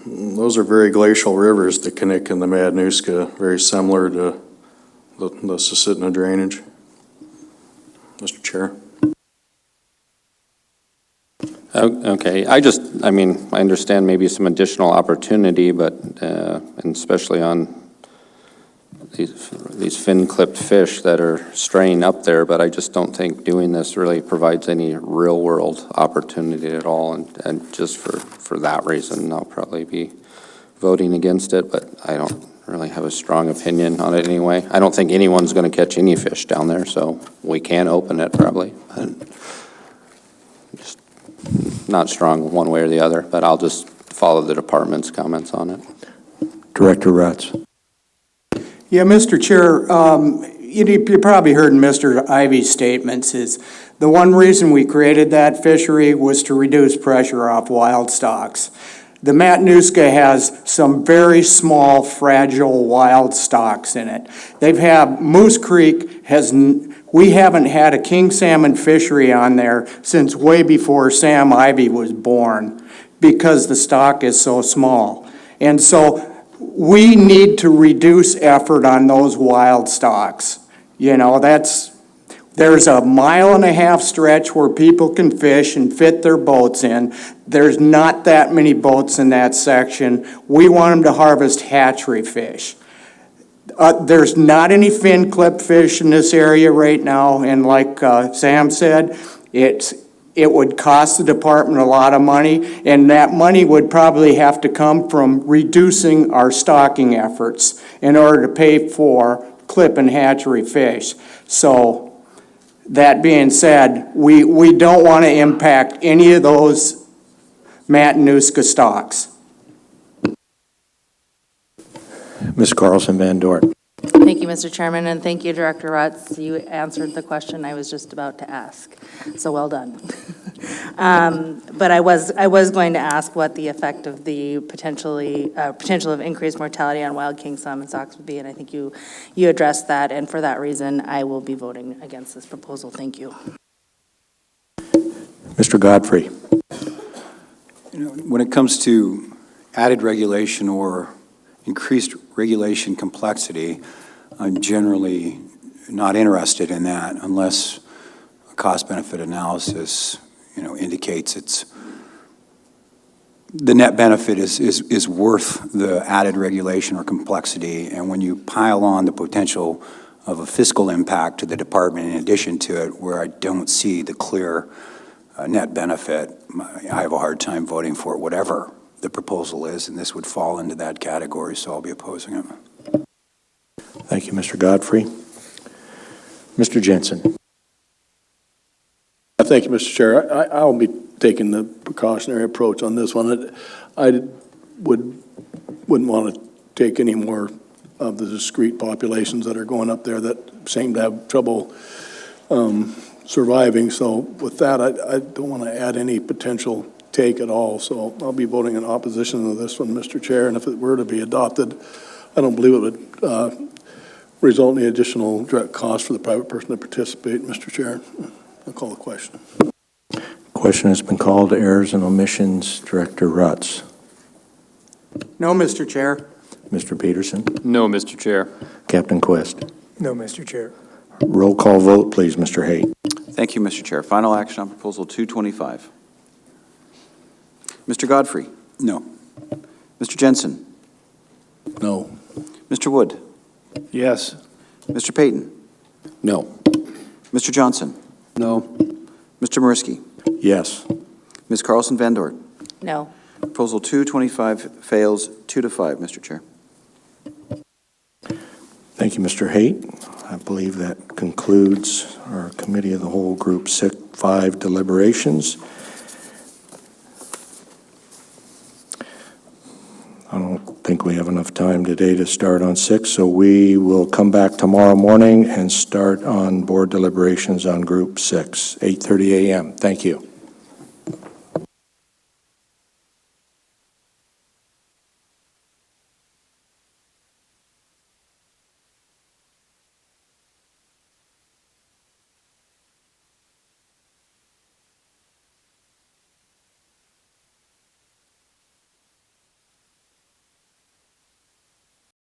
those are very glacial rivers, the Kinnick and the Matanuska, very similar to the Susitna drainage. Mr. Chair. Okay, I understand maybe some additional opportunity, but, and especially on these fin-clipped fish that are straying up there, but I just don't think doing this really provides any real-world opportunity at all, and just for that reason, I'll probably be voting against it, but I don't really have a strong opinion on it anyway. I don't think anyone's going to catch any fish down there, so we can open it probably. Just not strong one way or the other, but I'll just follow the department's comments on it. Director Rutz. Yeah, Mr. Chair, you probably heard in Mr. Ivy's statements is the one reason we created that fishery was to reduce pressure off wild stocks. The Matanuska has some very small, fragile wild stocks in it. Moose Creek we haven't had a king salmon fishery on there since way before Sam Ivy was born because the stock is so small. And so we need to reduce effort on those wild stocks. There's a 1.5 mile stretch where people can fish and fit their boats in. There's not that many boats in that section. We want them to harvest hatchery fish. There's not any fin clip fish in this area right now, and like Sam said, it would cost the department a lot of money, and that money would probably have to come from reducing our stocking efforts in order to pay for clip and hatchery fish. So, that being said, we don't want to impact any of those Matanuska stocks. Ms. Carlson Van Dort. Thank you, Mr. Chairman, and thank you, Director Rutz. You answered the question I was just about to ask, so well done. But I was going to ask what the effect of the potential of increased mortality on wild king salmon stocks would be, and I think you addressed that, and for that reason, I will be voting against this proposal. Thank you. Mr. Godfrey. When it comes to added regulation or increased regulation complexity, I'm generally not interested in that unless a cost-benefit analysis, indicates the net benefit is worth the added regulation or complexity. And when you pile on the potential of a fiscal impact to the department in addition to it, where I don't see the clear net benefit, I have a hard time voting for it, whatever the proposal is, and this would fall into that category, so I'll be opposing it. Thank you, Mr. Godfrey. Mr. Jensen. Thank you, Mr. Chair. I'll be taking the precautionary approach on this one. I wouldn't want to take any more of the discrete populations that are going up there that seem to have trouble surviving. So with that, I don't want to add any potential take at all. So I'll be voting in opposition to this one, Mr. Chair. And if it were to be adopted, I don't believe it would result in any additional direct cost for the private person to participate, Mr. Chair. I'll call the question. Question has been called. Errors and omissions, Director Rutz. No, Mr. Chair. Mr. Peterson. No, Mr. Chair. Captain Quest. No, Mr. Chair. Roll call vote, please, Mr. Haight. Thank you, Mr. Chair. Final action on Proposal 225. Mr. Godfrey? No. Mr. Jensen? No. Mr. Wood? Yes. Mr. Payton? No. Mr. Johnson? No. Mr. Mariski. Yes. Ms. Carlson Van Dort. No. Proposal 225 fails 2-5, Mr. Chair. Thank you, Mr. Haight. I believe that concludes our Committee of the Whole Group 5 deliberations. I don't think we have enough time today to start on 6, so we will come back tomorrow morning and start on board deliberations on Group 6, 8:30 a.m. Thank you.